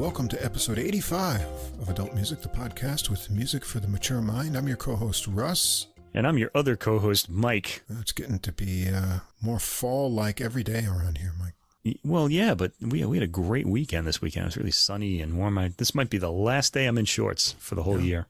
welcome to episode 85 of Adult Music, the podcast with music for the mature mind. I'm your co-host, Russ. And I'm your other co-host, Mike. It's getting to be more fall-like every day around here, Mike. Well, yeah, but we had a great weekend this weekend. It was really sunny and warm. This might be the last day I'm in shorts for the whole year.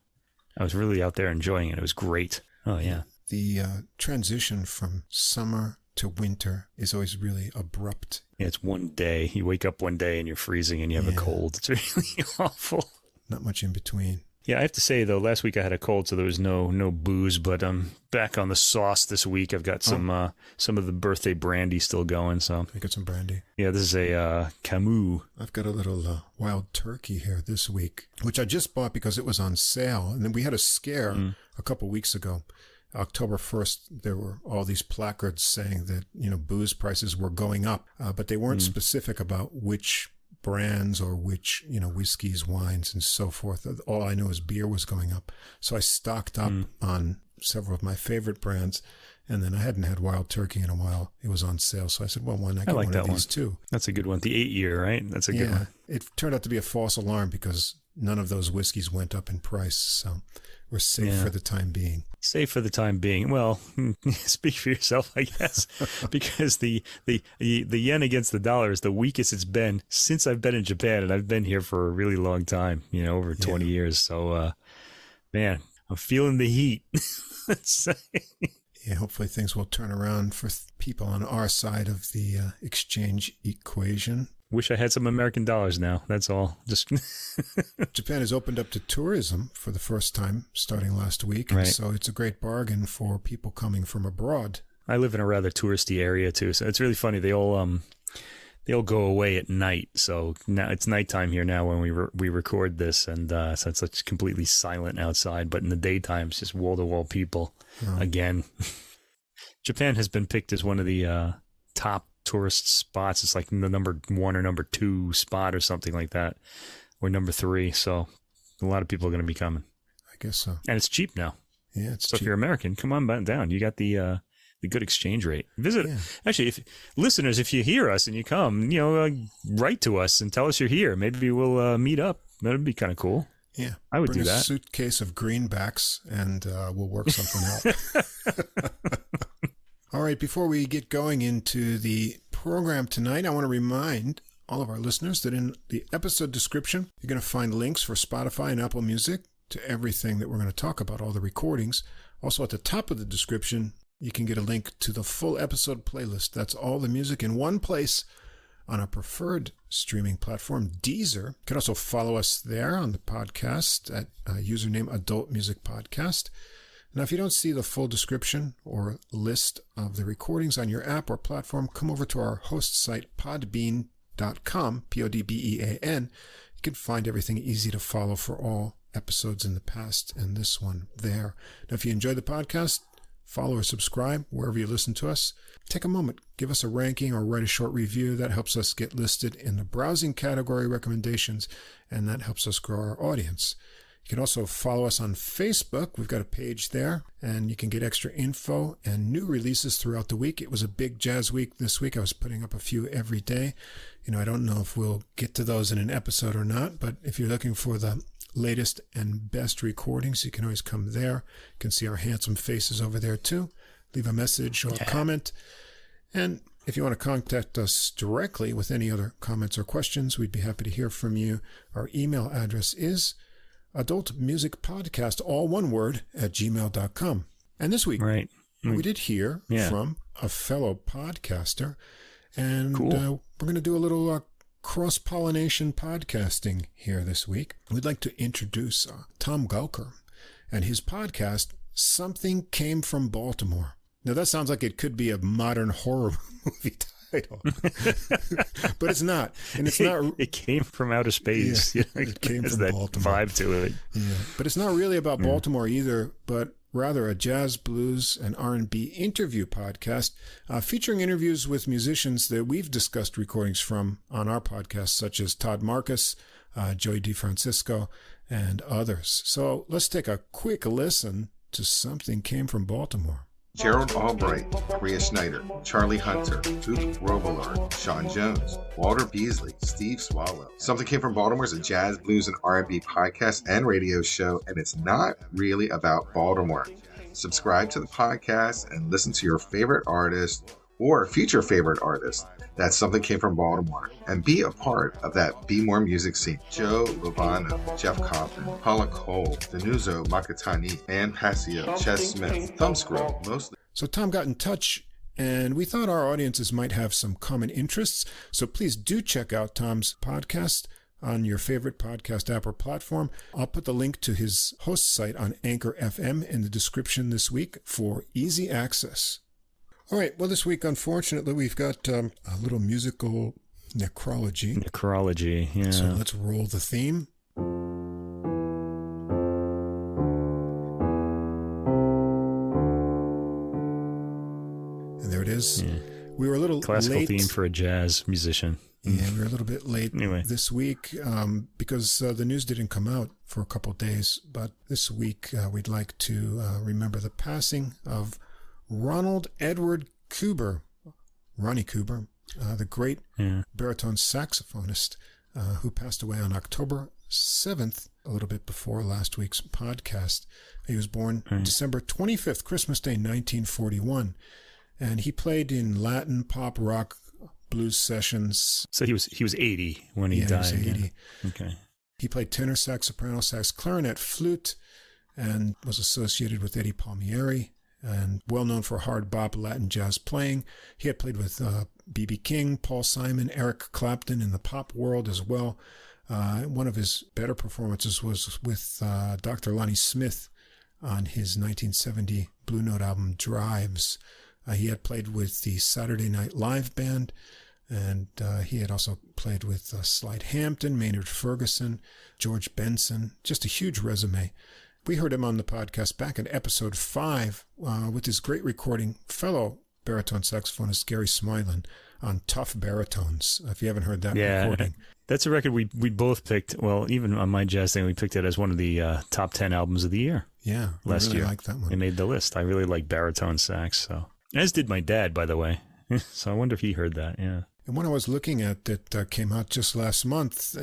I was really out there enjoying it. It was great. Oh, yeah. The transition from summer to winter is always really abrupt. Yeah, it's one day. You wake up one day and you're freezing and you have a cold. It's really awful. Not much in between. Yeah, I have to say, though, last week I had a cold, so there was no booze, but I'm back on the sauce this week. I've got some of the birthday brandy still going, so. I got some brandy. Yeah, this is a Camus. I've got a little wild turkey here this week, which I just bought because it was on sale. And then we had a scare a couple weeks ago. October 1st, there were all these placards saying that, booze prices were going up, but they weren't specific about which brands or which, whiskeys, wines, and so forth. All I know is beer was going up. So I stocked up on several of my favorite brands, and then I hadn't had wild turkey in a while. It was on sale, so I said, well, why not get one of these too? That's a good one. The 8-year, right? That's a good one. It turned out to be a false alarm because none of those whiskeys went up in price, so we're safe for the time being. Safe for the time being. Well, speak for yourself, I guess, because the yen against the dollar is the weakest it's been since I've been in Japan, and I've been here for a really long time, over 20 years. So, man, I'm feeling the heat. Yeah, hopefully things will turn around for people on our side of the exchange equation. Wish I had some American dollars now. That's all. Just Japan has opened up to tourism for the first time starting last week. And so it's a great bargain for people coming from abroad. I live in a rather touristy area too. So it's really funny. They all go away at night. So now it's nighttime here now when we record this. And so it's like completely silent outside. But in the daytime, it's just wall to wall people again. Japan has been picked as one of the top tourist spots. It's like the number 1 or number 2 spot or something like that, or number 3. So a lot of people are going to be coming. I guess so. And it's cheap now. Yeah, it's so cheap. If you're American, come on down. You got the good exchange rate. Visit. Yeah. Actually, if you hear us and you come, write to us and tell us you're here. Maybe we'll meet up. That'd be kind of cool. Yeah, I would do that. Bring a suitcase of greenbacks and we'll work something out. All right, before we get going into the program tonight, I want to remind all of our listeners that in the episode description, you're going to find links for Spotify and Apple Music to everything that we're going to talk about, all the recordings. Also, at the top of the description, you can get a link to the full episode playlist. That's all the music in one place on our preferred streaming platform, Deezer. You can also follow us there on the podcast at username Adult Music Podcast. Now, if you don't see the full description or list of the recordings on your app or platform, come over to our host site, podbean.com, Podbean. You can find everything easy to follow for all episodes in the past and this one there. Now, if you enjoyed the podcast, follow or subscribe wherever you listen to us. Take a moment, give us a ranking or write a short review. That helps us get listed in the browsing category recommendations, and that helps us grow our audience. You can also follow us on Facebook. We've got a page there, and you can get extra info and new releases throughout the week. It was a big jazz week this week. I was putting up a few every day. I don't know if we'll get to those in an episode or not, but if you're looking for the latest and best recordings, you can always come there. You can see our handsome faces over there too. Leave a message or a comment. And if you want to contact us directly with any other comments or questions, we'd be happy to hear from you. Our email address is adultmusicpodcast, all one word, @gmail.com. And this week, we did hear from a fellow podcaster, and we're going to do a little cross-pollination podcasting here this week. We'd like to introduce Tom Gouker and his podcast, Something Came from Baltimore. Now, that sounds like it could be a modern horror movie title, but it's not. And it's not. It came from outer space. Yeah, it came from that Baltimore. Vibe to it. Yeah, but it's not really about Baltimore either, but rather a jazz, blues, and R&B interview podcast featuring interviews with musicians that we've discussed recordings from on our podcast, such as Todd Marcus, Joey DeFrancisco, and others. So let's take a quick listen to Something Came from Baltimore. Gerald Albright, Maria Schneider, Charlie Hunter, Hoop Robillard, Sean Jones, Walter Beasley, Steve Swallow. Something Came from Baltimore is a jazz, blues, and R&B podcast and radio show, and it's not really about Baltimore. Subscribe to the podcast and listen to your favorite artist or future favorite artist. That's Something Came from Baltimore. And be a part of that Be More music scene. Joe Lovano, Jeff Coffin, Paula Cole, Danuzo Makatani, Ann Passio, Ches Smith, Thumbscroll, mostly. So Tom got in touch, and we thought our audiences might have some common interests. So please do check out Tom's podcast on your favorite podcast app or platform. I'll put the link to his host site on Anchor FM in the description this week for easy access. All right. Well, this week, unfortunately, we've got a little musical necrology. Necrology, yeah. So let's roll the theme. And there it is. Yeah. We were a little classical late. Theme for a jazz musician. Yeah, we were a little bit late anyway. This week because the news didn't come out for a couple of days. But this week, we'd like to remember the passing of Ronald Edward Kuber, Ronnie Kuber, the great baritone saxophonist who passed away on October 7th, a little bit before last week's podcast. He was born December 25th, Christmas Day, 1941. And he played in Latin, pop, rock, blues sessions. So he was 80 when he died. He was 80. Yeah. Okay. He played tenor sax, soprano sax, clarinet, flute, and was associated with Eddie Palmieri, and well known for hard bop Latin jazz playing. He had played with B.B. King, Paul Simon, Eric Clapton in the pop world as well. One of his better performances was with Dr. Lonnie Smith on his 1970 Blue Note album Drives. He had played with the Saturday Night Live Band, and he had also played with Slide Hampton, Maynard Ferguson, George Benson. Just a huge resume. We heard him on the podcast back in episode 5 with his great recording, fellow baritone saxophonist Gary Smylan on Tough Baritones. If you haven't heard that recording. That's a record we both picked. Well, even on my jazz thing, we picked it as one of the top 10 albums of the year. Yeah, last year. I like that one. It made the list. I really like baritone sax. So, as did my dad, by the way. So I wonder if he heard that. Yeah. And one I was looking at that came out just last month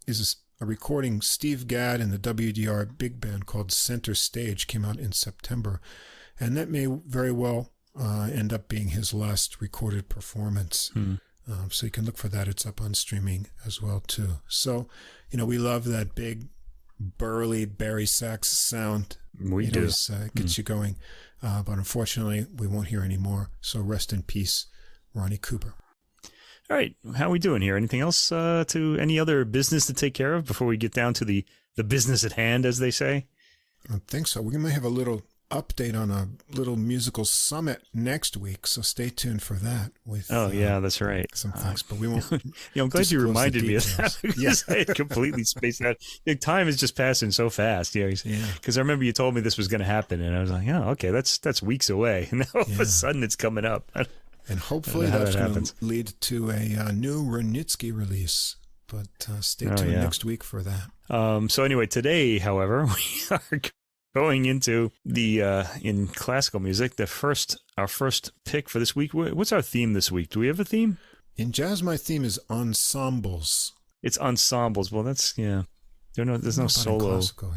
is a recording Steve Gadd and the WDR big band called Center Stage, came out in September. And that may very well end up being his last recorded performance. So you can look for that. It's up on streaming as well, too. So, we love that big, burly Barry sax sound. We do. It gets you going. But unfortunately, we won't hear any more. So rest in peace, Ronnie Kuber. All right. How are we doing here? Anything else any other business to take care of before we get down to the business at hand, as they say? I don't think so. We might have a little update on a little musical summit next week, so stay tuned for that. That's right. Some things, but we won't. I'm glad you reminded me of that because I had completely spaced out. Time is just passing so fast. Because I remember you told me this was going to happen, and I was like, "Oh, okay, that's weeks away." And now all of a sudden, it's coming up. And hopefully that's going to lead to a new Renitsky release. But stay tuned next week for that. So anyway, today, however, we are going into the in classical music. Our first pick for this week. What's our theme this week? Do we have a theme? In jazz, my theme is ensembles. It's ensembles. Well, that's There's no solo. Classical,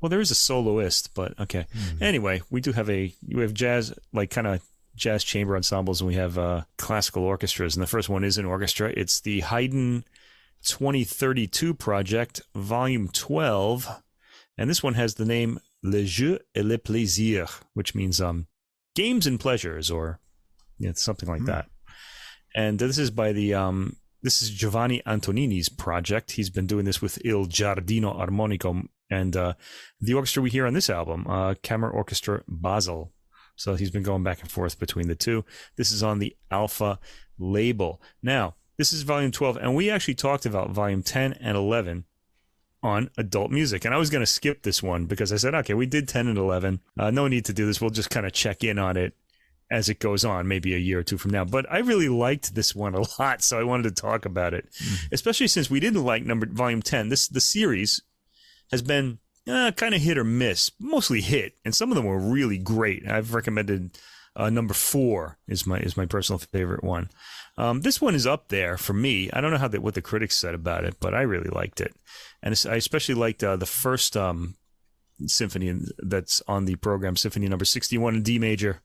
Well, there is a soloist, but okay. Anyway, we have jazz, like kind of jazz chamber ensembles, and we have classical orchestras. And the first one is an orchestra. It's the Haydn 2032 project, volume 12. And this one has the name Les Jeux et les Plaisirs, which means games and pleasures, or something like that. And this is by this is Giovanni Antonini's project. He's been doing this with Il Giardino Armonico, and the orchestra we hear on this album, Kammer Orchestra Basel. So he's been going back and forth between the two. This is on the Alpha label. Now, this is volume 12, and we actually talked about volume 10 and 11 on adult music. And I was going to skip this one because I said, okay, we did 10 and 11. No need to do this. We'll just kind of check in on it as it goes on, maybe a year or two from now. But I really liked this one a lot, so I wanted to talk about it, especially since we didn't like volume 10. The series has been kind of hit or miss, mostly hit, and some of them were really great. I've recommended number 4 is my personal favorite one. This one is up there for me. I don't know what the critics said about it, but I really liked it, and I especially liked the first symphony that's on the program, Symphony Number 61 in D major.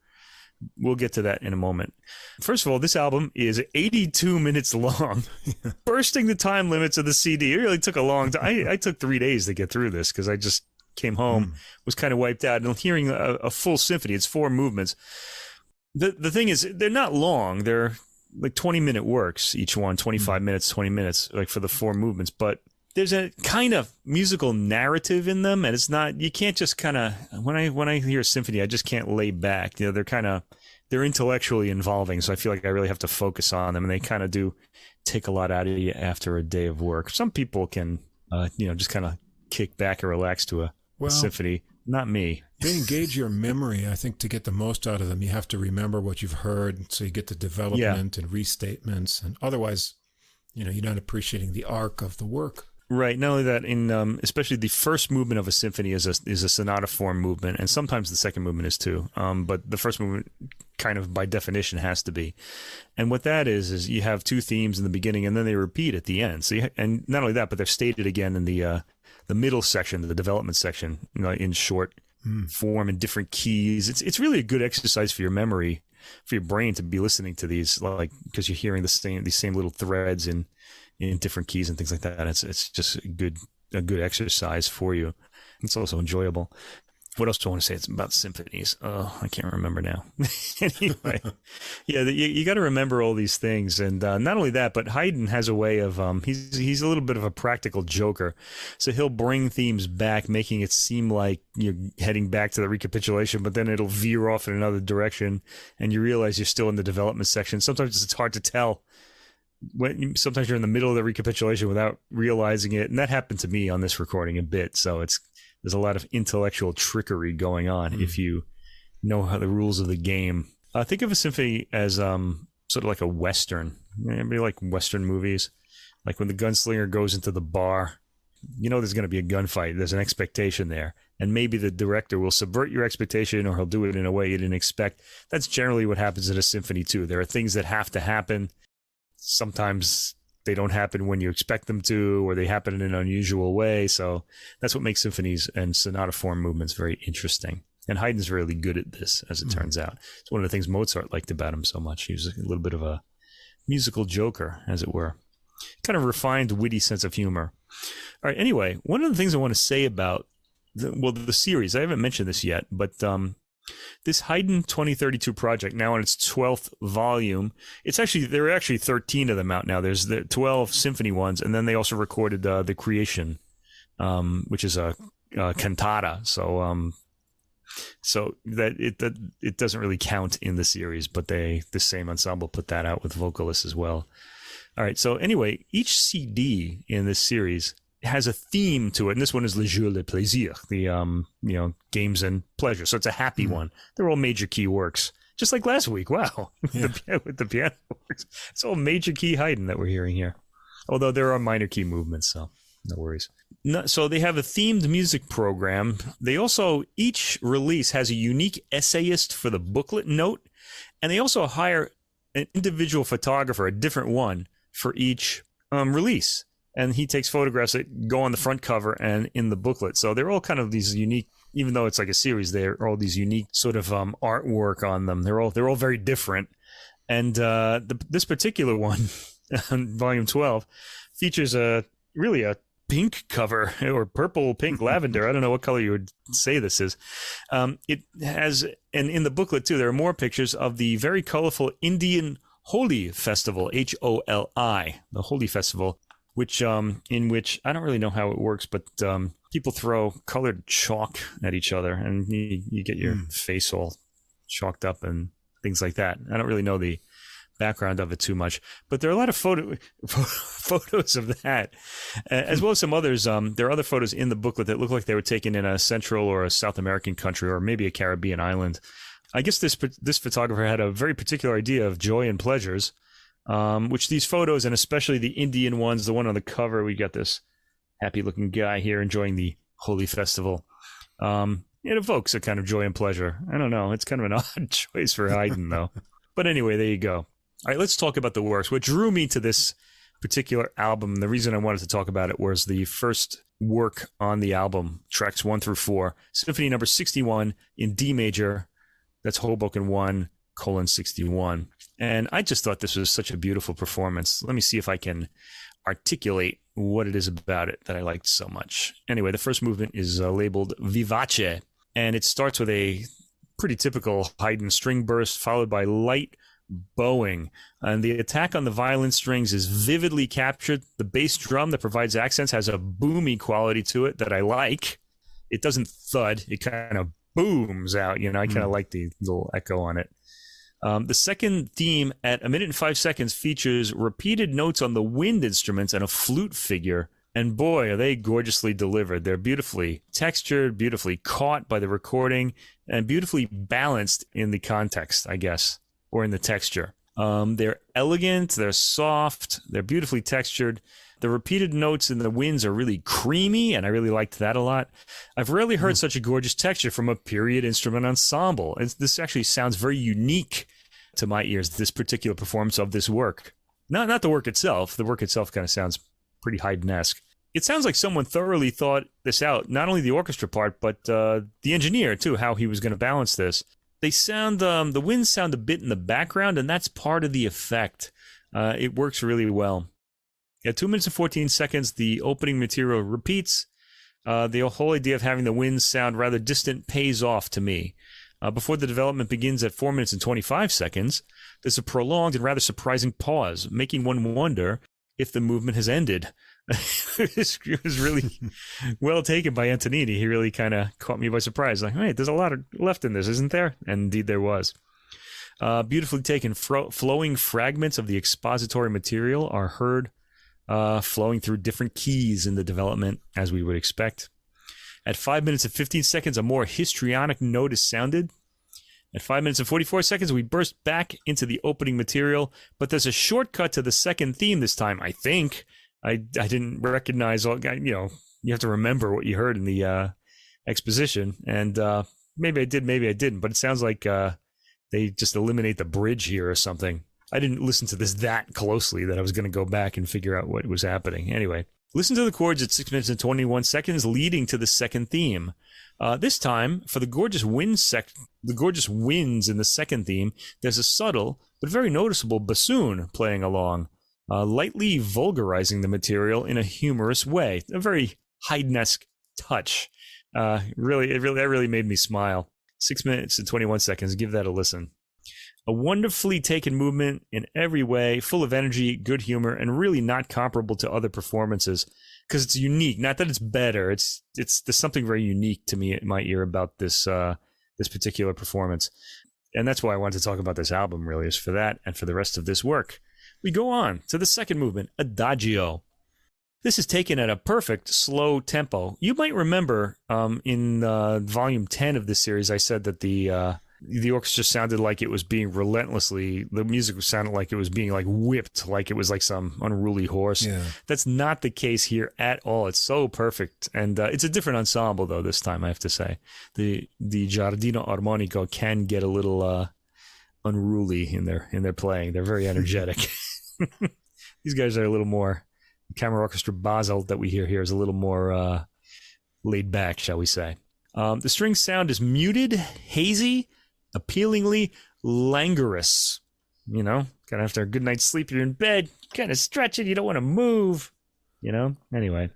We'll get to that in a moment. First of all, this album is 82 minutes long, bursting the time limits of the CD. It really took a long time. I took 3 days to get through this because I just came home, was kind of wiped out. And hearing a full symphony, it's 4 movements. The thing is, they're not long. They're like 20-minute works, each one, 25 minutes, 20 minutes, like for the 4 movements. But there's a kind of musical narrative in them, and it's not, you can't just kind of, when I hear a symphony, I just can't lay back. You know, they're intellectually involving, so I feel like I really have to focus on them, and they kind of do take a lot out of you after a day of work. Some people can, just kind of kick back or relax to a symphony. Not me. They engage your memory. I think to get the most out of them, you have to remember what you've heard, so you get the development and restatements, and otherwise, you're not appreciating the arc of the work. Right. Not only that, in especially the first movement of a symphony is a sonata form movement, and sometimes the second movement is too. But the first movement, kind of by definition, has to be. And what that is you have 2 themes in the beginning, and then they repeat at the end. So and not only that, but they're stated again in the middle section, the development section, in short form in different keys. It's really a good exercise for your memory, for your brain to be listening to these, like, because you're hearing these same little threads in different keys and things like that. It's just a good exercise for you. It's also enjoyable. What else do I want to say? It's about symphonies. Oh, I can't remember now. Anyway, you got to remember all these things. And not only that, but Haydn has a way of, he's a little bit of a practical joker. So he'll bring themes back, making it seem like you're heading back to the recapitulation, but then it'll veer off in another direction, and you realize you're still in the development section. Sometimes it's hard to tell. Sometimes you're in the middle of the recapitulation without realizing it. And that happened to me on this recording a bit. So there's a lot of intellectual trickery going on if you know how the rules of the game. Think of a symphony as sort of like a Western. Anybody like Western movies? Like when the gunslinger goes into the bar, there's going to be a gunfight. There's an expectation there. And maybe the director will subvert your expectation, or he'll do it in a way you didn't expect. That's generally what happens in a symphony too. There are things that have to happen. Sometimes they don't happen when you expect them to, or they happen in an unusual way. So that's what makes symphonies and sonata form movements very interesting. And Haydn's really good at this, as it turns out. It's one of the things Mozart liked about him so much. He was a little bit of a musical joker, as it were. Kind of refined, witty sense of humor. All right, anyway, one of the things I want to say about the series, I haven't mentioned this yet, but this Haydn 2032 project, now in its 12th volume, there are actually 13 of them out now. There's the 12 symphony ones, and then they also recorded the Creation, which is a cantata. So that it doesn't really count in the series, but the same ensemble put that out with vocalists as well. All right. So anyway, each CD in this series has a theme to it, and this one is les jeux, les plaisirs, the games and pleasure. So it's a happy one. They're all major key works, just like last week. Wow, with the piano works. It's all major key Haydn that we're hearing here. Although there are minor key movements, so no worries. So they have a themed music program. They also, each release has a unique essayist for the booklet note, and they also hire an individual photographer, a different one for each release. And he takes photographs that go on the front cover and in the booklet. So they're all kind of these unique, even though it's like a series, they're all these unique sort of artwork on them. They're all very different. And this particular one, volume 12, features really a pink cover, or purple, pink, lavender. I don't know what color you would say this is. It has, and in the booklet too, there are more pictures of the very colorful Indian Holi Festival, Holi, the Holi Festival, in which I don't really know how it works, but people throw colored chalk at each other, and you get your face all chalked up and things like that. I don't really know the background of it too much, but there are a lot of photos of that, as well as some others. There are other photos in the booklet that look like they were taken in a Central or a South American country, or maybe a Caribbean island. I guess this photographer had a very particular idea of joy and pleasures, which these photos, and especially the Indian ones, the one on the cover, we got this happy looking guy here enjoying the holy festival. It evokes a kind of joy and pleasure. I don't know. It's kind of an odd choice for Haydn, though. But anyway, there you go. All right, let's talk about the works. What drew me to this particular album, the reason I wanted to talk about it was the first work on the album, tracks 1 through 4, Symphony number 61 in D major. That's Hoboken 1:61. And I just thought this was such a beautiful performance. Let me see if I can articulate what it is about it that I liked so much. Anyway, the first movement is labeled Vivace, and it starts with a pretty typical Haydn string burst, followed by light bowing. And the attack on the violin strings is vividly captured. The bass drum that provides accents has a boomy quality to it that I like. It doesn't thud. It kind of booms out. You know, I kind of like the little echo on it. The second theme at 1 minute and 5 seconds features repeated notes on the wind instruments and a flute figure. And boy, are they gorgeously delivered. They're beautifully textured, beautifully caught by the recording, and beautifully balanced in the context, I guess, or in the texture. They're elegant, they're soft, they're beautifully textured. The repeated notes in the winds are really creamy, and I really liked that a lot. I've rarely heard such a gorgeous texture from a period instrument ensemble. This actually sounds very unique to my ears, this particular performance of this work. Not the work itself. The work itself kind of sounds pretty Haydn-esque. It sounds like someone thoroughly thought this out, not only the orchestra part, but the engineer, too, how he was going to balance this. They sound, the winds sound a bit in the background, and that's part of the effect. It works really well. At 2 minutes and 14 seconds, the opening material repeats. The whole idea of having the winds sound rather distant pays off to me. Before the development begins at 4 minutes and 25 seconds, there's a prolonged and rather surprising pause, making one wonder if the movement has ended. It was really well taken by Antonini. He really kind of caught me by surprise. Like, hey, there's a lot left in this, isn't there? And indeed there was. Beautifully taken flowing fragments of the expository material are heard flowing through different keys in the development, as we would expect. At 5 minutes and 15 seconds, a more histrionic note is sounded. At 5 minutes and 44 seconds, we burst back into the opening material, but there's a shortcut to the second theme this time, I think. I didn't recognize all, you have to remember what you heard in the exposition, and maybe I did, maybe I didn't, but it sounds like they just eliminate the bridge here or something. I didn't listen to this that closely that I was going to go back and figure out what was happening. Anyway, listen to the chords at 6 minutes and 21 seconds leading to the second theme. This time, for the gorgeous winds in the second theme, there's a subtle but very noticeable bassoon playing along, lightly vulgarizing the material in a humorous way. A very Haydn-esque touch. That really made me smile. 6 minutes and 21 seconds. Give that a listen. A wonderfully taken movement in every way, full of energy, good humor, and really not comparable to other performances because it's unique. Not that it's better. There's something very unique to me in my ear about this particular performance. And that's why I wanted to talk about this album, really, is for that and for the rest of this work. We go on to the second movement, Adagio. This is taken at a perfect slow tempo. You might remember in volume 10 of this series, I said that the orchestra sounded like it was being the music sounded like it was being like whipped, like it was like some unruly horse. Yeah. That's not the case here at all. It's so perfect. And it's a different ensemble, though, this time, I have to say. The Giardino Armonico can get a little unruly in their playing. They're very energetic. These guys are a little more, the Camera Orchestra Basel that we hear here is a little more laid back, shall we say. The string sound is muted, hazy, appealingly languorous. Kind of after a good night's sleep, you're in bed, kind of stretching, you don't want to move, Anyway,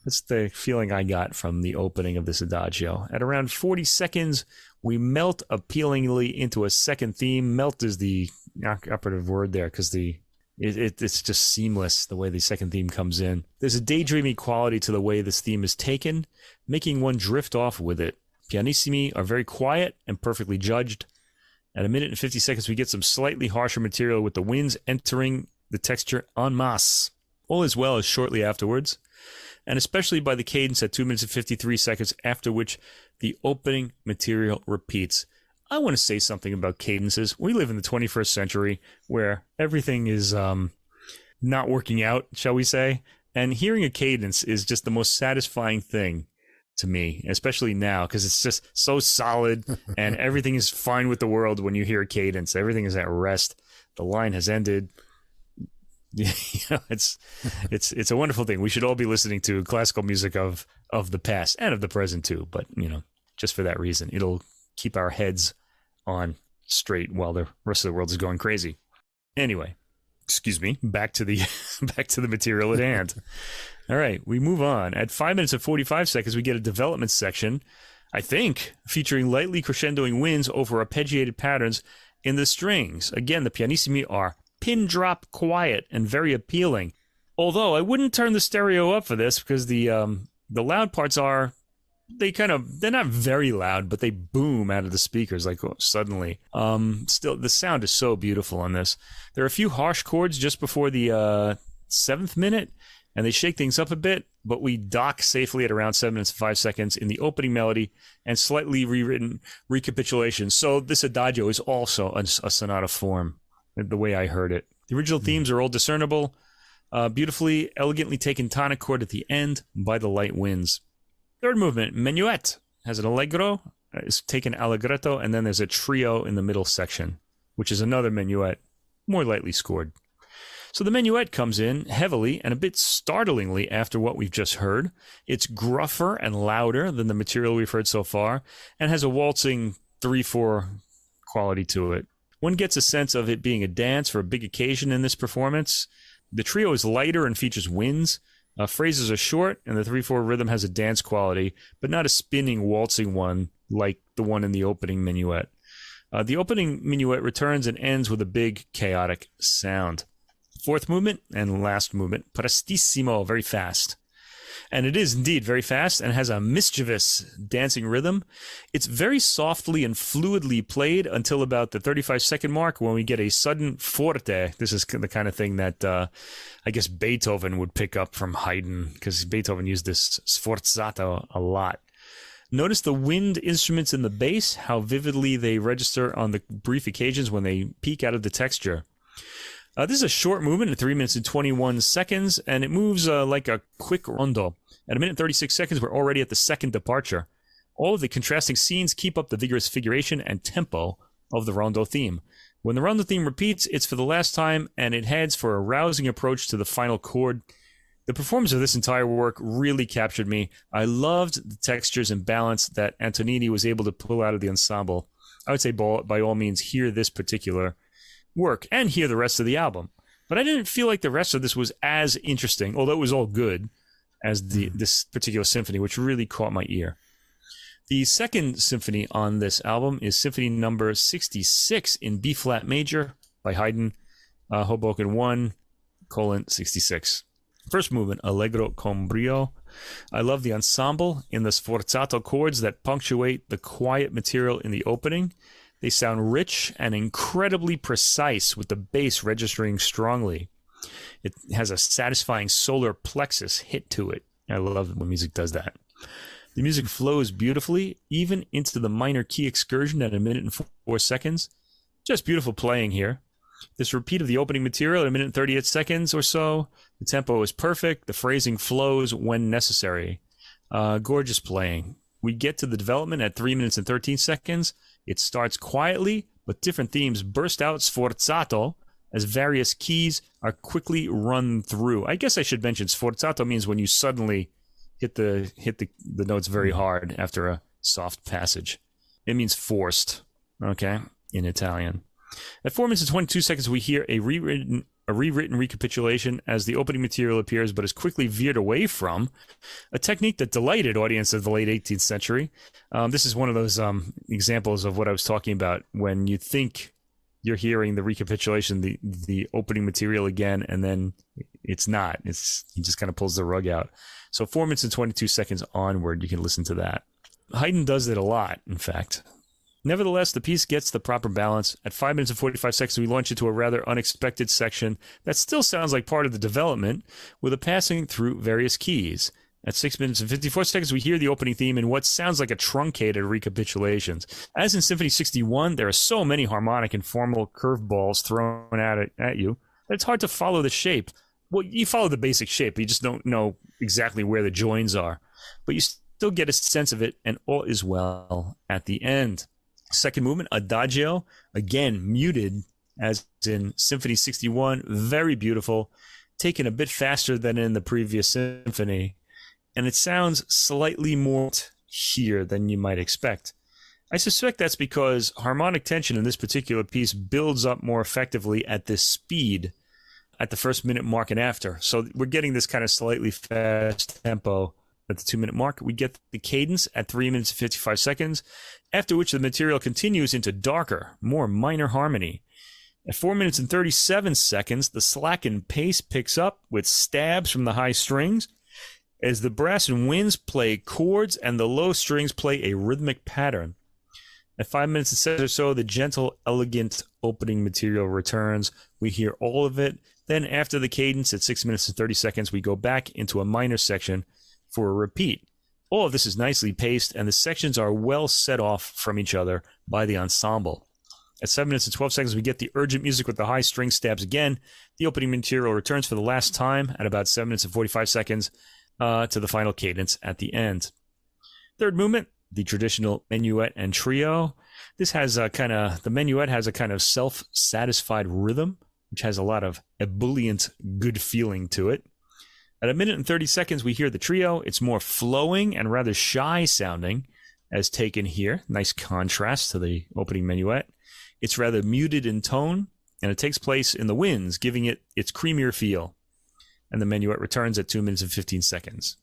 that's the feeling I got from the opening of this Adagio. At around 40 seconds, we melt appealingly into a second theme. Melt is the operative word there because it's just seamless the way the second theme comes in. There's a daydreamy quality to the way this theme is taken, making one drift off with it. Pianissimi are very quiet and perfectly judged. At 1 minute and 50 seconds, we get some slightly harsher material with the winds entering the texture en masse. All as well as shortly afterwards, and especially by the cadence at 2 minutes and 53 seconds, after which the opening material repeats. I want to say something about cadences. We live in the 21st century where everything is not working out, shall we say, and hearing a cadence is just the most satisfying thing. to me, especially now, because it's just so solid and everything is fine with the world when you hear a cadence. Everything is at rest. The line has ended. It's a wonderful thing. We should all be listening to classical music of the past and of the present too. But, just for that reason, it'll keep our heads on straight while the rest of the world is going crazy. Anyway, excuse me, back to the material at hand. All right, we move on. At 5 minutes and 45 seconds, we get a development section, I think, featuring lightly crescendoing winds over arpeggiated patterns in the strings. Again, the pianissimi are pin drop quiet and very appealing. Although I wouldn't turn the stereo up for this because the loud parts are, they're not very loud, but they boom out of the speakers suddenly. Still, the sound is so beautiful on this. There are a few harsh chords just before the 7th minute, and they shake things up a bit, but we dock safely at around 7 minutes and 5 seconds in the opening melody and slightly rewritten recapitulation. So this adagio is also a sonata form, the way I heard it. The original themes are all discernible, beautifully, elegantly taken tonic chord at the end by the light winds. Third movement, Menuet, has an allegro, is taken allegretto, and then there's a trio in the middle section, which is another Menuet, more lightly scored. So the Menuet comes in heavily and a bit startlingly after what we've just heard. It's gruffer and louder than the material we've heard so far, and has a waltzing 3/4 quality to it. One gets a sense of it being a dance for a big occasion in this performance. The trio is lighter and features winds. Phrases are short, and the 3/4 rhythm has a dance quality, but not a spinning, waltzing one like the one in the opening Minuet. The opening Minuet returns and ends with a big, chaotic sound. Fourth movement and last movement, prestissimo, very fast. And it is indeed very fast and has a mischievous dancing rhythm. It's very softly and fluidly played until about the 35-second mark when we get a sudden forte. This is the kind of thing that I guess Beethoven would pick up from Haydn, because Beethoven used this sforzato a lot. Notice the wind instruments in the bass, how vividly they register on the brief occasions when they peek out of the texture. This is a short movement at 3 minutes and 21 seconds, and it moves like a quick rondo. At 1 minute and 36 seconds, we're already at the second departure. All of the contrasting scenes keep up the vigorous figuration and tempo of the rondo theme. When the rondo theme repeats, it's for the last time, and it heads for a rousing approach to the final chord. The performance of this entire work really captured me. I loved the textures and balance that Antonini was able to pull out of the ensemble. I would say by all means hear this particular work and hear the rest of the album. But I didn't feel like the rest of this was as interesting, although it was all good, as this particular symphony, which really caught my ear. The second symphony on this album is Symphony number 66 in B-flat major by Haydn, Hoboken 1:66. First movement, Allegro con brio. I love the ensemble in the sforzato chords that punctuate the quiet material in the opening. They sound rich and incredibly precise, with the bass registering strongly. It has a satisfying solar plexus hit to it. I love it when music does that. The music flows beautifully, even into the minor key excursion at 1 minute and 4 seconds. Just beautiful playing here. This repeat of the opening material at 1 minute and 38 seconds or so. The tempo is perfect. The phrasing flows when necessary. Gorgeous playing. We get to the development at 3 minutes and 13 seconds. It starts quietly, but different themes burst out sforzato as various keys are quickly run through. I guess I should mention sforzato means when you suddenly hit the notes very hard after a soft passage. It means forced, okay, in Italian. At 4 minutes and 22 seconds, we hear a rewritten recapitulation as the opening material appears, but is quickly veered away from, a technique that delighted audiences of the late 18th century. This is one of those examples of what I was talking about, when you think you're hearing the recapitulation, the opening material again, and then it's not. He just kind of pulls the rug out. So 4 minutes and 22 seconds onward, you can listen to that. Haydn does it a lot, in fact. Nevertheless, the piece gets the proper balance. At 5 minutes and 45 seconds, we launch into a rather unexpected section that still sounds like part of the development, with a passing through various keys. At 6 minutes and 54 seconds, we hear the opening theme in what sounds like a truncated recapitulations. As in Symphony 61, there are so many harmonic and formal curveballs thrown at you that it's hard to follow the shape. Well, you follow the basic shape, but you just don't know exactly where the joins are. But you still get a sense of it, and all is well at the end. Second movement, Adagio, again muted as in Symphony 61, very beautiful, taken a bit faster than in the previous symphony, and it sounds slightly more here than you might expect. I suspect that's because harmonic tension in this particular piece builds up more effectively at this speed at the first minute mark and after. So we're getting this kind of slightly fast tempo at the 2-minute mark. We get the cadence at 3 minutes and 55 seconds, after which the material continues into darker, more minor harmony. At 4 minutes and 37 seconds, the slackened pace picks up with stabs from the high strings as the brass and winds play chords and the low strings play a rhythmic pattern. At 5 minutes and 7 or so, the gentle, elegant opening material returns. We hear all of it. Then after the cadence at 6 minutes and 30 seconds, we go back into a minor section for a repeat. All of this is nicely paced, and the sections are well set off from each other by the ensemble. At 7 minutes and 12 seconds, we get the urgent music with the high string stabs again. The opening material returns for the last time at about 7 minutes and 45 seconds to the final cadence at the end. Third movement, the traditional minuet and trio. This has the minuet has a kind of self-satisfied rhythm, which has a lot of ebullient good feeling to it. At 1 minute and 30 seconds, we hear the trio. It's more flowing and rather shy sounding, as taken here. Nice contrast to the opening minuet. It's rather muted in tone, and it takes place in the winds, giving it its creamier feel. And the minuet returns at 2 minutes and 15 seconds.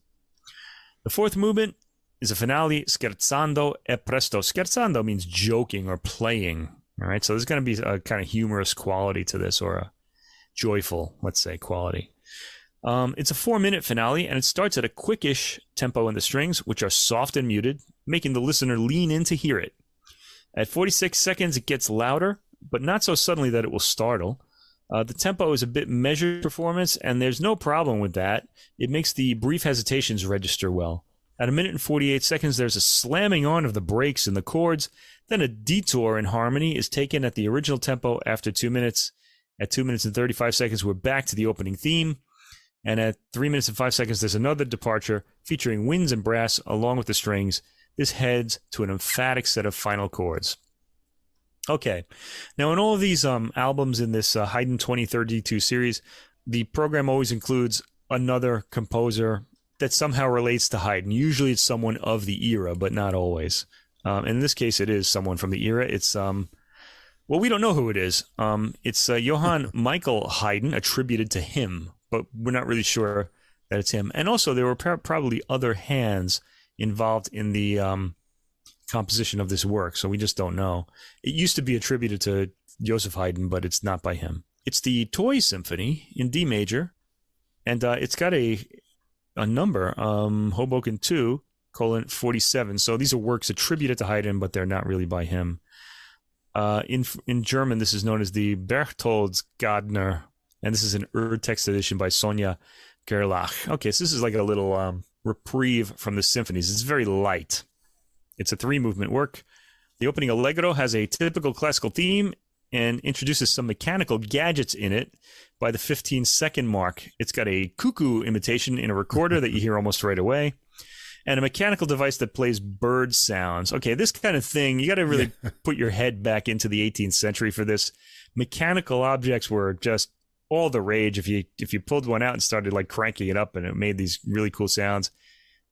The fourth movement is a finale, scherzando e presto. Scherzando means joking or playing. All right, so there's going to be a kind of humorous quality to this, or a joyful, let's say, quality. It's a 4-minute finale, and it starts at a quickish tempo in the strings, which are soft and muted, making the listener lean in to hear it. At 46 seconds, it gets louder, but not so suddenly that it will startle. The tempo is a bit measured performance, and there's no problem with that. It makes the brief hesitations register well. At 1 minute and 48 seconds, there's a slamming on of the brakes in the chords. Then a detour in harmony is taken at the original tempo after 2 minutes. At 2 minutes and 35 seconds, we're back to the opening theme. And at 3 minutes and 5 seconds, there's another departure featuring winds and brass along with the strings. This heads to an emphatic set of final chords. Okay. Now, in all of these albums in this Haydn 2032 series, the program always includes another composer that somehow relates to Haydn. Usually it's someone of the era, but not always. In this case, it is someone from the era. It's, well, we don't know who it is. It's Johann Michael Haydn, attributed to him, but we're not really sure that it's him. And also, there were probably other hands involved in the composition of this work, so we just don't know. It used to be attributed to Joseph Haydn, but it's not by him. It's the Toy Symphony in D major, and it's got a number, Hoboken 2:47. So these are works attributed to Haydn, but they're not really by him. In German, this is known as the Berchtoldsgardner, and this is an Urtext edition by Sonja Gerlach. Okay, so this is like a little reprieve from the symphonies. It's very light. It's a 3-movement work. The opening allegro has a typical classical theme and introduces some mechanical gadgets in it by the 15-second mark. It's got a cuckoo imitation in a recorder that you hear almost right away, and a mechanical device that plays bird sounds. Okay, this kind of thing, you got to really put your head back into the 18th century for this. Mechanical objects were just all the rage. If you pulled one out and started like cranking it up and it made these really cool sounds,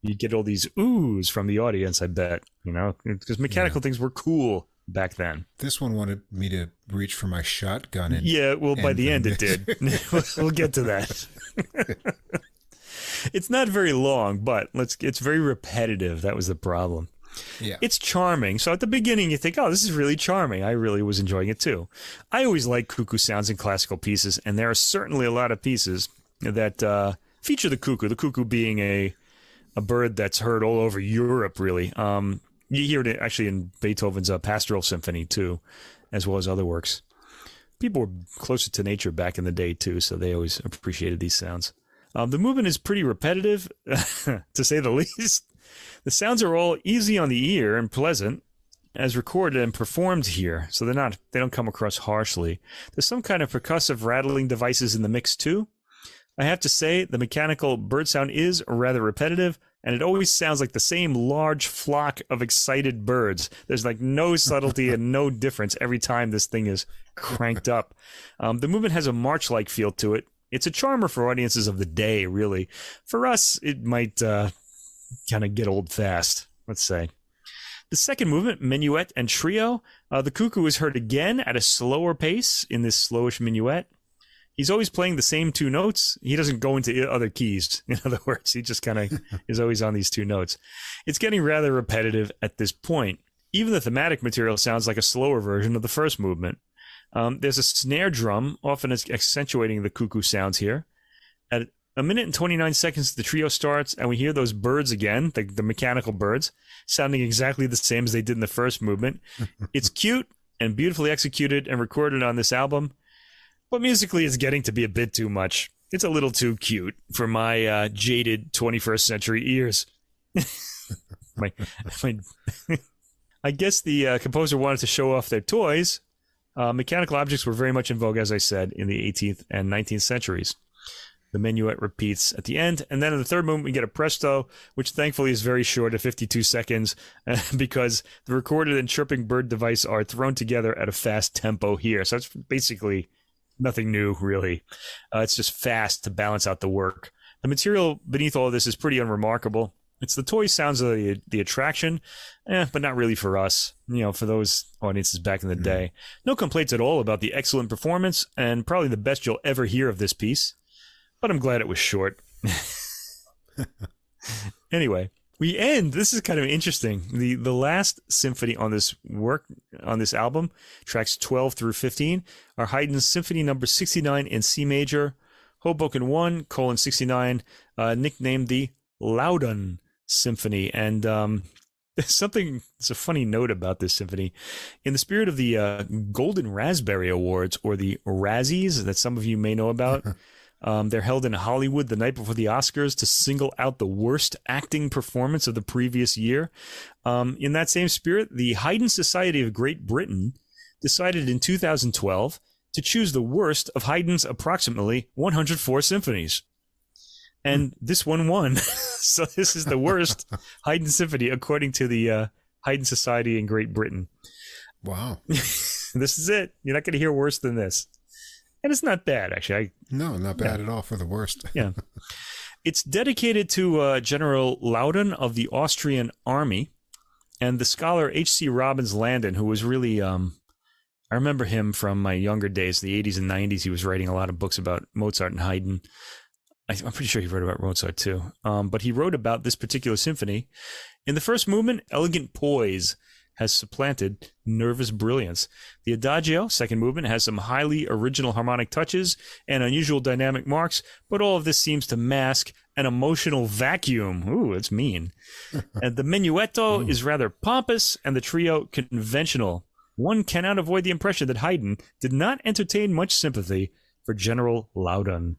you'd get all these oohs from the audience, I bet, because mechanical things were cool back then. This one wanted me to reach for my shotgun. By the end it did. We'll get to that. It's not very long, but it's very repetitive. That was the problem. Yeah. It's charming. So at the beginning you think, oh, this is really charming. I really was enjoying it too. I always like cuckoo sounds in classical pieces, and there are certainly a lot of pieces that feature the cuckoo being a bird that's heard all over Europe, really. You hear it actually in Beethoven's Pastoral Symphony, too, as well as other works. People were closer to nature back in the day, too, so they always appreciated these sounds. The movement is pretty repetitive, to say the least. The sounds are all easy on the ear and pleasant, as recorded and performed here, so they don't come across harshly. There's some kind of percussive rattling devices in the mix, too. I have to say, the mechanical bird sound is rather repetitive, and it always sounds like the same large flock of excited birds. There's like no subtlety and no difference every time this thing is cranked up. The movement has a march-like feel to it. It's a charmer for audiences of the day, really. For us, it might kind of get old fast, let's say. The second movement, minuet and trio, the cuckoo is heard again at a slower pace in this slowish minuet. He's always playing the same two notes. He doesn't go into other keys. In other words, he just kind of is always on these two notes. It's getting rather repetitive at this point. Even the thematic material sounds like a slower version of the first movement. There's a snare drum, often accentuating the cuckoo sounds here. At a minute and 29 seconds, the trio starts, and we hear those birds again, the mechanical birds, sounding exactly the same as they did in the first movement. It's cute and beautifully executed and recorded on this album. But musically, it's getting to be a bit too much. It's a little too cute for my jaded 21st century ears. I guess the composer wanted to show off their toys. Mechanical objects were very much in vogue, as I said, in the 18th and 19th centuries. The minuet repeats at the end, and then in the third movement, we get a presto, which thankfully is very short at 52 seconds, because the recorded and chirping bird device are thrown together at a fast tempo here. So it's basically nothing new, really. It's just fast to balance out the work. The material beneath all of this is pretty unremarkable. It's the toy sounds of the attraction, but not really for us, for those audiences back in the day. No complaints at all about the excellent performance, and probably the best you'll ever hear of this piece. But I'm glad it was short. Anyway, we end. This is kind of interesting. The last symphony on this album, tracks 12 through 15, are Haydn's Symphony Number 69 in C major, Hoboken 1:69, nicknamed the Laudon Symphony. And it's a funny note about this symphony. In the spirit of the Golden Raspberry Awards, or the Razzies, that some of you may know about, they're held in Hollywood the night before the Oscars to single out the worst acting performance of the previous year. In that same spirit, the Haydn Society of Great Britain decided in 2012 to choose the worst of Haydn's approximately 104 symphonies. And this one won. So this is the worst Haydn symphony, according to the Haydn Society in Great Britain. Wow. This is it. You're not going to hear worse than this. And it's not bad, actually. No, not bad at all for the worst. Yeah. It's dedicated to General Laudon of the Austrian Army, and the scholar H.C. Robbins Landon, who was really, I remember him from my younger days, the 80s and 90s. He was writing a lot of books about Mozart and Haydn. I'm pretty sure he wrote about Mozart too. But he wrote about this particular symphony. In the first movement, elegant poise has supplanted nervous brilliance. The Adagio, second movement, has some highly original harmonic touches and unusual dynamic marks, but all of this seems to mask an emotional vacuum. Ooh, it's mean. And the Menuetto is rather pompous, and the trio conventional. One cannot avoid the impression that Haydn did not entertain much sympathy for General Laudon.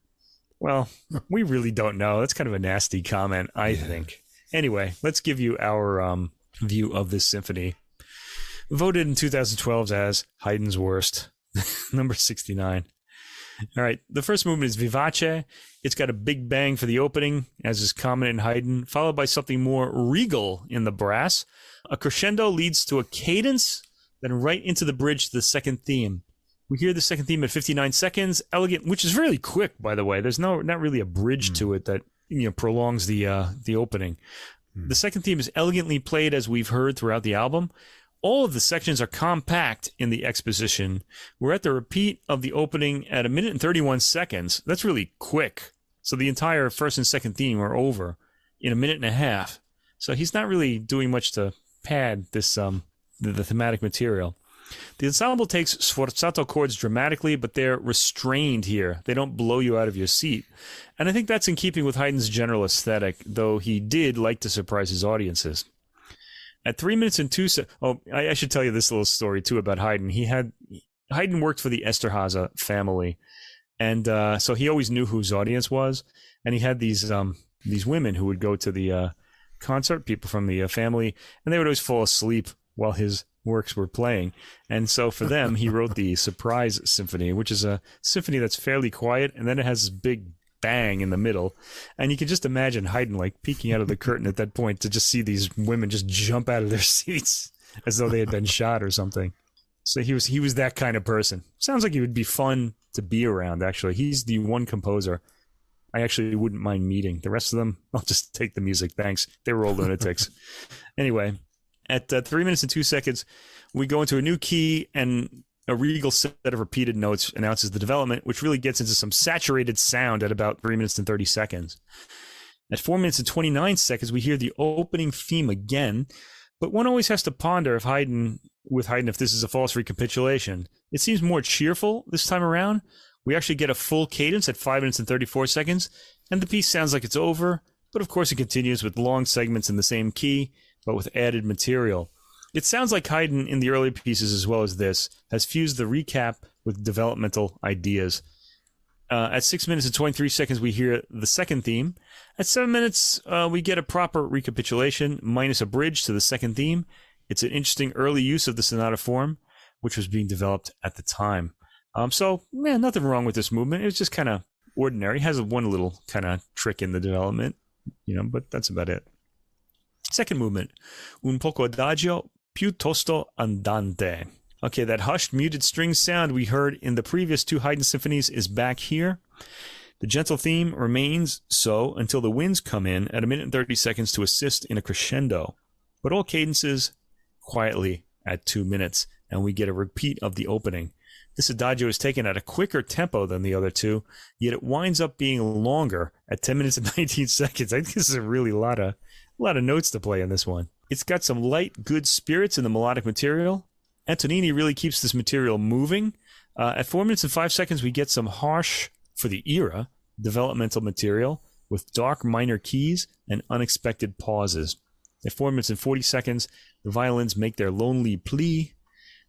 Well, we really don't know. That's kind of a nasty comment, I think. Anyway, let's give you our view of this symphony. Voted in 2012 as Haydn's worst, number 69. All right, the first movement is Vivace. It's got a big bang for the opening, as is common in Haydn, followed by something more regal in the brass. A crescendo leads to a cadence, then right into the bridge to the second theme. We hear the second theme at 59 seconds, elegant, which is really quick, by the way. There's not really a bridge to it that prolongs the opening. The second theme is elegantly played, as we've heard throughout the album. All of the sections are compact in the exposition. We're at the repeat of the opening at 1 minute and 31 seconds. That's really quick. So the entire first and second theme are over in 1.5 minutes. So he's not really doing much to pad this the thematic material. The ensemble takes sforzato chords dramatically, but they're restrained here. They don't blow you out of your seat. And I think that's in keeping with Haydn's general aesthetic, though he did like to surprise his audiences. At 3 minutes and 2 seconds... Oh, I should tell you this little story, too, about Haydn. Haydn worked for the Esterházy family, and so he always knew who his audience was. And he had these women who would go to the concert, people from the family, and they would always fall asleep while his works were playing. And so for them, he wrote the Surprise Symphony, which is a symphony that's fairly quiet, and then it has this big bang in the middle. And you can just imagine Haydn like peeking out of the curtain at that point to just see these women just jump out of their seats as though they had been shot or something. So he was that kind of person. Sounds like he would be fun to be around, actually. He's the one composer I actually wouldn't mind meeting. The rest of them, I'll just take the music. Thanks. They were all lunatics. Anyway, at 3 minutes and 2 seconds, we go into a new key, and a regal set of repeated notes announces the development, which really gets into some saturated sound at about 3 minutes and 30 seconds. At 4 minutes and 29 seconds, we hear the opening theme again, but one always has to ponder if this is a false recapitulation. It seems more cheerful this time around. We actually get a full cadence at 5 minutes and 34 seconds, and the piece sounds like it's over, but of course it continues with long segments in the same key, but with added material. It sounds like Haydn, in the early pieces as well as this, has fused the recap with developmental ideas. At 6 minutes and 23 seconds, we hear the second theme. At 7 minutes, we get a proper recapitulation minus a bridge to the second theme. It's an interesting early use of the sonata form, which was being developed at the time. Nothing wrong with this movement. It's just kind of ordinary. It has one little kind of trick in the development, but that's about it. Second movement, un poco adagio piuttosto andante. Okay, that hushed, muted string sound we heard in the previous two Haydn symphonies is back here. The gentle theme remains so until the winds come in at 1 minute and 30 seconds to assist in a crescendo, but all cadences quietly at 2 minutes, and we get a repeat of the opening. This adagio is taken at a quicker tempo than the other two, yet it winds up being longer at 10 minutes and 19 seconds. I think this is a really lot of notes to play in this one. It's got some light, good spirits in the melodic material. Antonini really keeps this material moving. At 4 minutes and 5 seconds, we get some harsh, for the era, developmental material with dark minor keys and unexpected pauses. At 4 minutes and 40 seconds, the violins make their lonely plea.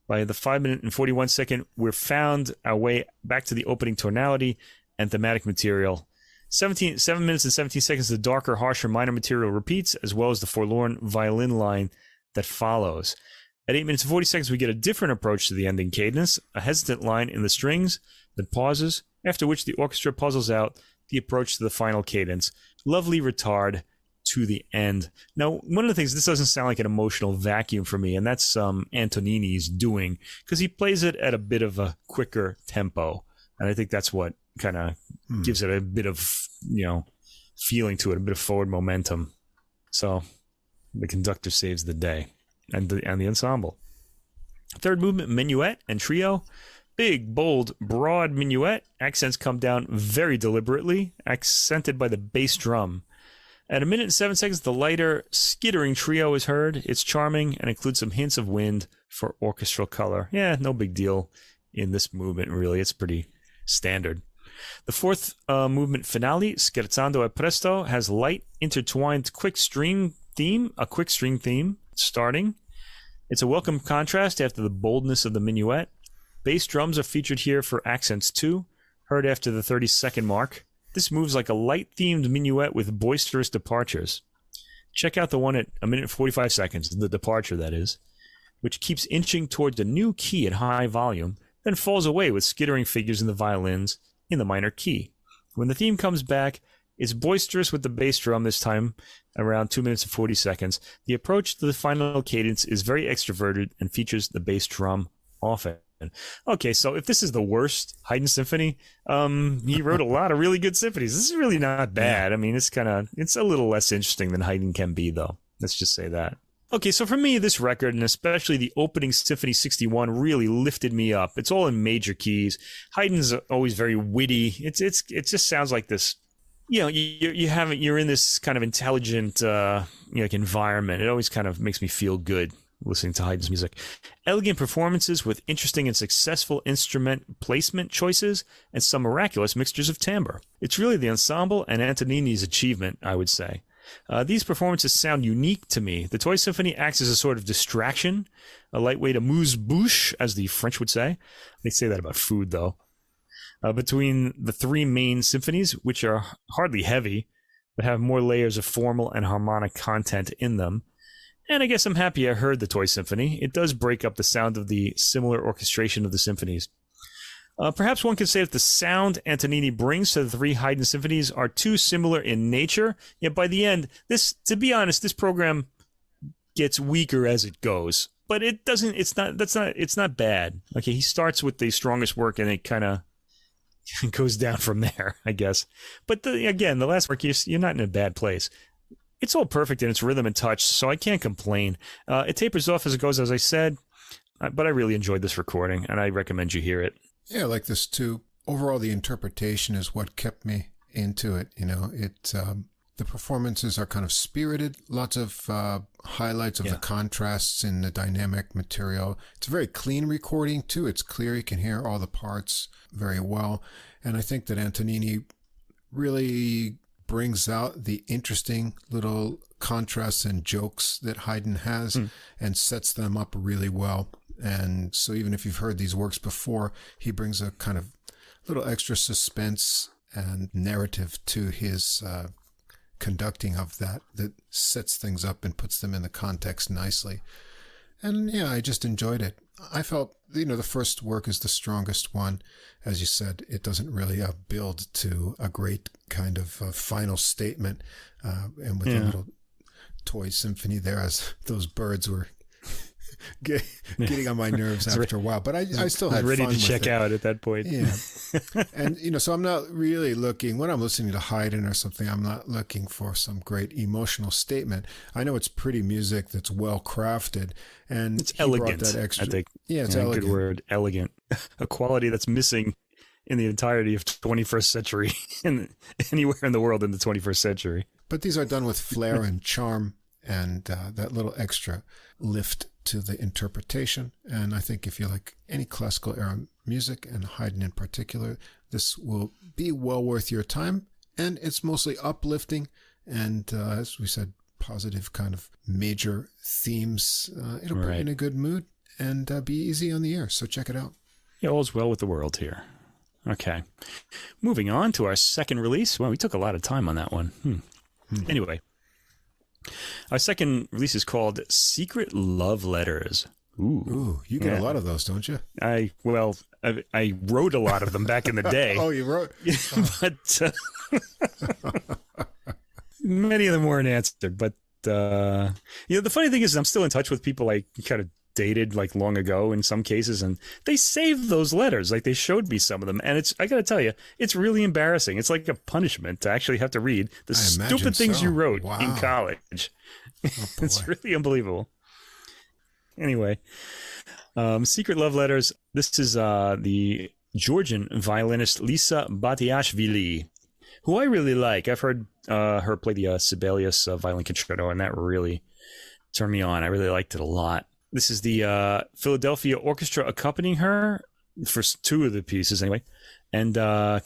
By the 5 minute and 41 second, we've found our way back to the opening tonality and thematic material. 7 minutes and 17 seconds, the darker, harsher minor material repeats, as well as the forlorn violin line that follows. At 8 minutes and 40 seconds, we get a different approach to the ending cadence, a hesitant line in the strings that pauses, after which the orchestra puzzles out the approach to the final cadence. Lovely retard to the end. Now, one of the things, this doesn't sound like an emotional vacuum for me, and that's Antonini's doing, because he plays it at a bit of a quicker tempo, and I think that's what kind of gives it a bit of, feeling to it, a bit of forward momentum. So the conductor saves the day, and the ensemble. Third movement, minuet and trio. Big, bold, broad minuet. Accents come down very deliberately, accented by the bass drum. At 1 minute and 7 seconds, the lighter, skittering trio is heard. It's charming and includes some hints of wind for orchestral color. Yeah, no big deal in this movement, really. It's pretty standard. The fourth movement, finale, scherzando e presto, has light, intertwined quick string theme starting. It's a welcome contrast after the boldness of the minuet. Bass drums are featured here for accents too, heard after the 30-second mark. This moves like a light-themed minuet with boisterous departures. Check out the one at 1 minute and 45 seconds, the departure that is, which keeps inching towards a new key at high volume, then falls away with skittering figures in the violins in the minor key. When the theme comes back, it's boisterous with the bass drum, this time around 2 minutes and 40 seconds. The approach to the final cadence is very extroverted and features the bass drum often. Okay, so if this is the worst Haydn symphony, he wrote a lot of really good symphonies. This is really not bad. I mean, it's a little less interesting than Haydn can be, though. Let's just say that. Okay, so for me, this record, and especially the opening Symphony 61, really lifted me up. It's all in major keys. Haydn's always very witty. It just sounds like this. You're in this kind of intelligent environment. It always kind of makes me feel good listening to Haydn's music. Elegant performances with interesting and successful instrument placement choices and some miraculous mixtures of timbre. It's really the ensemble and Antonini's achievement, I would say. These performances sound unique to me. The Toy Symphony acts as a sort of distraction, a lightweight amuse-bouche, as the French would say. They say that about food, though. Between the three main symphonies, which are hardly heavy, but have more layers of formal and harmonic content in them. And I guess I'm happy I heard the Toy Symphony. It does break up the sound of the similar orchestration of the symphonies. Perhaps one could say that the sound Antonini brings to the three Haydn symphonies are too similar in nature. Yet by the end, to be honest, this program gets weaker as it goes. But it doesn't. It's not bad. Okay, he starts with the strongest work, and it kind of goes down from there, I guess. But the last work, you're not in a bad place. It's all perfect in its rhythm and touch, so I can't complain. It tapers off as it goes, as I said. But I really enjoyed this recording, and I recommend you hear it. Yeah, I like this too. Overall, the interpretation is what kept me into it. The performances are kind of spirited. Lots of highlights of the contrasts in the dynamic material. It's a very clean recording too. It's clear. You can hear all the parts very well. And I think that Antonini really brings out the interesting little contrasts and jokes that Haydn has and sets them up really well. And so even if you've heard these works before, he brings a kind of little extra suspense and narrative to his conducting of that sets things up and puts them in the context nicely. And yeah, I just enjoyed it. I felt, the first work is the strongest one. As you said, it doesn't really build to a great kind of final statement. And with a little toy symphony there, as those birds were getting on my nerves after a while, but I still had ready fun to check out at that point. Yeah. And, so I'm not really looking, when I'm listening to Haydn or something, I'm not looking for some great emotional statement. I know it's pretty music that's well crafted, and it's elegant. That extra, I think. Yeah, it's elegant. Good word, elegant. A quality that's missing in the entirety of 21st century and anywhere in the world in the 21st century. But these are done with flair and charm and that little extra lift to the interpretation. And I think if you like any classical era music, and Haydn in particular, this will be well worth your time. And it's mostly uplifting and, as we said, positive kind of major themes. It'll put you in a good mood and be easy on the ear. So check it out. Yeah, all's well with the world here. Okay. Moving on to our second release. Well, we took a lot of time on that one. Anyway. Our second release is called Secret Love Letters. Ooh, you get a lot of those, don't you? I wrote a lot of them back in the day. Oh, you wrote? But many of them weren't answered. But, the funny thing is I'm still in touch with people I kind of dated like long ago in some cases, and they saved those letters. Like they showed me some of them, and I got to tell you, it's really embarrassing. It's like a punishment to actually have to read the stupid things you wrote in college. It's really unbelievable. Anyway, Secret Love Letters. This is the Georgian violinist Lisa Batiashvili, who I really like. I've heard her play the Sibelius violin concerto, and that really turned me on. I really liked it a lot. This is the Philadelphia Orchestra accompanying her for two of the pieces, anyway, and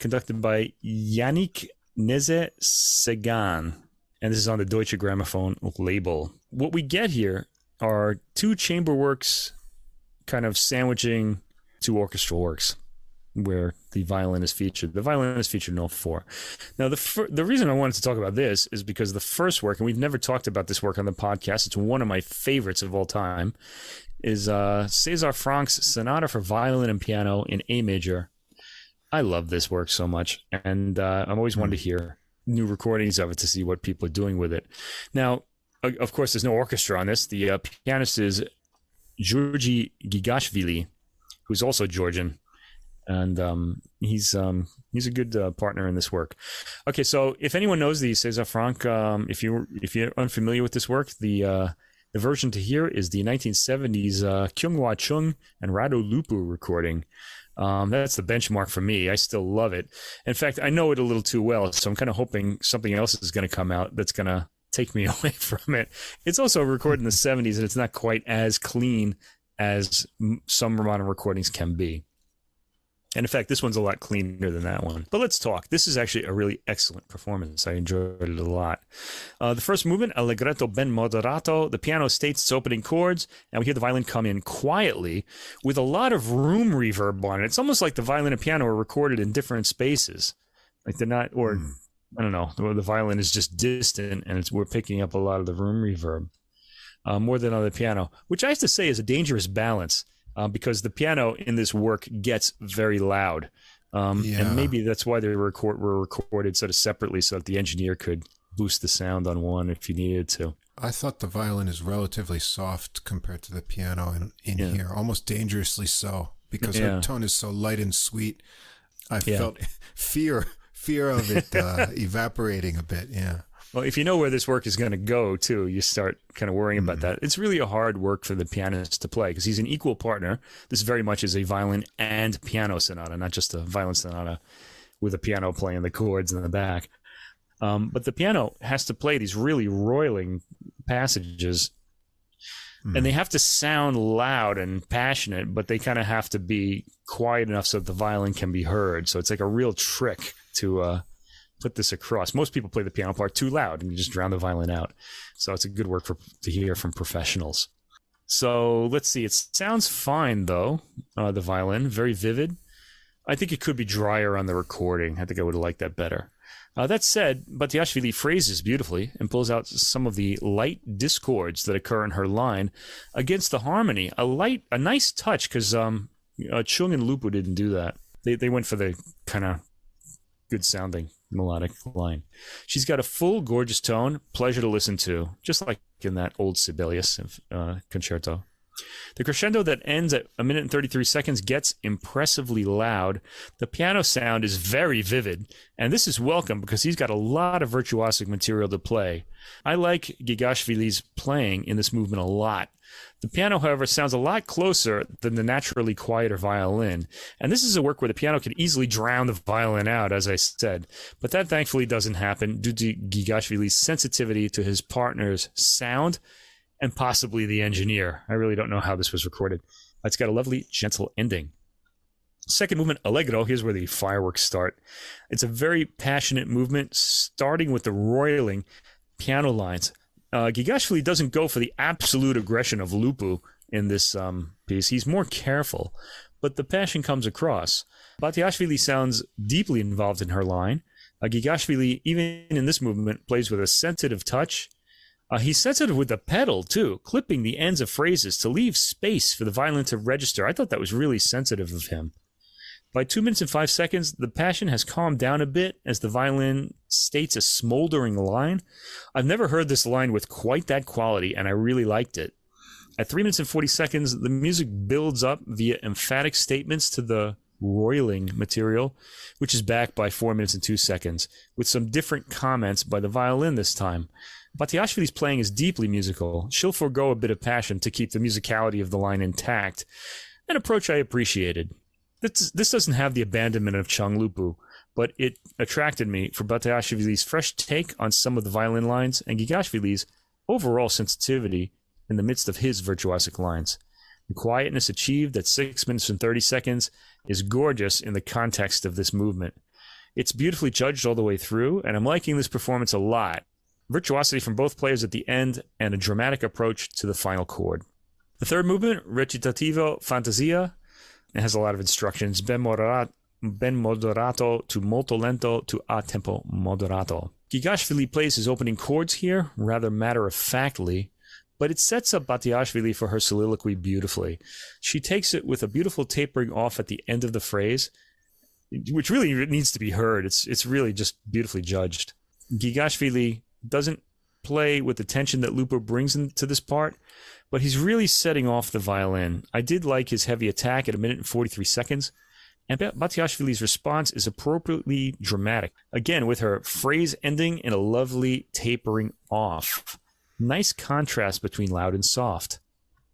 conducted by Yannick Nézet-Séguin. And this is on the Deutsche Grammophon label. What we get here are two chamber works kind of sandwiching two orchestral works where the violin is featured. The violin is featured in all four. Now, the reason I wanted to talk about this is because the first work, and we've never talked about this work on the podcast, it's one of my favorites of all time, is César Franck's Sonata for Violin and Piano in A major. I love this work so much, and I'm always wanted to hear new recordings of it to see what people are doing with it. Now, of course, there's no orchestra on this. The pianist is Giorgi Gigashvili, who's also Georgian. And he's a good partner in this work. Okay, so if anyone knows the César Franck, if you're unfamiliar with this work, the version to hear is the 1970s Kyunghwa Chung and Rado Lupu recording. That's the benchmark for me. I still love it. In fact, I know it a little too well, so I'm kind of hoping something else is going to come out that's going to take me away from it. It's also recorded in the 70s, and it's not quite as clean as some modern recordings can be. And in fact, this one's a lot cleaner than that one. But let's talk. This is actually a really excellent performance. I enjoyed it a lot. The first movement, Allegretto ben moderato, the piano states its opening chords, and we hear the violin come in quietly with a lot of room reverb on it. It's almost like the violin and piano are recorded in different spaces. Like they're not, or I don't know, the violin is just distant, and we're picking up a lot of the room reverb more than on the piano, which I have to say is a dangerous balance. because the piano in this work gets very loud. And maybe that's why they were recorded sort of separately so that the engineer could boost the sound on one if you needed to. I thought the violin is relatively soft compared to the piano in here, almost dangerously so, because her tone is so light and sweet. I felt fear of it evaporating a bit, Well, if you know where this work is going to go, too, you start kind of worrying about that. It's really a hard work for the pianist to play because he's an equal partner. This very much is a violin and piano sonata, not just a violin sonata with a piano playing the chords in the back. But the piano has to play these really roiling passages, and they have to sound loud and passionate, but they kind of have to be quiet enough so that the violin can be heard. So it's like a real trick to put this across. Most people play the piano part too loud, and you just drown the violin out. So it's a good work to hear from professionals. So let's see. It sounds fine, though, the violin. Very vivid. I think it could be drier on the recording. I think I would have liked that better. That said, Batiashvili phrases beautifully and pulls out some of the light discords that occur in her line against the harmony. A nice touch, because Chung and Lupu didn't do that. They went for the kind of good-sounding melodic line. She's got a full, gorgeous tone, pleasure to listen to, just like in that old Sibelius concerto. The crescendo that ends at 1 minute and 33 seconds gets impressively loud. The piano sound is very vivid, and this is welcome because he's got a lot of virtuosic material to play. I like Gigashvili's playing in this movement a lot. The piano, however, sounds a lot closer than the naturally quieter violin, and this is a work where the piano can easily drown the violin out, as I said, but that thankfully doesn't happen due to Gigashvili's sensitivity to his partner's sound and possibly the engineer. I really don't know how this was recorded. It's got a lovely, gentle ending. Second movement, Allegro. Here's where the fireworks start. It's a very passionate movement, starting with the roiling piano lines. Gigashvili doesn't go for the absolute aggression of Lupu in this piece. He's more careful, but the passion comes across. Batiashvili sounds deeply involved in her line. Gigashvili, even in this movement, plays with a sensitive touch. He's sensitive with the pedal, too, clipping the ends of phrases to leave space for the violin to register. I thought that was really sensitive of him. By 2 minutes and 5 seconds, the passion has calmed down a bit as the violin states a smoldering line. I've never heard this line with quite that quality, and I really liked it. At 3 minutes and 40 seconds, the music builds up via emphatic statements to the roiling material, which is backed by 4 minutes and 2 seconds, with some different comments by the violin this time. Batiashvili's playing is deeply musical. She'll forego a bit of passion to keep the musicality of the line intact, an approach I appreciated. This doesn't have the abandonment of Chung Lupu, but it attracted me for Batiashvili's fresh take on some of the violin lines and Gigashvili's overall sensitivity in the midst of his virtuosic lines. The quietness achieved at 6 minutes and 30 seconds is gorgeous in the context of this movement. It's beautifully judged all the way through, and I'm liking this performance a lot. Virtuosity from both players at the end, and a dramatic approach to the final chord. The third movement, Recitativo Fantasia, it has a lot of instructions. Ben moderato to molto lento to a tempo moderato. Gigashvili plays his opening chords here, rather matter-of-factly, but it sets up Batiashvili for her soliloquy beautifully. She takes it with a beautiful tapering off at the end of the phrase, which really needs to be heard. It's really just beautifully judged. Gigashvili doesn't play with the tension that Lupo brings into this part, but he's really setting off the violin. I did like his heavy attack at 1 minute and 43 seconds, and Batiashvili's response is appropriately dramatic, again with her phrase ending in a lovely tapering off. Nice contrast between loud and soft.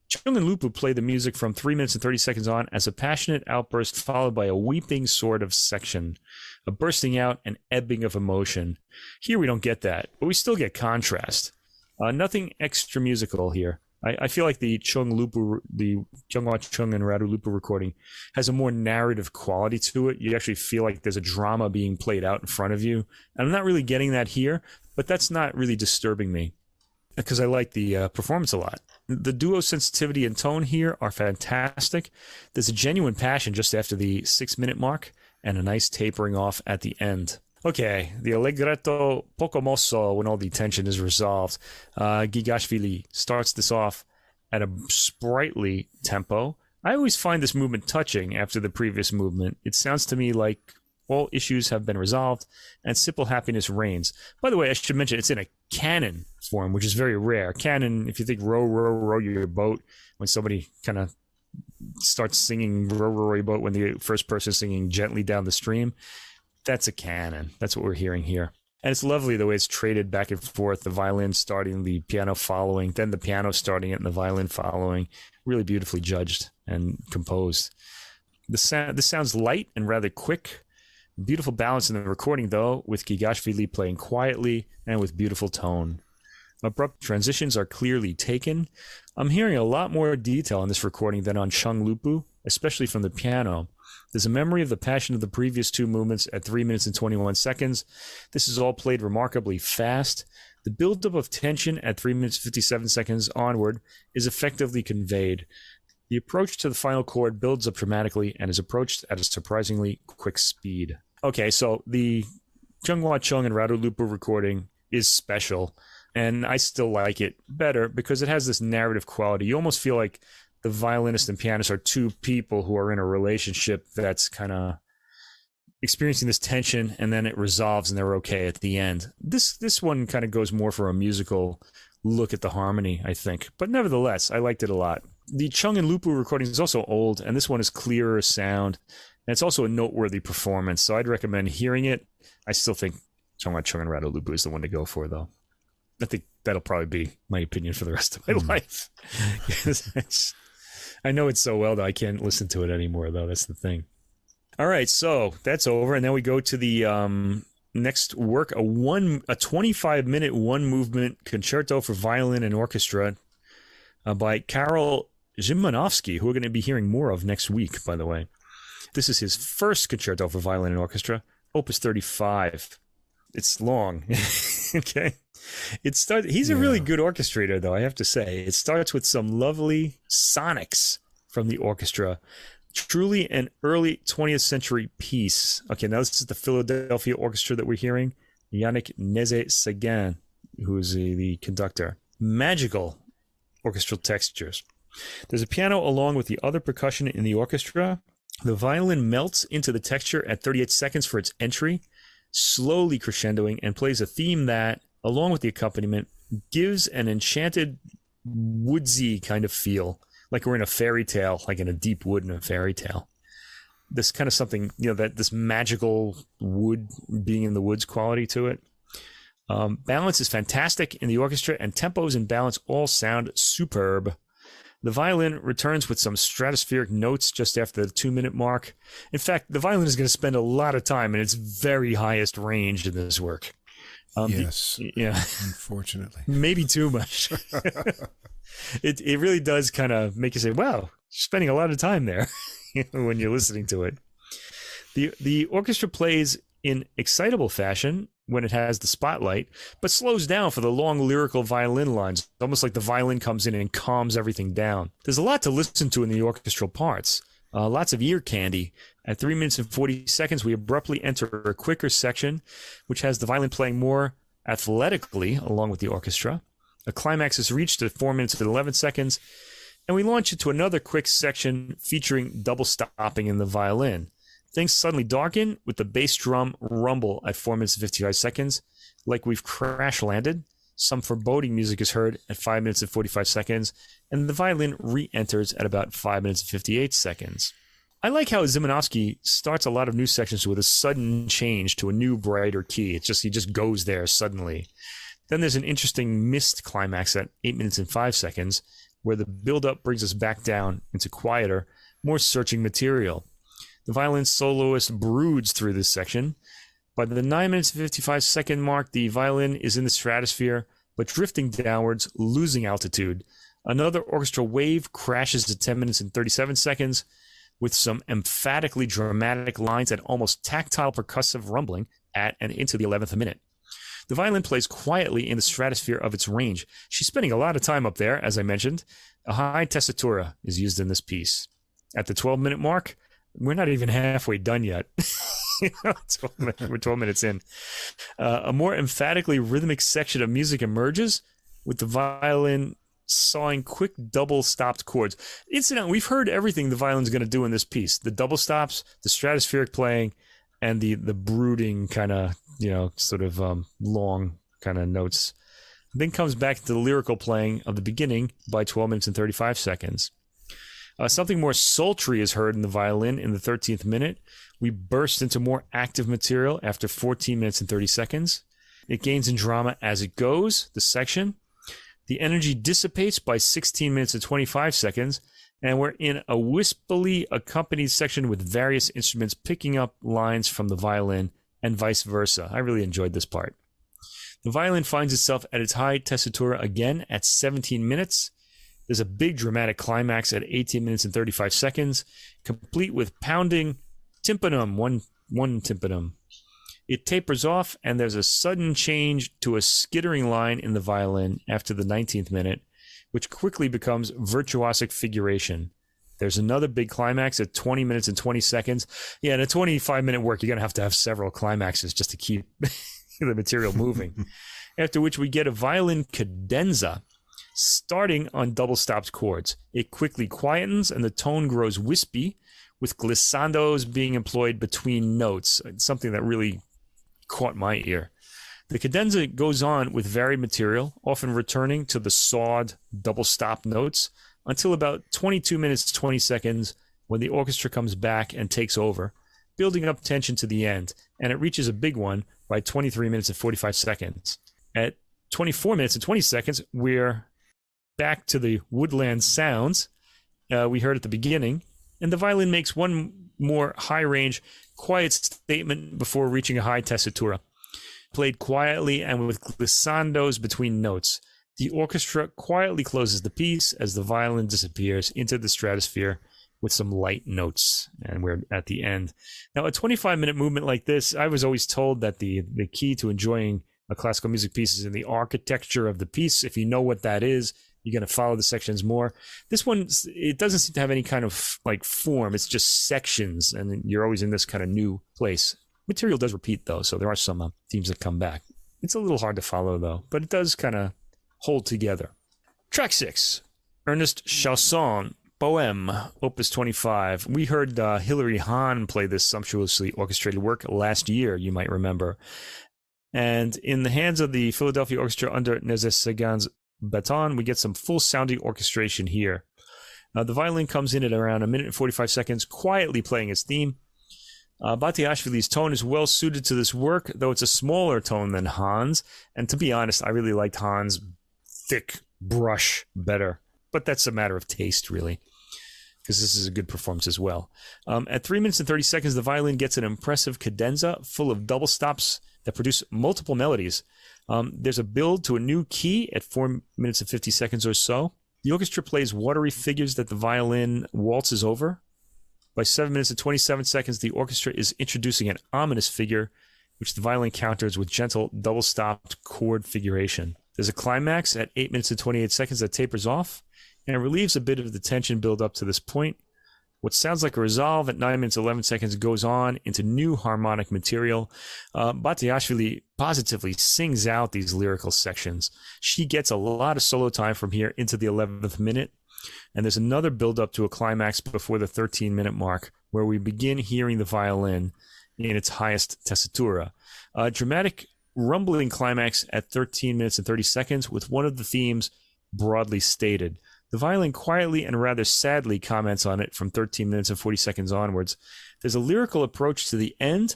Chung and Lupu play the music from 3 minutes and 30 seconds on as a passionate outburst followed by a weeping sort of section, a bursting out and ebbing of emotion. Here we don't get that, but we still get contrast. Nothing extra musical here. I feel like the Kyunghwa Chung and Radu Lupu recording has a more narrative quality to it. You actually feel like there's a drama being played out in front of you. And I'm not really getting that here, but that's not really disturbing me because I like the performance a lot. The duo sensitivity and tone here are fantastic. There's a genuine passion just after the 6 minute mark and a nice tapering off at the end. Okay, the Allegretto poco mosso when all the tension is resolved. Gigashvili starts this off at a sprightly tempo, I always find this movement touching after the previous movement. It sounds to me like all issues have been resolved and simple happiness reigns. By the way, I should mention it's in a canon form, which is very rare. Canon, if you think row, row, row your boat, when somebody kind of starts singing row, row your boat when the first person is singing gently down the stream, that's a canon. That's what we're hearing here. And it's lovely the way it's traded back and forth, the violin starting, the piano following, then the piano starting it and the violin following. Really beautifully judged and composed. This sounds light and rather quick. Beautiful balance in the recording, though, with Gigashvili playing quietly and with beautiful tone. Abrupt transitions are clearly taken. I'm hearing a lot more detail on this recording than on Chung Lupu, especially from the piano. There's a memory of the passion of the previous two movements at 3 minutes and 21 seconds. This is all played remarkably fast. The buildup of tension at 3 minutes 57 seconds onward is effectively conveyed. The approach to the final chord builds up dramatically and is approached at a surprisingly quick speed. Okay, so the Chunghwa Chung and Radu Lupu recording is special, and I still like it better because it has this narrative quality. You almost feel like the violinist and pianist are two people who are in a relationship that's kind of experiencing this tension, and then it resolves and they're okay at the end. This one kind of goes more for a musical look at the harmony, I think. But nevertheless, I liked it a lot. The Chung and Lupu recording is also old, and this one is clearer sound, and it's also a noteworthy performance, so I'd recommend hearing it. I still think Chunghwa Chung and Radu Lupu is the one to go for, though. I think that'll probably be my opinion for the rest of my life. I know it so well that I can't listen to it anymore, though. That's the thing. All right, so that's over, and then we go to the next work, a 25-minute one-movement concerto for violin and orchestra by Karol Szymanowski, who we're going to be hearing more of next week, by the way. This is his first concerto for violin and orchestra, Opus 35. It's long, okay? He's a really good orchestrator, though, I have to say. It starts with some lovely sonics from the orchestra. Truly an early 20th century piece. Okay, now this is the Philadelphia Orchestra that we're hearing. Yannick Nézet-Séguin, who is the conductor. Magical orchestral textures. There's a piano along with the other percussion in the orchestra. The violin melts into the texture at 38 seconds for its entry, slowly crescendoing, and plays a theme that, along with the accompaniment, gives an enchanted woodsy kind of feel, like we're in a fairy tale, like in a deep wood in a fairy tale. This kind of something, that this magical wood being in the woods quality to it. Balance is fantastic in the orchestra, and tempos and balance all sound superb. The violin returns with some stratospheric notes just after the 2-minute mark. In fact, the violin is going to spend a lot of time in its very highest range in this work. Yes. Unfortunately. Maybe too much. It really does kind of make you say, wow, you're spending a lot of time there when you're listening to it. The orchestra plays in excitable fashion when it has the spotlight, but slows down for the long lyrical violin lines, almost like the violin comes in and calms everything down. There's a lot to listen to in the orchestral parts. Lots of ear candy. At 3 minutes and 40 seconds, we abruptly enter a quicker section, which has the violin playing more athletically along with the orchestra. A climax is reached at 4 minutes and 11 seconds, and we launch into another quick section featuring double stopping in the violin. Things suddenly darken with the bass drum rumble at 4 minutes and 55 seconds, like we've crash landed. Some foreboding music is heard at 5 minutes and 45 seconds, and the violin re-enters at about 5 minutes and 58 seconds. I like how Szymanowski starts a lot of new sections with a sudden change to a new, brighter key. He just goes there suddenly. Then there's an interesting missed climax at 8 minutes and 5 seconds, where the build-up brings us back down into quieter, more searching material. The violin soloist broods through this section. By the 9 minutes and 55 second mark, the violin is in the stratosphere, but drifting downwards, losing altitude. Another orchestral wave crashes to 10 minutes and 37 seconds, with some emphatically dramatic lines and almost tactile percussive rumbling at and into the 11th minute. The violin plays quietly in the stratosphere of its range. She's spending a lot of time up there, as I mentioned. A high tessitura is used in this piece. At the 12-minute mark, we're not even halfway done yet. We're 12 minutes in. A more emphatically rhythmic section of music emerges, with the violin sawing quick double stopped chords. Incidentally, we've heard everything the violin's going to do in this piece. The double stops, the stratospheric playing, and the brooding kind of, sort of long kind of notes. Then comes back to the lyrical playing of the beginning by 12 minutes and 35 seconds. Something more sultry is heard in the violin in the 13th minute. We burst into more active material after 14 minutes and 30 seconds. It gains in drama as it goes, the section. The energy dissipates by 16 minutes and 25 seconds, and we're in a wispily accompanied section with various instruments picking up lines from the violin and vice versa. I really enjoyed this part. The violin finds itself at its high tessitura again at 17 minutes. There's a big dramatic climax at 18 minutes and 35 seconds, complete with pounding tympanum, one tympanum. It tapers off, and there's a sudden change to a skittering line in the violin after the 19th minute, which quickly becomes virtuosic figuration. There's another big climax at 20 minutes and 20 seconds. Yeah, in a 25-minute work, you're going to have several climaxes just to keep the material moving. After which we get a violin cadenza starting on double-stopped chords. It quickly quietens, and the tone grows wispy, with glissandos being employed between notes, something that really caught my ear. The cadenza goes on with varied material, often returning to the sawed double-stop notes until about 22 minutes 20 seconds when the orchestra comes back and takes over, building up tension to the end, and it reaches a big one by 23 minutes and 45 seconds. At 24 minutes and 20 seconds, we're back to the woodland sounds we heard at the beginning, and the violin makes one more high-range, quiet statement before reaching a high tessitura. Played quietly and with glissandos between notes. The orchestra quietly closes the piece as the violin disappears into the stratosphere with some light notes, and we're at the end. Now, a 25-minute movement like this, I was always told that the key to enjoying a classical music piece is in the architecture of the piece. If you know what that is, you're going to follow the sections more. This one, it doesn't seem to have any kind of like form. It's just sections, and you're always in this kind of new place. Material does repeat, though, so there are some themes that come back. It's a little hard to follow, though, but it does kind of hold together. Track 6, Ernest Chausson, Poème, Opus 25. We heard Hilary Hahn play this sumptuously orchestrated work last year, you might remember. And in the hands of the Philadelphia Orchestra under Nézet-Séguin's baton, we get some full-sounding orchestration here. The violin comes in at around 1 minute and 45 seconds, quietly playing its theme. Batiashvili's tone is well suited to this work, though it's a smaller tone than Hahn's. And to be honest, I really liked Hahn's thick brush better. But that's a matter of taste, really, because this is a good performance as well. At 3 minutes and 30 seconds, the violin gets an impressive cadenza full of double stops that produce multiple melodies. There's a build to a new key at 4 minutes and 50 seconds or so. The orchestra plays watery figures that the violin waltzes over. By 7 minutes and 27 seconds, the orchestra is introducing an ominous figure, which the violin counters with gentle double-stopped chord figuration. There's a climax at 8 minutes and 28 seconds that tapers off, and it relieves a bit of the tension build up to this point. What sounds like a resolve at 9 minutes 11 seconds goes on into new harmonic material. Batiashvili positively sings out these lyrical sections. She gets a lot of solo time from here into the 11th minute. And there's another build-up to a climax before the 13-minute mark, where we begin hearing the violin in its highest tessitura. A dramatic rumbling climax at 13 minutes and 30 seconds with one of the themes broadly stated. The violin quietly and rather sadly comments on it from 13 minutes and 40 seconds onwards. There's a lyrical approach to the end.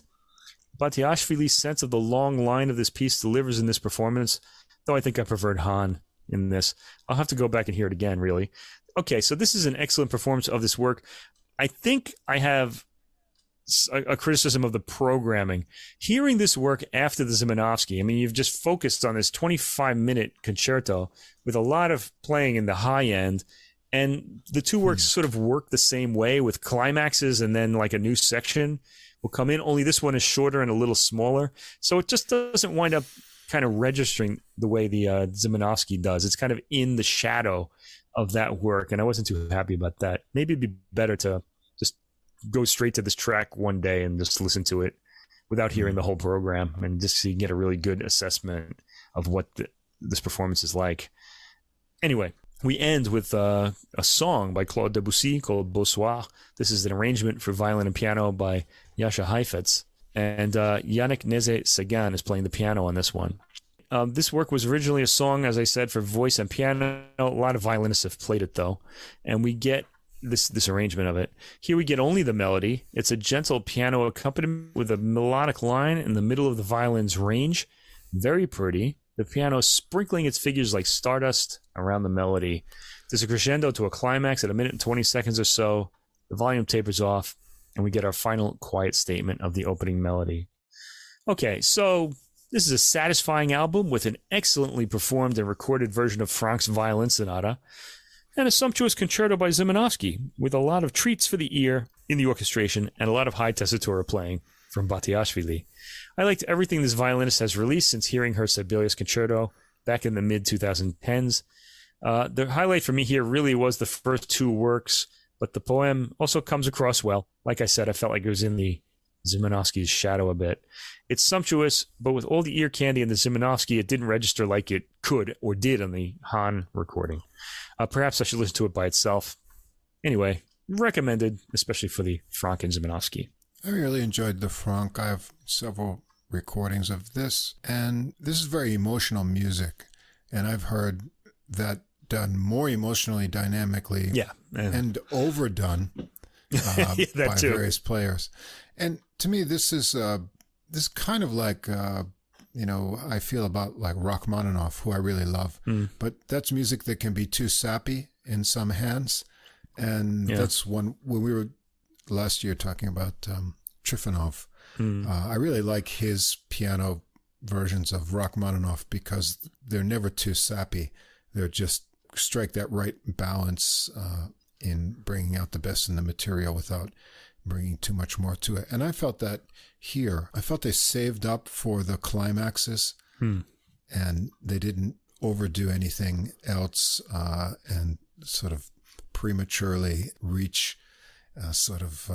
Batiashvili's sense of the long line of this piece delivers in this performance, though I think I preferred Hahn in this. I'll have to go back and hear it again, really. Okay, so this is an excellent performance of this work. I think I have a criticism of the programming. Hearing this work after the Szymanowski, I mean, you've just focused on this 25-minute concerto with a lot of playing in the high end, and the two works sort of work the same way with climaxes, and then like a new section will come in, only this one is shorter and a little smaller. So it just doesn't wind up kind of registering the way the Szymanowski does. It's kind of in the shadow of that work, and I wasn't too happy about that. Maybe it'd be better to just go straight to this track one day and just listen to it without hearing the whole program, and just so you can get a really good assessment of what this performance is like. Anyway, We end with a song by Claude Debussy called Beau Soir. This is an arrangement for violin and piano by Jascha Heifetz. And Yannick Nézet-Séguin is playing the piano on this one. This work was originally a song, as I said, for voice and piano. A lot of violinists have played it, though. And we get this arrangement of it. Here we get only the melody. It's a gentle piano accompaniment with a melodic line in the middle of the violin's range. Very pretty. The piano sprinkling its figures like stardust around the melody. There's a crescendo to a climax at 1 minute and 20 seconds or so. The volume tapers off, and we get our final quiet statement of the opening melody. Okay, so this is a satisfying album with an excellently performed and recorded version of Franck's Violin Sonata, and a sumptuous concerto by Szymanowski, with a lot of treats for the ear in the orchestration and a lot of high tessitura playing from Batiashvili. I liked everything this violinist has released since hearing her Sibelius Concerto back in the mid-2010s. The highlight for me here really was the first 2 works, but the poem also comes across well. Like I said, I felt like it was in the Szymanowski's shadow a bit. It's sumptuous, but with all the ear candy in the Szymanowski, it didn't register like it could or did on the Hahn recording. Perhaps I should listen to it by itself. Anyway, recommended, especially for the Franck and Szymanowski. I really enjoyed the Franck. I have several recordings of this, and this is very emotional music, and I've heard that done more emotionally, dynamically, and overdone by various players. And to me, this is this kind of like I feel about like Rachmaninoff, who I really love, but that's music that can be too sappy in some hands, and that's one when we were last year talking about Trifonov. I really like his piano versions of Rachmaninoff because they're never too sappy. They're just strike that right balance in bringing out the best in the material without bringing too much more to it. And I felt that here. I felt they saved up for the climaxes and they didn't overdo anything else and sort of prematurely reach sort of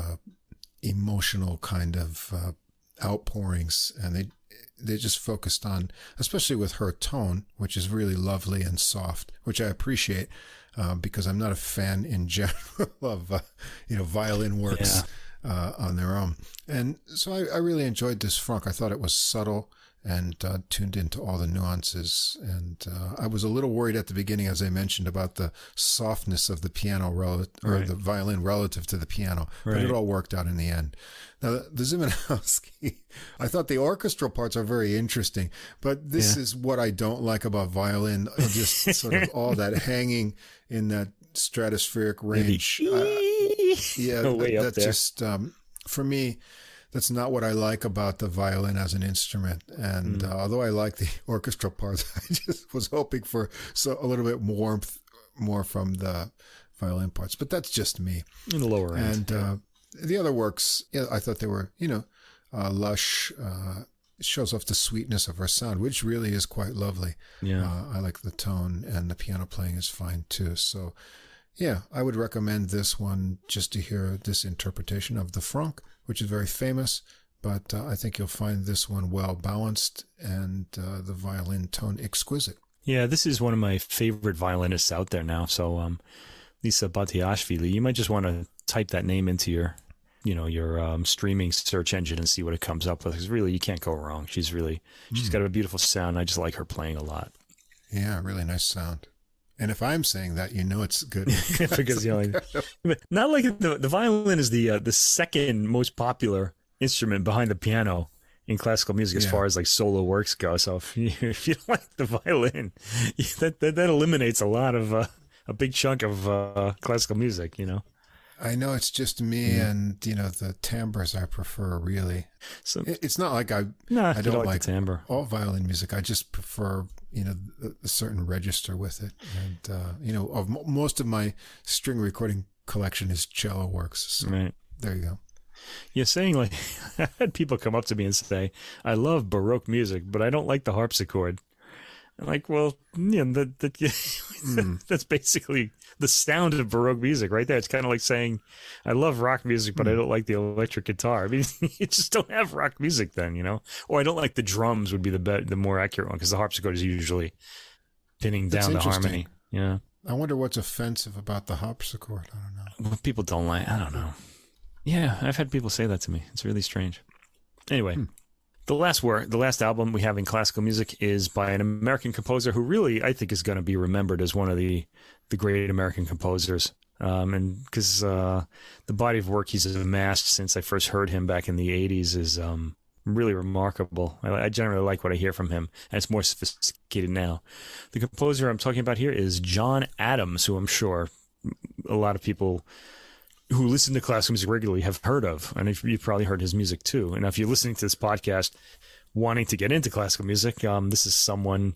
emotional kind of outpourings. And they just focused on, especially with her tone, which is really lovely and soft, which I appreciate because I'm not a fan in general of violin works on their own. And so I really enjoyed this Franck. I thought it was subtle and tuned into all the nuances. And I was a little worried at the beginning, as I mentioned, about the softness of the piano the violin relative to the piano. But it all worked out in the end. Now, the Szymanowski, I thought the orchestral parts are very interesting, but this is what I don't like about violin, just sort of all that hanging in that stratospheric range. That's just, for me, that's not what I like about the violin as an instrument. And although I like the orchestral parts, I just was hoping for a little bit warmth more from the violin parts. But that's just me. In the lower end. And the other works, I thought they were, lush. It shows off the sweetness of her sound, which really is quite lovely. Yeah. I like the tone, and the piano playing is fine too. So, I would recommend this one just to hear this interpretation of the Franck, which is very famous, but I think you'll find this one well balanced and the violin tone exquisite. Yeah, this is one of my favorite violinists out there now. So, Lisa Batiashvili, you might just want to type that name into your streaming search engine and see what it comes up with. Because really, you can't go wrong. She's got a beautiful sound. I just like her playing a lot. Yeah, really nice sound. And if I'm saying that, it's good. Because not like the violin is the second most popular instrument behind the piano in classical music as far as like solo works go. So if you don't like the violin, that eliminates a lot of a big chunk of classical music. I know it's just me, and the timbres I prefer really. So it's not like I don't like timbre. All violin music. I just prefer a certain register with it, and most of my string recording collection is cello works. So there you go. You're saying like I had people come up to me and say, "I love Baroque music, but I don't like the harpsichord." I'm like, well, that's basically the sound of Baroque music right there. It's kind of like saying, I love rock music, but I don't like the electric guitar. I mean, you just don't have rock music then, Or I don't like the drums would be the more accurate one because the harpsichord is usually pinning down the harmony. Yeah. I wonder what's offensive about the harpsichord. I don't know. What people don't like, I don't know. Yeah, I've had people say that to me. It's really strange. Anyway, the last album we have in classical music is by an American composer who really, I think, is going to be remembered as one of the great American composers. And because the body of work he's amassed since I first heard him back in the 80s is really remarkable. I generally like what I hear from him, and it's more sophisticated now. The composer I'm talking about here is John Adams, who I'm sure a lot of people who listen to classical music regularly have heard of, and you've probably heard his music too. And if you're listening to this podcast wanting to get into classical music, this is a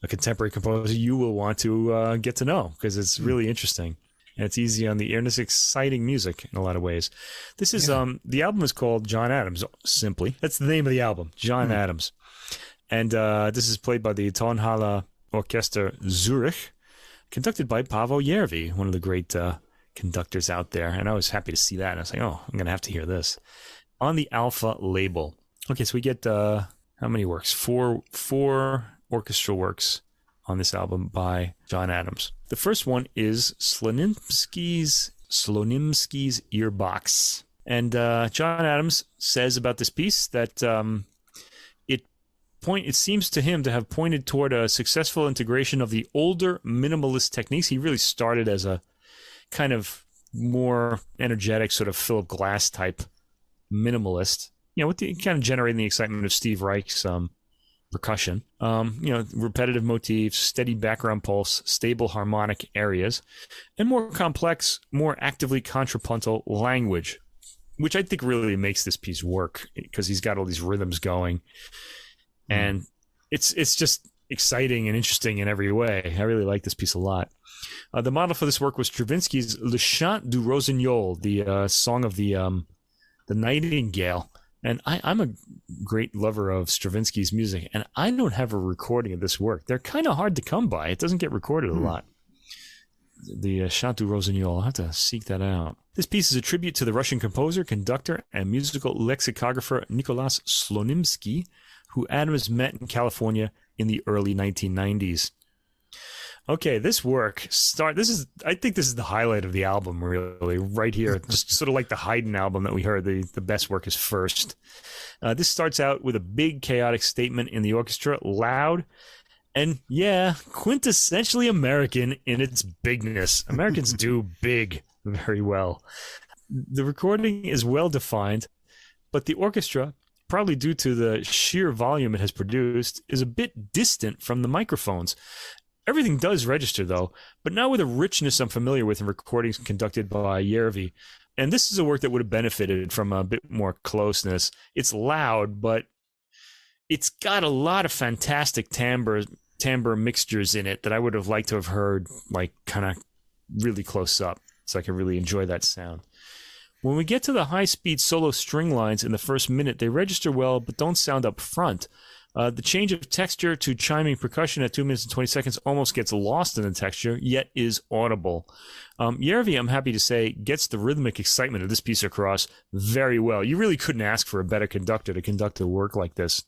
contemporary composer you will want to get to know, because it's really interesting. And it's easy on the ear, and it's exciting music in a lot of ways. This is the album is called John Adams, simply. That's the name of the album, John Adams. And this is played by the Tonhalle Orchestra Zürich, conducted by Paavo Järvi, one of the great conductors out there. And I was happy to see that. And I was like, oh, I'm going to have to hear this. On the Alpha label. Okay, so we get, how many works? Four orchestral works on this album by John Adams. The first one is Slonimsky's Earbox. And John Adams says about this piece that it seems to him to have pointed toward a successful integration of the older minimalist techniques. He really started as a kind of more energetic sort of Philip Glass type minimalist, with the kind of generating the excitement of Steve Reich's percussion, repetitive motifs, steady background pulse, stable harmonic areas, and more complex, more actively contrapuntal language, which I think really makes this piece work, because he's got all these rhythms going, and it's just exciting and interesting in every way. I really like this piece a lot. The model for this work was Stravinsky's Le Chant du Rossignol, the song of the Nightingale. And I'm a great lover of Stravinsky's music, and I don't have a recording of this work. They're kind of hard to come by. It doesn't get recorded a lot. The Chant du Rossignol, I'll have to seek that out. This piece is a tribute to the Russian composer, conductor, and musical lexicographer Nicholas Slonimsky, who Adams met in California in the early 1990s. Okay, this work I think this is the highlight of the album, really, right here. Just sort of like the Haydn album that we heard, the best work is first. This starts out with a big chaotic statement in the orchestra, loud, and quintessentially American in its bigness. Americans do big very well. The recording is well defined, but the orchestra, probably due to the sheer volume it has produced, is a bit distant from the microphones. Everything does register, though, but not with a richness I'm familiar with in recordings conducted by Järvi. And this is a work that would have benefited from a bit more closeness. It's loud, but it's got a lot of fantastic timbre mixtures in it that I would have liked to have heard, like, kind of really close up, so I could really enjoy that sound. When we get to the high-speed solo string lines in the first minute, they register well, but don't sound up front. The change of texture to chiming percussion at 2 minutes and 20 seconds almost gets lost in the texture, yet is audible. Järvi, I'm happy to say, gets the rhythmic excitement of this piece across very well. You really couldn't ask for a better conductor to conduct a work like this.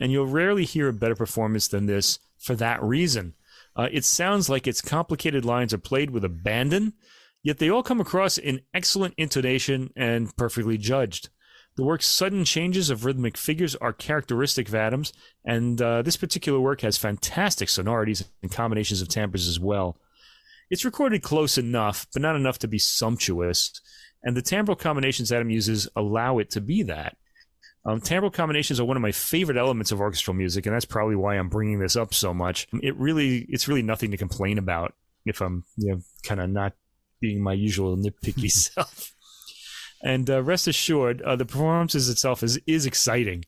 And you'll rarely hear a better performance than this for that reason. It sounds like its complicated lines are played with abandon, yet they all come across in excellent intonation and perfectly judged. The work's sudden changes of rhythmic figures are characteristic of Adams, and this particular work has fantastic sonorities and combinations of timbres as well. It's recorded close enough, but not enough to be sumptuous, and the timbral combinations Adam uses allow it to be that. Timbral combinations are one of my favorite elements of orchestral music, and that's probably why I'm bringing this up so much. It's really nothing to complain about if I'm kind of not being my usual nitpicky self. And rest assured, the performance itself is exciting.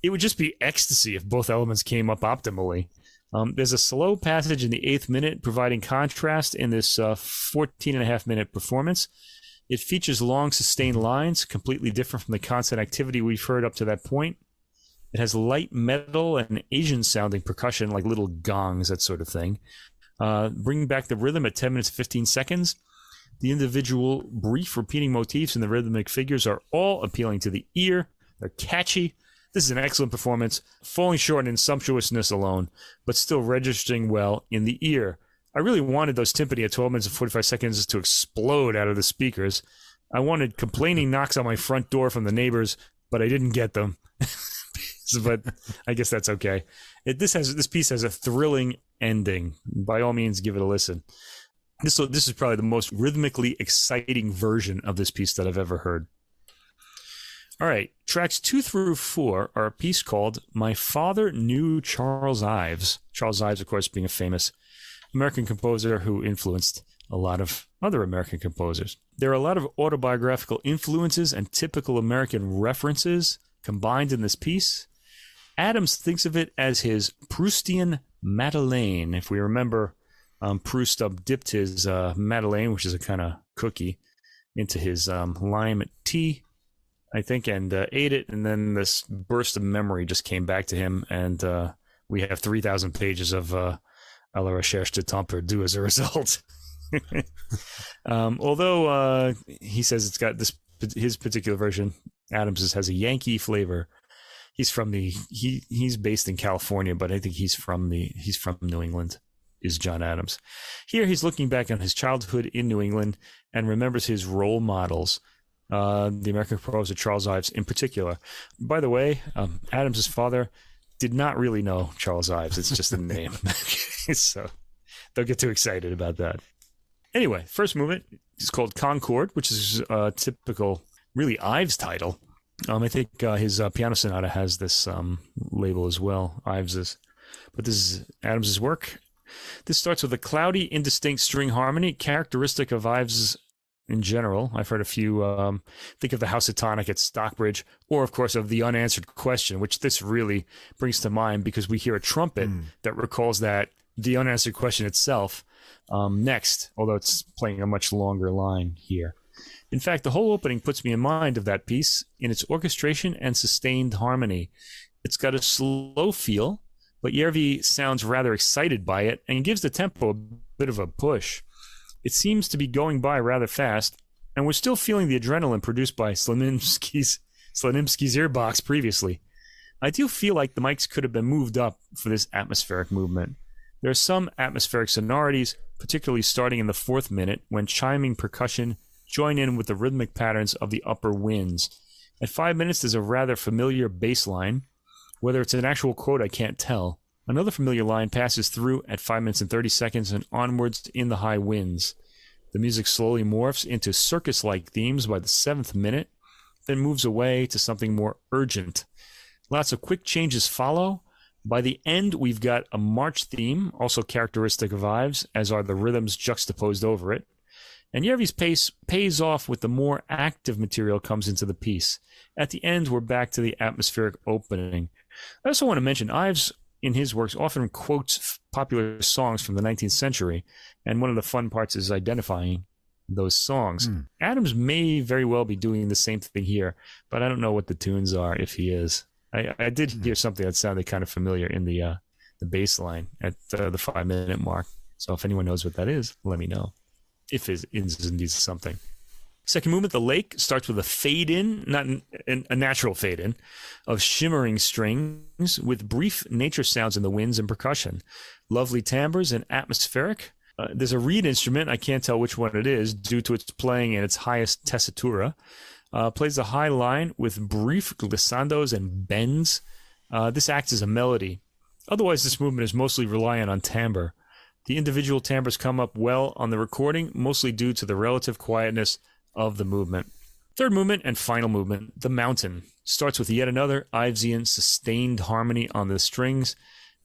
It would just be ecstasy if both elements came up optimally. There's a slow passage in the 8th minute, providing contrast in this 14.5-minute performance. It features long, sustained lines, completely different from the constant activity we've heard up to that point. It has light metal and Asian-sounding percussion, like little gongs, that sort of thing. Bringing back the rhythm at 10 minutes 15 seconds. The individual brief repeating motifs and the rhythmic figures are all appealing to the ear. They're catchy. This is an excellent performance, falling short in sumptuousness alone, but still registering well in the ear. I really wanted those timpani at 12 minutes and 45 seconds to explode out of the speakers. I wanted complaining knocks on my front door from the neighbors, but I didn't get them. But I guess that's okay. This piece has a thrilling ending. By all means, give it a listen. This is probably the most rhythmically exciting version of this piece that I've ever heard. All right, tracks 2 through 4 are a piece called My Father Knew Charles Ives. Charles Ives, of course, being a famous American composer who influenced a lot of other American composers. There are a lot of autobiographical influences and typical American references combined in this piece. Adams thinks of it as his Proustian Madeleine. If we remember, Proust dipped his Madeleine, which is a kind of cookie, into his lime tea, I think, and ate it. And then this burst of memory just came back to him. And we have 3,000 pages of à la recherche de temps perdu as a result. Although he says it's got his particular version, Adams's, has a Yankee flavor. He's based in California, but I think he's from New England, is John Adams. Here he's looking back on his childhood in New England and remembers his role models, the American composer Charles Ives in particular. By the way, Adams's father did not really know Charles Ives. It's just a name. So don't get too excited about that. Anyway, first movement is called Concord, which is a typical, really, Ives title. I think his piano sonata has this label as well, Ives's. But this is Adams's work. This starts with a cloudy, indistinct string harmony, characteristic of Ives's in general. I've heard a few think of the Housatonic at Stockbridge, or, of course, of the unanswered question, which this really brings to mind because we hear a trumpet that recalls the unanswered question itself next, although it's playing a much longer line here. In fact, the whole opening puts me in mind of that piece in its orchestration and sustained harmony. It's got a slow feel, but Järvi sounds rather excited by it and gives the tempo a bit of a push. It seems to be going by rather fast, and we're still feeling the adrenaline produced by Szymanowski's earbox previously. I do feel like the mics could have been moved up for this atmospheric movement. There are some atmospheric sonorities, particularly starting in the 4th minute, when chiming percussion join in with the rhythmic patterns of the upper winds. At 5 minutes, there's a rather familiar bass line. Whether it's an actual quote, I can't tell. Another familiar line passes through at 5 minutes and 30 seconds and onwards in the high winds. The music slowly morphs into circus-like themes by the 7th minute, then moves away to something more urgent. Lots of quick changes follow. By the end, we've got a march theme, also characteristic of Ives, as are the rhythms juxtaposed over it. And Järvi's pace pays off with the more active material comes into the piece. At the end, we're back to the atmospheric opening. I also want to mention Ives, in his works, often quotes popular songs from the 19th century, and one of the fun parts is identifying those songs. Adams may very well be doing the same thing here, but I don't know what the tunes are, if he is. I did hear something that sounded kind of familiar in the bass line at the 5 minute mark. So if anyone knows what that is, let me know. If it is indeed something. Second movement, The Lake, starts with a fade-in, not a natural fade-in, of shimmering strings with brief nature sounds in the winds and percussion. Lovely timbres and atmospheric. There's a reed instrument, I can't tell which one it is, due to its playing in its highest tessitura. Plays a high line with brief glissandos and bends. This acts as a melody. Otherwise, this movement is mostly reliant on timbre. The individual timbres come up well on the recording, mostly due to the relative quietness of the movement. Third movement and final movement, The Mountain, starts with yet another Ivesian sustained harmony on the strings,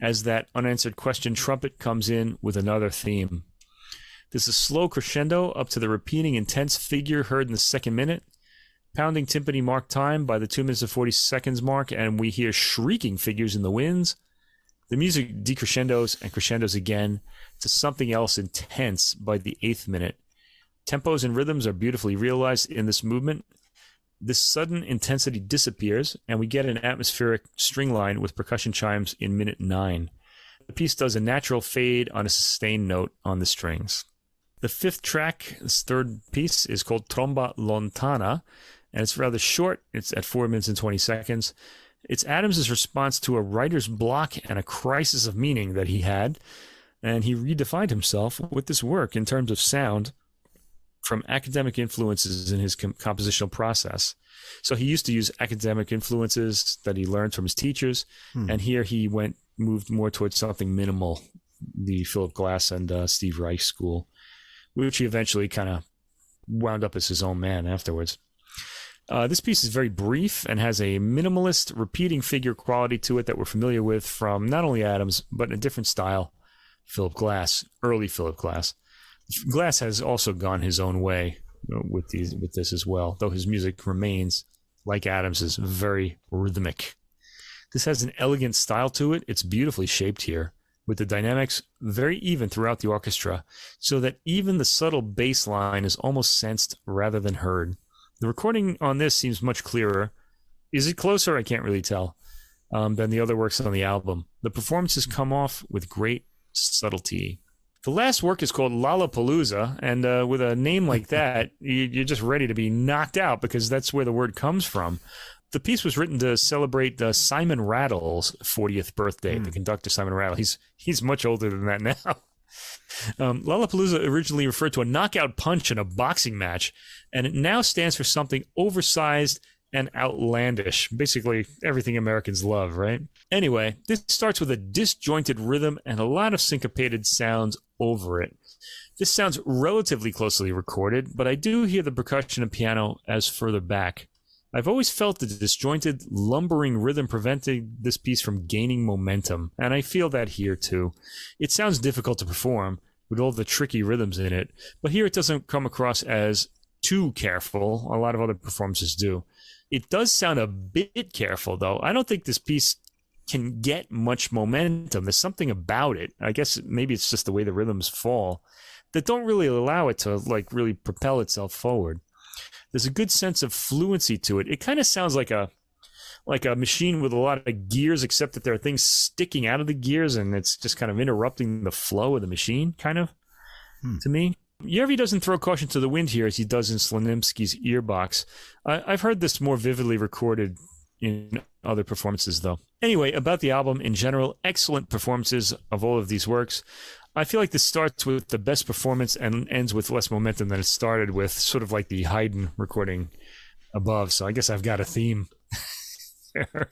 as that unanswered question trumpet comes in with another theme. There's a slow crescendo up to the repeating intense figure heard in the 2nd minute. Pounding timpani mark time by the 2 minutes and 40 seconds mark, and we hear shrieking figures in the winds. The music decrescendos and crescendos again to something else intense by the 8th minute. Tempos and rhythms are beautifully realized in this movement. This sudden intensity disappears, and we get an atmospheric string line with percussion chimes in minute 9. The piece does a natural fade on a sustained note on the strings. The 5th track, this 3rd piece, is called Tromba Lontana, and it's rather short. It's at 4 minutes and 20 seconds. It's Adams's response to a writer's block and a crisis of meaning that he had. And he redefined himself with this work in terms of sound from academic influences in his compositional process. So he used to use academic influences that he learned from his teachers. And here he moved more towards something minimal, the Philip Glass and Steve Reich school, which he eventually kind of wound up as his own man afterwards. This piece is very brief and has a minimalist repeating figure quality to it that we're familiar with from not only Adams, but in a different style, Philip Glass, early Philip Glass. Glass has also gone his own way with this as well, though his music remains, like Adams's, very rhythmic. This has an elegant style to it. It's beautifully shaped here, with the dynamics very even throughout the orchestra, so that even the subtle bass line is almost sensed rather than heard. The recording on this seems much clearer. Is it closer? I can't really tell. Than the other works on the album. The performances come off with great subtlety. The last work is called Lollapalooza, and with a name like that, you're just ready to be knocked out because that's where the word comes from. The piece was written to celebrate Simon Rattle's 40th birthday, the conductor Simon Rattle. He's much older than that now. Lollapalooza originally referred to a knockout punch in a boxing match, and it now stands for something oversized and outlandish. Basically, everything Americans love, right? Anyway, this starts with a disjointed rhythm and a lot of syncopated sounds over it. This sounds relatively closely recorded, but I do hear the percussion and piano as further back. I've always felt the disjointed, lumbering rhythm preventing this piece from gaining momentum, and I feel that here too. It sounds difficult to perform with all the tricky rhythms in it, but here it doesn't come across as too careful. A lot of other performances do. It does sound a bit careful, though. I don't think this piece can get much momentum. There's something about it. I guess maybe it's just the way the rhythms fall that don't really allow it to really propel itself forward. There's a good sense of fluency to it. It kind of sounds like a machine with a lot of gears, except that there are things sticking out of the gears, and it's just kind of interrupting the flow of the machine, kind of, to me. Järvi doesn't throw caution to the wind here as he does in Szymanowski's Earbox. I've heard this more vividly recorded in other performances, though. Anyway, about the album in general, excellent performances of all of these works. I feel like this starts with the best performance and ends with less momentum than it started with, sort of like the Haydn recording above. So I guess I've got a theme there.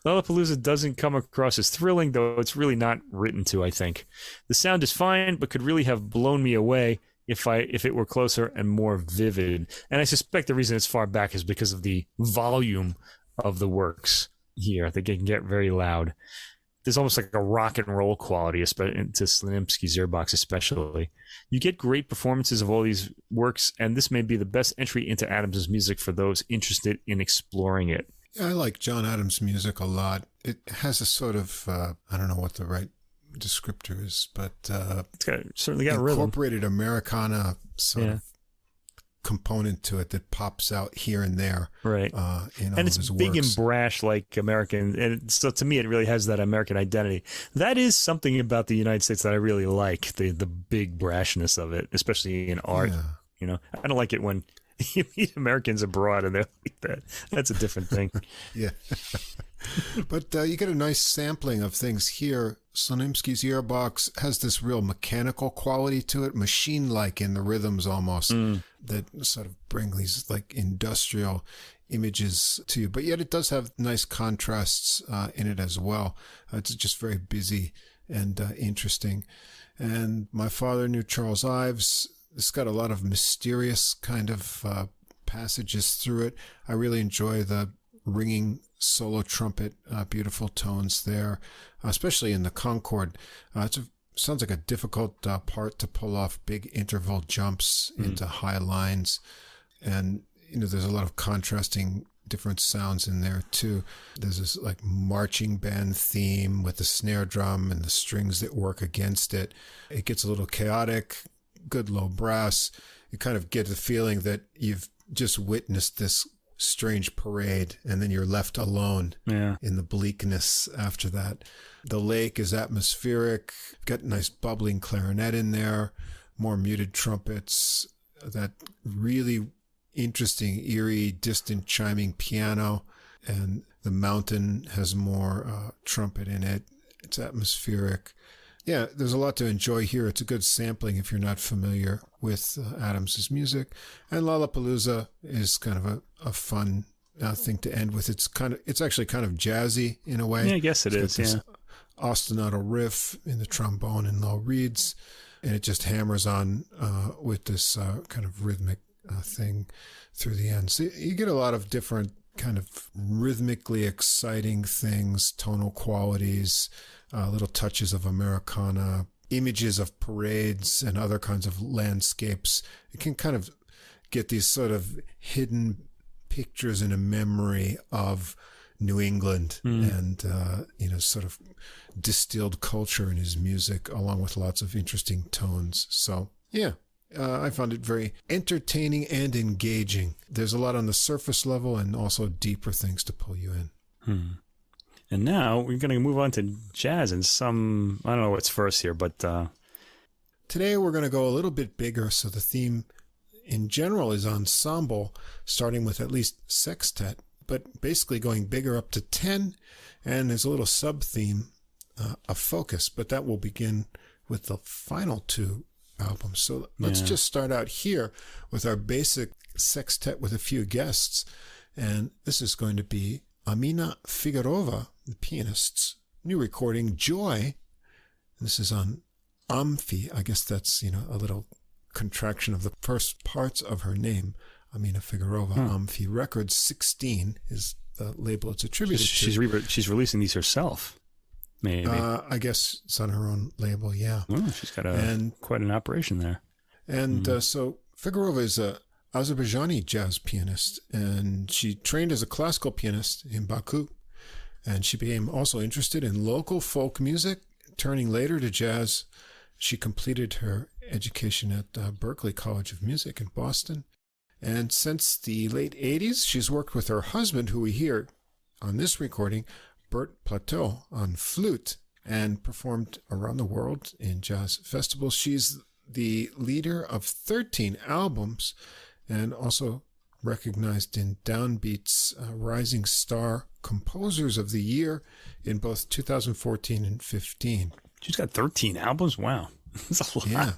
Lollapalooza doesn't come across as thrilling, though it's really not written to, I think. The sound is fine, but could really have blown me away if it were closer and more vivid. And I suspect the reason it's far back is because of the volume of the works here. They can get very loud. There's almost like a rock and roll quality, especially to Szymanowski's Earbox especially. You get great performances of all these works, and this may be the best entry into Adams' music for those interested in exploring it. I like John Adams' music a lot. It has a sort of, I don't know what the right descriptor is, but it's certainly got incorporated rhythm. Americana sort of component to it that pops out here and there. Right. And it's big and brash like American. And so to me, it really has that American identity. That is something about the United States that I really like, the big brashness of it, especially in art. Yeah. I don't like it when you meet Americans abroad and they're like that. That's a different thing. Yeah. But you get a nice sampling of things here. Szymanowski's Earbox has this real mechanical quality to it, machine-like in the rhythms almost, that sort of bring these industrial images to you. But yet it does have nice contrasts in it as well. It's just very busy and interesting. And My Father Knew Charles Ives. It's got a lot of mysterious kind of passages through it. I really enjoy the ringing solo trumpet, beautiful tones there, especially in the Concord. Sounds like a difficult part to pull off big interval jumps into high lines. And, there's a lot of contrasting different sounds in there too. There's this marching band theme with the snare drum and the strings that work against it. It gets a little chaotic, good low brass. You kind of get the feeling that you've just witnessed this strange parade and then you're left alone in the bleakness after that. The lake is atmospheric, got nice bubbling clarinet in there, more muted trumpets, that really interesting, eerie, distant chiming piano, and the mountain has more trumpet in it. It's atmospheric. Yeah, there's a lot to enjoy here. It's a good sampling if you're not familiar with Adams's music. And Lollapalooza is kind of a fun thing to end with. It's actually kind of jazzy in a way. Yeah, I guess it is. Yeah. Ostinato riff in the trombone and low reeds, and it just hammers on with this kind of rhythmic thing through the end. So you get a lot of different kind of rhythmically exciting things, tonal qualities, little touches of Americana, images of parades and other kinds of landscapes. It can kind of get these sort of hidden pictures in a memory of New England and, sort of distilled culture in his music, along with lots of interesting tones. So, yeah, I found it very entertaining and engaging. There's a lot on the surface level and also deeper things to pull you in. And now we're going to move on to jazz and some, I don't know what's first here, but... Today we're going to go a little bit bigger, so the theme in general is ensemble, starting with at least sextet, but basically going bigger up to 10, and there's a little sub-theme, a focus, but that will begin with the final two albums. So let's just start out here with our basic sextet with a few guests, and this is going to be Amina Figarova, the pianist's new recording, Joy. This is on Amphi. I guess that's, a little contraction of the first parts of her name, Amina Figarova. Amphi Records 16 is the label it's attributed to. She's releasing these herself, maybe. I guess it's on her own label, yeah. Oh, she's got quite an operation there. And so Figarova is a Azerbaijani jazz pianist, and she trained as a classical pianist in Baku, and she became also interested in local folk music, turning later to jazz. She completed her education at Berklee College of Music in Boston, and since the late 80s, she's worked with her husband, who we hear on this recording, Bert Plateau, on flute, and performed around the world in jazz festivals. She's the leader of 13 albums, and also recognized in Downbeat's Rising Star Composers of the Year in both 2014 and 15. She's got 13 albums? Wow. That's a lot. Yeah,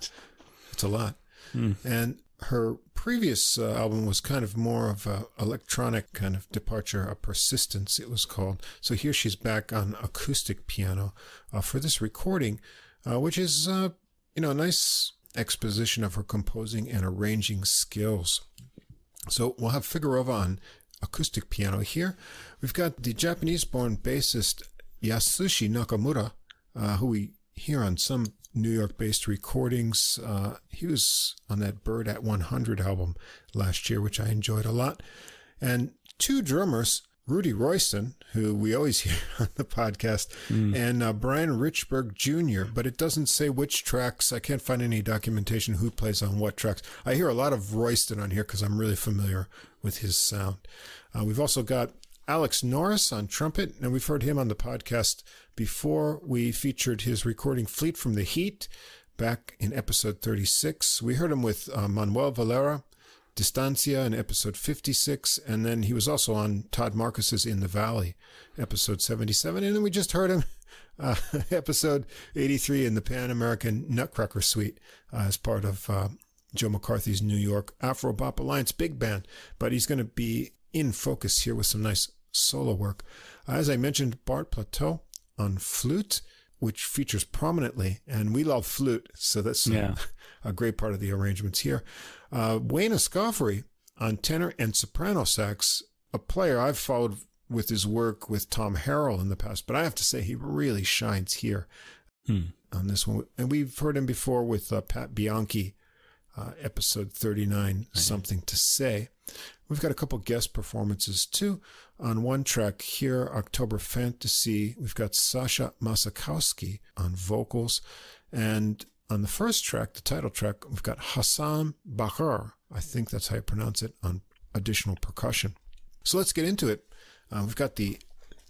it's a lot. And her previous album was kind of more of an electronic kind of departure, a Persistence it was called. So here she's back on acoustic piano for this recording, which is, a nice exposition of her composing and arranging skills. So we'll have Figarova on acoustic piano here. We've got the Japanese-born bassist Yasushi Nakamura, who we hear on some New York-based recordings. He was on that Bird at 100 album last year, which I enjoyed a lot. And two drummers, Rudy Royston, who we always hear on the podcast, and Brian Richburg Jr., but it doesn't say which tracks. I can't find any documentation who plays on what tracks. I hear a lot of Royston on here because I'm really familiar with his sound. We've also got Alex Norris on trumpet, and we've heard him on the podcast before. We featured his recording Fleet from the Heat back in episode 36. We heard him with Manuel Valera, Distancia in episode 56, and then he was also on Todd Marcus's In the Valley, episode 77, and then we just heard him episode 83 in the Pan American Nutcracker Suite as part of Joe McCarthy's New York Afro-Bop Alliance Big Band, but he's going to be in focus here with some nice solo work. As I mentioned, Bart Plateau on flute, which features prominently, and we love flute, so that's a great part of the arrangements here. Wayne Escoffery on tenor and soprano sax, a player I've followed with his work with Tom Harrell in the past, but I have to say he really shines here on this one. And we've heard him before with Pat Bianchi, episode 39, Something to Say. We've got a couple guest performances too. On one track here, October Fantasy, we've got Sasha Masakowski on vocals. And on the first track, the title track, we've got Hassan Bahar, I think that's how you pronounce it, on additional percussion. So let's get into it. We've got the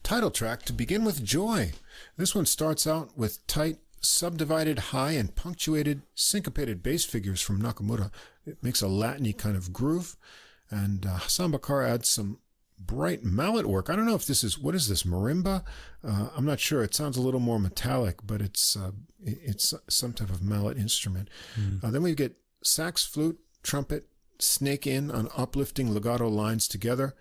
title track to begin with, Joy. This one starts out with tight, subdivided, high, and punctuated, syncopated bass figures from Nakamura. It makes a Latin-y kind of groove. And Hassan Bakar adds some bright mallet work. I don't know if this is, what is this, marimba? I'm not sure. It sounds a little more metallic, but it's some type of mallet instrument. Then we get sax, flute, trumpet, snake in on uplifting legato lines together.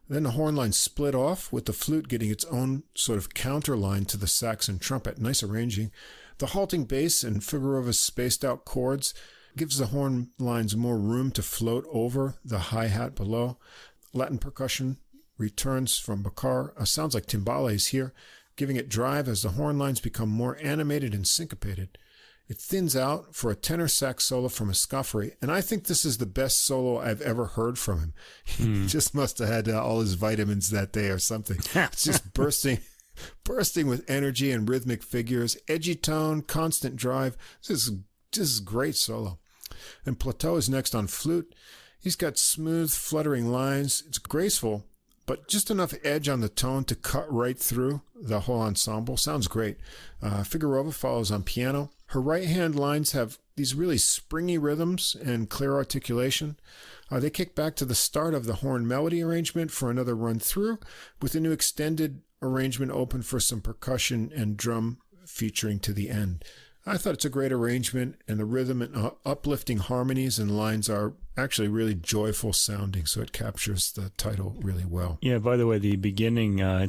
Then the horn lines split off, with the flute getting its own sort of counter line to the sax and trumpet. Nice arranging. The halting bass and Figarova's spaced out chords gives the horn lines more room to float over the hi-hat below. Latin percussion returns from Bakar. Sounds like timbales here, giving it drive as the horn lines become more animated and syncopated. It thins out for a tenor sax solo from Escoffery, and I think this is the best solo I've ever heard from him. He just must have had all his vitamins that day or something. It's just bursting with energy and rhythmic figures, edgy tone, constant drive. This is great solo. And Plateau is next on flute. He's got smooth, fluttering lines. It's graceful, but just enough edge on the tone to cut right through the whole ensemble. Sounds great. Figarova follows on piano. Her right-hand lines have these really springy rhythms and clear articulation. They kick back to the start of the horn melody arrangement for another run through, with a new extended arrangement open for some percussion and drum featuring to the end. I thought it's a great arrangement, and the rhythm and uplifting harmonies and lines are actually really joyful sounding, so it captures the title really well. Yeah, by the way, the beginning, I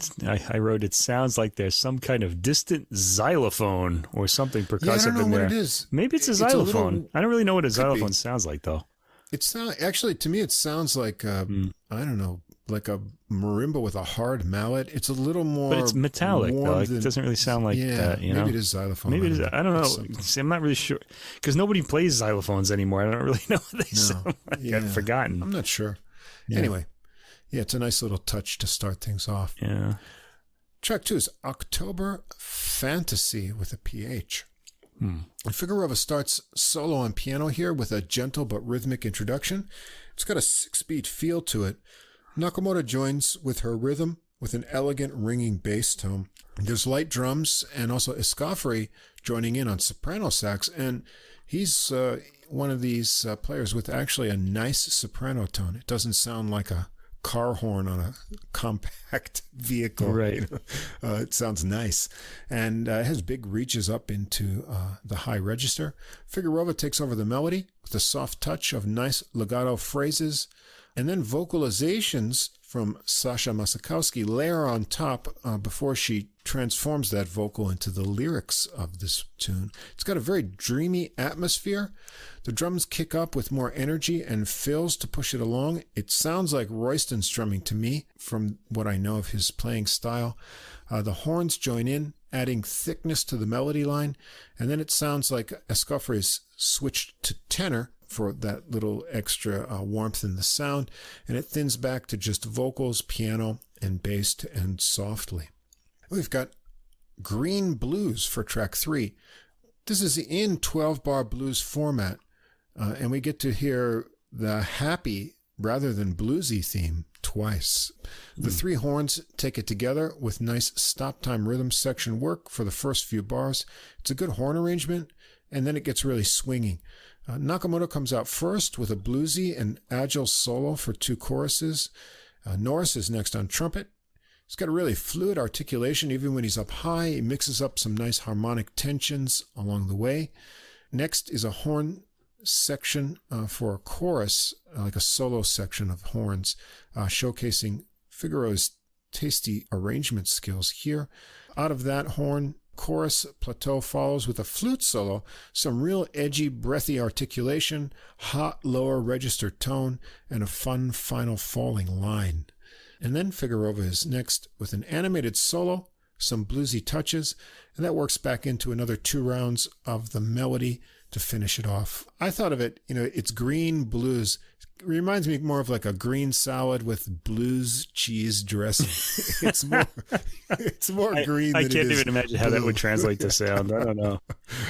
wrote, it sounds like there's some kind of distant xylophone or something percussive in there. What it is. Maybe it's a xylophone. I don't really know what a xylophone sounds like, though. Actually, to me, it sounds like, I don't know, like a marimba with a hard mallet. It's a little more, but it's metallic though. It doesn't really sound like that. You know, maybe it is xylophone. Maybe it is. I don't know. See, I'm not really sure because nobody plays xylophones anymore. I don't really know what they sound like. I've forgotten. I'm not sure. Yeah. Anyway, it's a nice little touch to start things off. Yeah. Track 2 is October Fantasy with a PH. And Figarova starts solo on piano here with a gentle but rhythmic introduction. It's got a 6-beat feel to it. Nakamoto joins with her rhythm with an elegant ringing bass tone. There's light drums and also Escoffery joining in on soprano sax, and he's one of these players with actually a nice soprano tone. It doesn't sound like a car horn on a compact vehicle. Right. It sounds nice. And it has big reaches up into the high register. Figarova takes over the melody with a soft touch of nice legato phrases. And then vocalizations from Sasha Masakowski layer on top before she transforms that vocal into the lyrics of this tune. It's got a very dreamy atmosphere. The drums kick up with more energy and fills to push it along. It sounds like Royston strumming to me from what I know of his playing style. The horns join in, adding thickness to the melody line. And then it sounds like Escoffery is switched to tenor for that little extra warmth in the sound, and it thins back to just vocals, piano, and bass to end softly. We've got Green Blues for track 3. This is in 12-bar blues format, and we get to hear the happy rather than bluesy theme twice. The 3 horns take it together with nice stop-time rhythm section work for the first few bars. It's a good horn arrangement, and then it gets really swinging. Nakamoto comes out first with a bluesy and agile solo for 2 choruses. Norris is next on trumpet. He's got a really fluid articulation even when he's up high. He mixes up some nice harmonic tensions along the way. Next is a horn section for a chorus, like a solo section of horns, showcasing Figaro's tasty arrangement skills here. Out of that horn chorus, Plateau follows with a flute solo, some real edgy, breathy articulation, hot lower register tone, and a fun final falling line. And then Figarova is next with an animated solo, some bluesy touches, and that works back into another 2 rounds of the melody to finish it off. I thought of it, it's green blues. It reminds me more of like a green salad with blues cheese dressing. It's more green than it is. I can't even imagine how that would translate to sound. I don't know.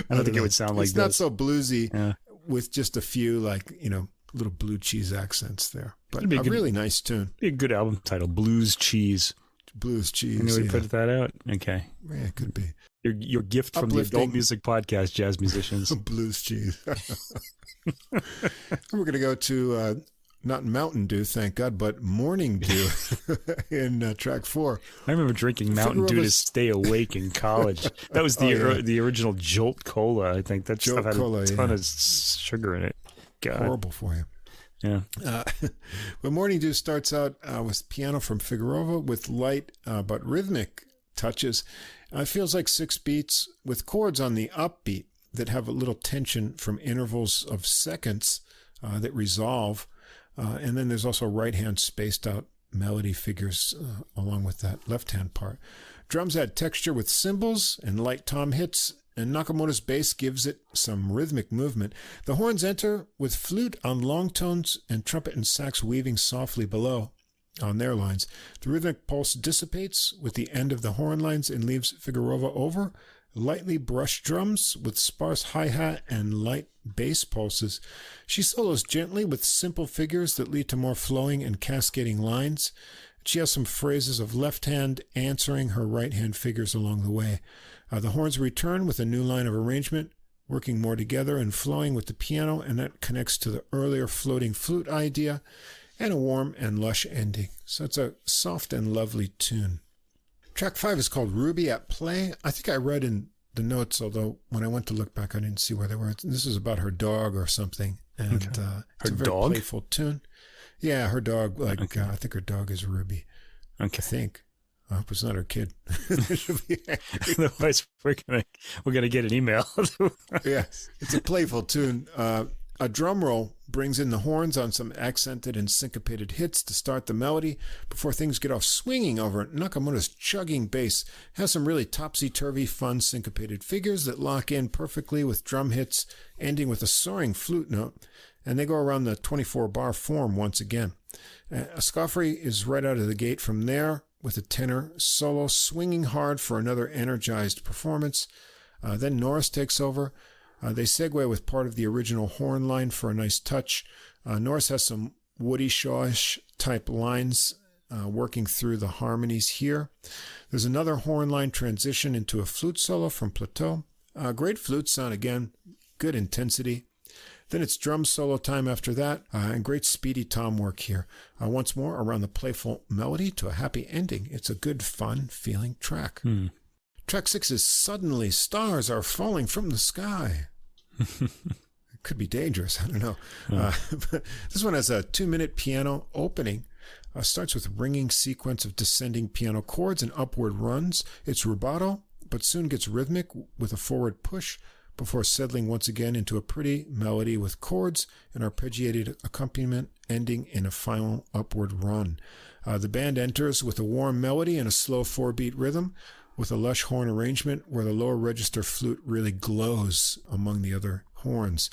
I don't think it would sound like this. It's not so bluesy with just a few little blue cheese accents there. But a really nice tune. Be a good album title, Blues Cheese. Blues Cheese. Can we put that out? Okay. Yeah, it could be. Your gift from the Adult Music Podcast, jazz musicians. Blues Cheese. We're going to go to not Mountain Dew, thank God, but Morning Dew in track 4. I remember drinking Mountain Dew to stay awake in college. That was the original Jolt Cola, I think. That stuff had a ton of sugar in it. God. Horrible for you. Yeah. But Morning Dew starts out with piano from Figarova with light but rhythmic touches. It feels like 6 beats with chords on the upbeat that have a little tension from intervals of seconds that resolve. And then there's also right-hand spaced out melody figures along with that left-hand part. Drums add texture with cymbals and light tom hits, and Nakamoto's bass gives it some rhythmic movement. The horns enter with flute on long tones and trumpet and sax weaving softly below on their lines. The rhythmic pulse dissipates with the end of the horn lines and leaves Figarova over. Lightly brushed drums with sparse hi-hat and light bass pulses. She solos gently with simple figures that lead to more flowing and cascading lines. She has some phrases of left hand answering her right hand figures along the way. The horns return with a new line of arrangement, working more together and flowing with the piano, and that connects to the earlier floating flute idea and a warm and lush ending. So it's a soft and lovely tune. Track 5 is called Ruby at Play. I think I read in the notes, although when I went to look back, I didn't see where they were. This is about her dog or something. And it's a very playful tune. Yeah, her dog, I think her dog is Ruby. Okay. I think. I hope it's not her kid. Otherwise, we're gonna get an email. Yeah, it's a playful tune. A drum roll brings in the horns on some accented and syncopated hits to start the melody before things get off swinging over it. Nakamoto's chugging bass has some really topsy-turvy, fun syncopated figures that lock in perfectly with drum hits, ending with a soaring flute note, and they go around the 24-bar form once again. Escoffery is right out of the gate from there with a tenor solo swinging hard for another energized performance. Then Norris takes over. They segue with part of the original horn line for a nice touch. Norris has some Woody Shawish type lines working through the harmonies here. There's another horn line transition into a flute solo from Plateau. Great flute sound again, good intensity. Then it's drum solo time after that, and great speedy tom work here. Once more around the playful melody to a happy ending. It's a good, fun feeling track. Track 6 is Suddenly Stars Are Falling from the Sky. It could be dangerous, I don't know. But this one has a 2-minute piano opening. Starts with ringing sequence of descending piano chords and upward runs. It's rubato, but soon gets rhythmic with a forward push before settling once again into a pretty melody with chords and arpeggiated accompaniment ending in a final upward run. The band enters with a warm melody and a slow 4-beat rhythm, with a lush horn arrangement where the lower register flute really glows among the other horns.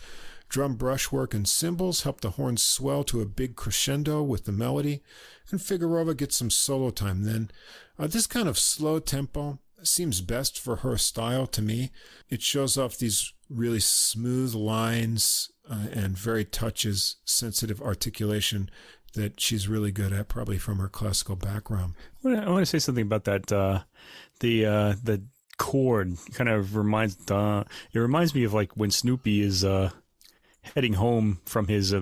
Drum brushwork and cymbals help the horns swell to a big crescendo with the melody, and Figarova gets some solo time then. This kind of slow tempo seems best for her style to me. It shows off these really smooth lines and very touches, sensitive articulation that she's really good at, probably from her classical background. I want to say something about that. The chord kind of reminds me of like when Snoopy is heading home from his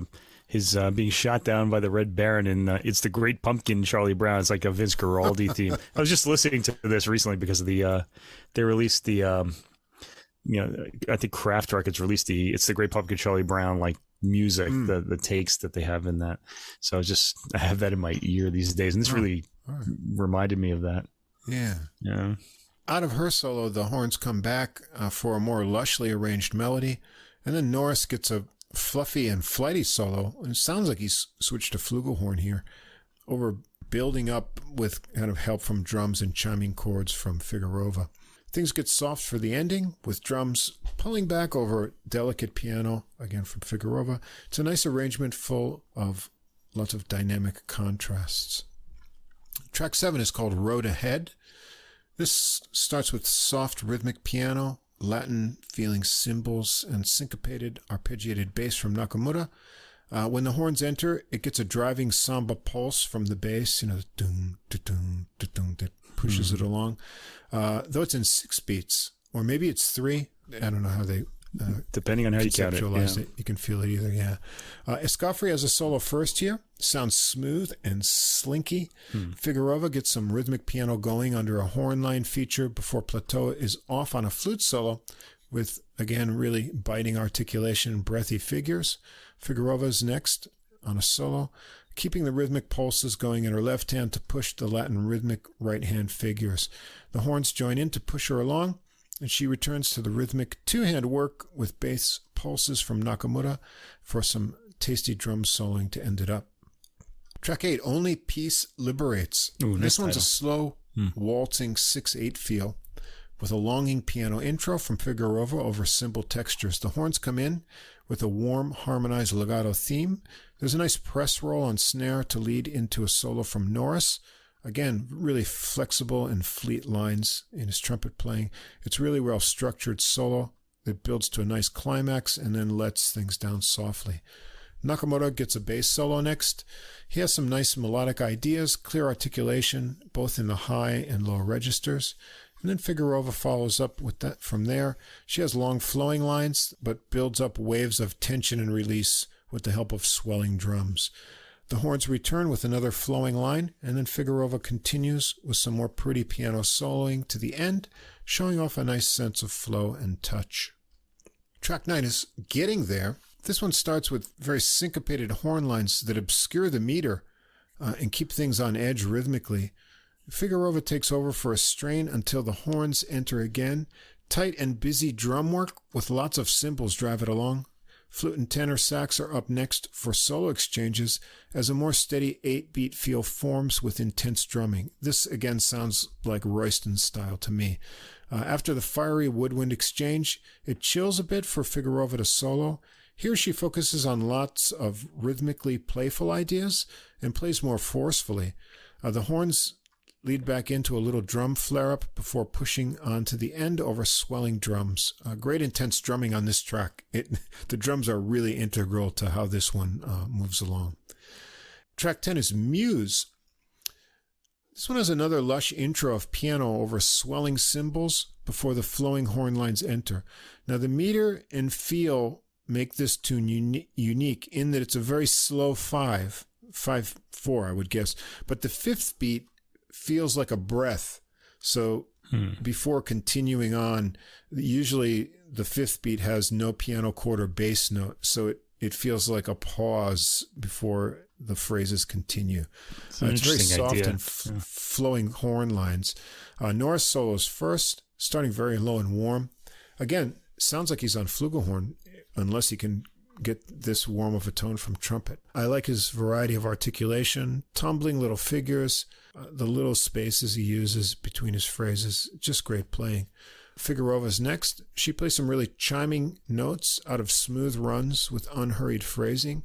being shot down by the Red Baron in It's the Great Pumpkin, Charlie Brown. It's like a Vince Guaraldi theme. I was just listening to this recently because of they released the I think Kraft Records released It's the Great Pumpkin, Charlie Brown like music, the takes that they have in that. So I have that in my ear these days, and this really reminded me of that. Yeah. Out of her solo, the horns come back for a more lushly arranged melody, and then Norris gets a fluffy and flighty solo. It sounds like he's switched to flugelhorn here, over building up with kind of help from drums and chiming chords from Figarova. Things get soft for the ending, with drums pulling back over delicate piano, again from Figarova. It's a nice arrangement full of lots of dynamic contrasts. Track 7 is called Road Ahead. This starts with soft rhythmic piano, Latin-feeling cymbals, and syncopated arpeggiated bass from Nakamura. When the horns enter, it gets a driving samba pulse from the bass, the doom, da-doom, da-doom, that pushes it along. Though it's in 6 beats, or maybe it's 3. I don't know how they Depending on how you count it. Conceptualize it. You can feel it either, yeah. Escoffery has a solo first here. Sounds smooth and slinky. Figarova gets some rhythmic piano going under a horn line feature before Plateau is off on a flute solo with, again, really biting articulation and breathy figures. Figarova's next on a solo, keeping the rhythmic pulses going in her left hand to push the Latin rhythmic right hand figures. The horns join in to push her along, and she returns to the rhythmic two-hand work with bass pulses from Nakamura for some tasty drum soloing to end it up. Track 8, Only Peace Liberates. Ooh, this nice one's title. a slow, waltzing 6/8 feel with a longing piano intro from Figarova over cymbal textures. The horns come in with a warm, harmonized legato theme. There's a nice press roll on snare to lead into a solo from Norris. Again, really flexible and fleet lines in his trumpet playing. It's really well-structured solo that builds to a nice climax and then lets things down softly. Nakamura gets a bass solo next. He has some nice melodic ideas, clear articulation, both in the high and low registers. And then Figarova follows up with that from there. She has long flowing lines, but builds up waves of tension and release with the help of swelling drums. The horns return with another flowing line, and then Figarova continues with some more pretty piano soloing to the end, showing off a nice sense of flow and touch. Track 9 is Getting There. This one starts with very syncopated horn lines that obscure the meter and keep things on edge rhythmically. Figarova takes over for a strain until the horns enter again. Tight and busy drum work with lots of cymbals drive it along. Flute and tenor sax are up next for solo exchanges as a more steady 8-beat feel forms with intense drumming. This again sounds like Royston style to me. After the fiery woodwind exchange, it chills a bit for Figarova to solo. Here she focuses on lots of rhythmically playful ideas and plays more forcefully. The horns lead back into a little drum flare-up before pushing on to the end over swelling drums. Great intense drumming on this track. The drums are really integral to how this one moves along. Track 10 is Muse. This one has another lush intro of piano over swelling cymbals before the flowing horn lines enter. Now the meter and feel make this tune unique in that it's a very slow 5/4, I would guess. But the fifth beat feels like a breath. So before continuing on, usually the fifth beat has no piano chord or bass note. So it feels like a pause before the phrases continue. It's very soft idea. and flowing horn lines. Norris solos first, starting very low and warm. Again, sounds like he's on flugelhorn, unless he can get this warm of a tone from trumpet. I like his variety of articulation, tumbling little figures, the little spaces he uses between his phrases. Just great playing. Figarova's next. She plays some really chiming notes out of smooth runs with unhurried phrasing.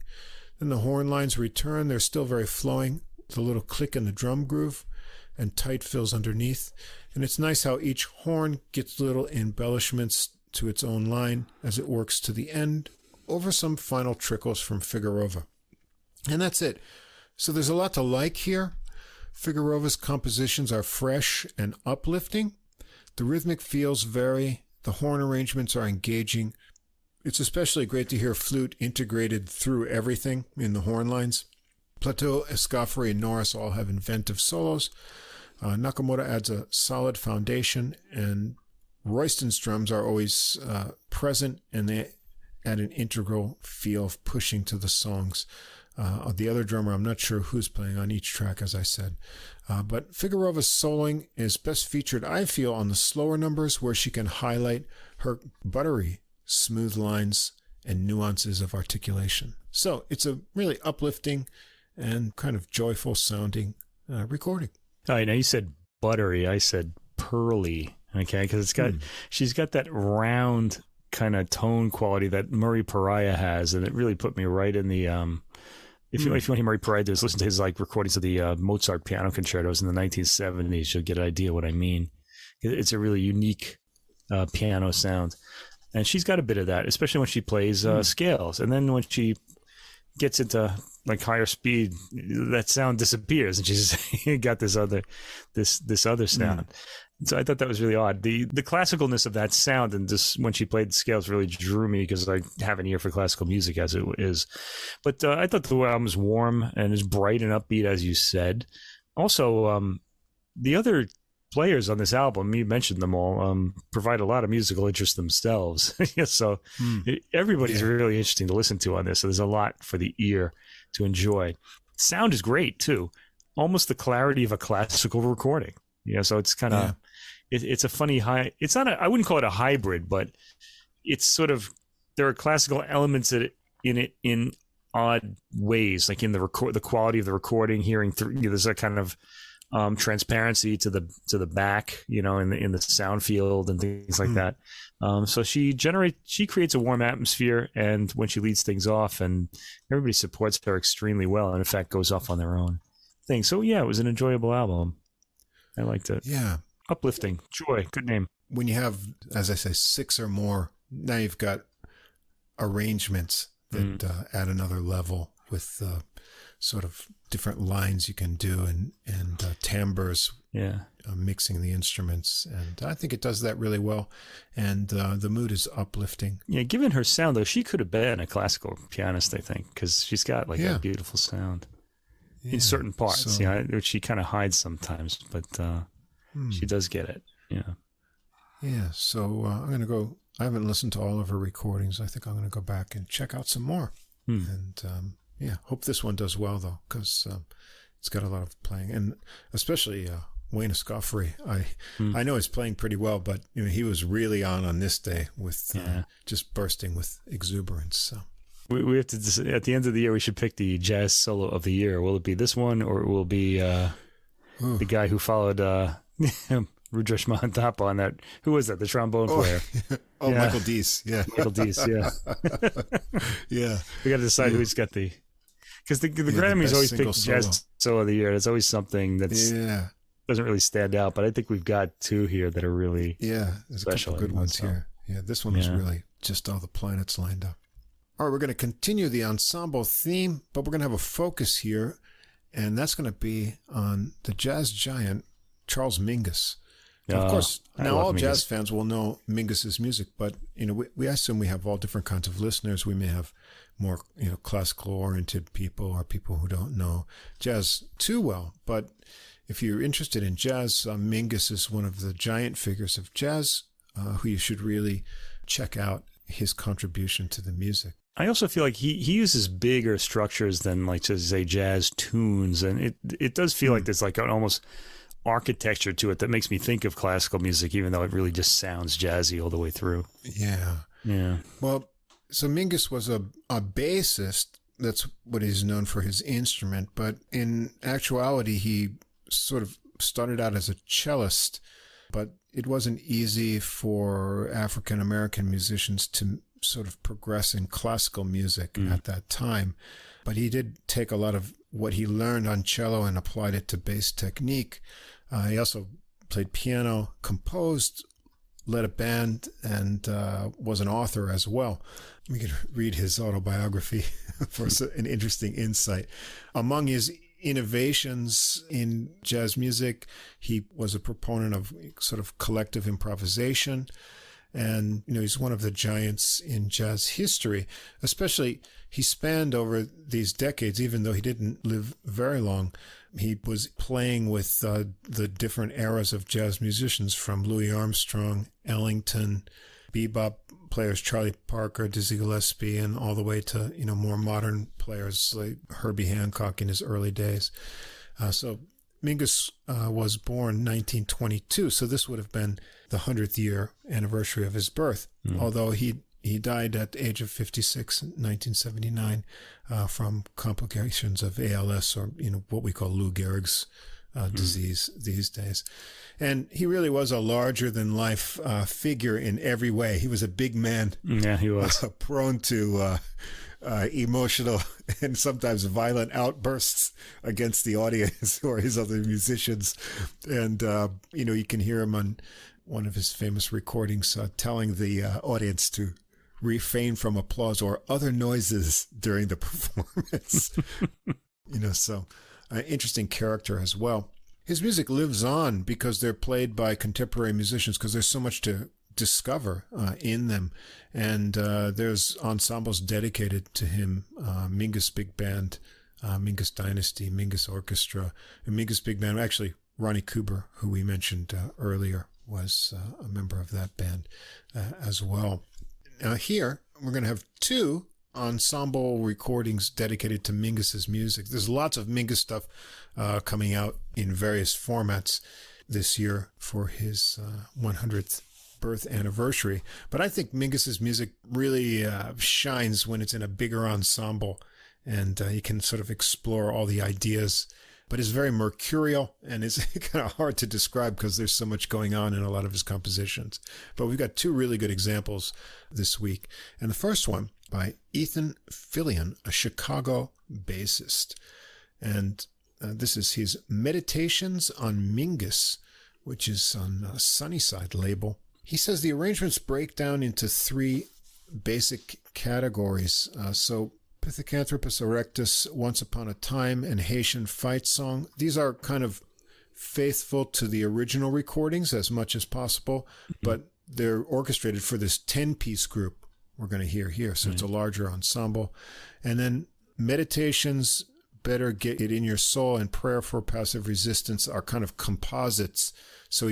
Then the horn lines return. They're still very flowing, with a little click in the drum groove and tight fills underneath. And it's nice how each horn gets little embellishments to its own line as it works to the end over some final trickles from Figarova. And that's it. So there's a lot to like here. Figarova's compositions are fresh and uplifting. The rhythmic feels vary. The horn arrangements are engaging. It's especially great to hear flute integrated through everything in the horn lines. Plateau, Escoffery, and Norris all have inventive solos. Nakamura adds a solid foundation, and Royston's drums are always present, and they add an integral feel of pushing to the songs. The other drummer, I'm not sure who's playing on each track, as I said. But Figarova's soloing is best featured, I feel, on the slower numbers where she can highlight her buttery, smooth lines and nuances of articulation. So it's a really uplifting and kind of joyful sounding recording. All right, now you said buttery. I said pearly. Okay, because she's got that round kind of tone quality that Murray Pariah has, and it really put me right in the if you want to hear Murray Pariah, just listen to his recordings of the Mozart piano concertos in the 1970s. You'll get an idea what I mean. It's a really unique piano sound, and she's got a bit of that, especially when she plays scales, and then when she gets into like higher speed, that sound disappears, and she's got this other sound. So I thought that was really odd. The classicalness of that sound, and just when she played the scales, really drew me because I have an ear for classical music as it is. But I thought the album was warm and as bright and upbeat as you said. Also, the other players on this album, you mentioned them all, provide a lot of musical interest themselves. So everybody's really interesting to listen to on this. So there's a lot for the ear to enjoy. Sound is great too, almost the clarity of a classical recording. So it's kind of it's a funny high. It's not I wouldn't call it a hybrid, but it's sort of, there are classical elements in it in odd ways, like in the quality of the recording, hearing through. There's a kind of transparency to the back, in the sound field and things like that. So she creates a warm atmosphere, and when she leads things off, and everybody supports her extremely well, and in fact goes off on their own thing. So it was an enjoyable album. I liked it. Yeah. Uplifting. Joy. Good name. When you have, as I say, 6 or more, now you've got arrangements that add another level with sort of different lines you can do and timbres, mixing the instruments. And I think it does that really well. And the mood is uplifting. Yeah, given her sound, though, she could have been a classical pianist, I think, because she's got a beautiful sound. In certain parts, which she kind of hides sometimes, but she does get it. Yeah. So I'm going to go. I haven't listened to all of her recordings. I think I'm going to go back and check out some more. And hope this one does well though, because it's got a lot of playing, and especially Wayne Escoffery. I know he's playing pretty well, but he was really on this day with just bursting with exuberance. So. We have to, at the end of the year, we should pick the jazz solo of the year. Will it be this one, or it will be the guy who followed Rudra Mahantapa on that? Who was that? The trombone player. Michael Deese. Yeah. Michael Deese, yeah. Yeah. We got to decide who's got because the Grammys always pick jazz solo of the year. It's always something that's doesn't really stand out, but I think we've got 2 here that are really there's special. A couple good ones here. Yeah, this one was really just all the planets lined up. All right, we're going to continue the ensemble theme, but we're going to have a focus here, and that's going to be on the jazz giant, Charles Mingus. Now, of course, now all Mingus. Jazz fans will know Mingus's music, but we assume we have all different kinds of listeners. We may have more classical-oriented people or people who don't know jazz too well. But if you're interested in jazz, Mingus is one of the giant figures of jazz who you should really check out his contribution to the music. I also feel like he uses bigger structures than, like, to say, jazz tunes, and it does feel like there's like an almost architecture to it that makes me think of classical music, even though it really just sounds jazzy all the way through. Yeah. Well, so Mingus was a bassist. That's what he's known for, his instrument. But in actuality, he sort of started out as a cellist, but it wasn't easy for African-American musicians to sort of progress in classical music at that time. But he did take a lot of what he learned on cello and applied it to bass technique. He also played piano, composed, led a band, and was an author as well. We could read his autobiography for an interesting insight. Among his innovations in jazz music, he was a proponent of sort of collective improvisation. And, he's one of the giants in jazz history. Especially, he spanned over these decades, even though he didn't live very long. He was playing with the different eras of jazz musicians, from Louis Armstrong, Ellington, bebop players, Charlie Parker, Dizzy Gillespie, and all the way to, more modern players like Herbie Hancock in his early days. So Mingus was born 1922, so this would have been the 100th year anniversary of his birth, although he died at the age of 56 in 1979 from complications of ALS, or what we call Lou Gehrig's disease these days. And he really was a larger-than-life figure in every way. He was a big man. Yeah, he was. Prone to emotional and sometimes violent outbursts against the audience or his other musicians. And, you can hear him on one of his famous recordings telling the audience to refrain from applause or other noises during the performance. So interesting character as well. His music lives on because they're played by contemporary musicians, because there's so much to discover in them. And there's ensembles dedicated to him, Mingus Big Band, Mingus Dynasty, Mingus Orchestra, and Mingus Big Band. Actually, Ronnie Kuber, who we mentioned earlier, was a member of that band as well. Now here, we're going to have 2 ensemble recordings dedicated to Mingus's music. There's lots of Mingus stuff coming out in various formats this year for his 100th birth anniversary. But I think Mingus's music really shines when it's in a bigger ensemble, and you can sort of explore all the ideas. But it's very mercurial, and it's kind of hard to describe because there's so much going on in a lot of his compositions. But we've got 2 really good examples this week. And the first one by Ethan Philion, a Chicago bassist. And this is his Meditations on Mingus, which is on Sunnyside label. He says the arrangements break down into 3 basic categories. So Pithecanthropus erectus, Once Upon a Time, and Haitian Fight Song. These are kind of faithful to the original recordings as much as possible, but they're orchestrated for this 10-piece group we're going to hear here. So it's a larger ensemble. And then Meditations, Better Get It in Your Soul, and Prayer for Passive Resistance are kind of composites. So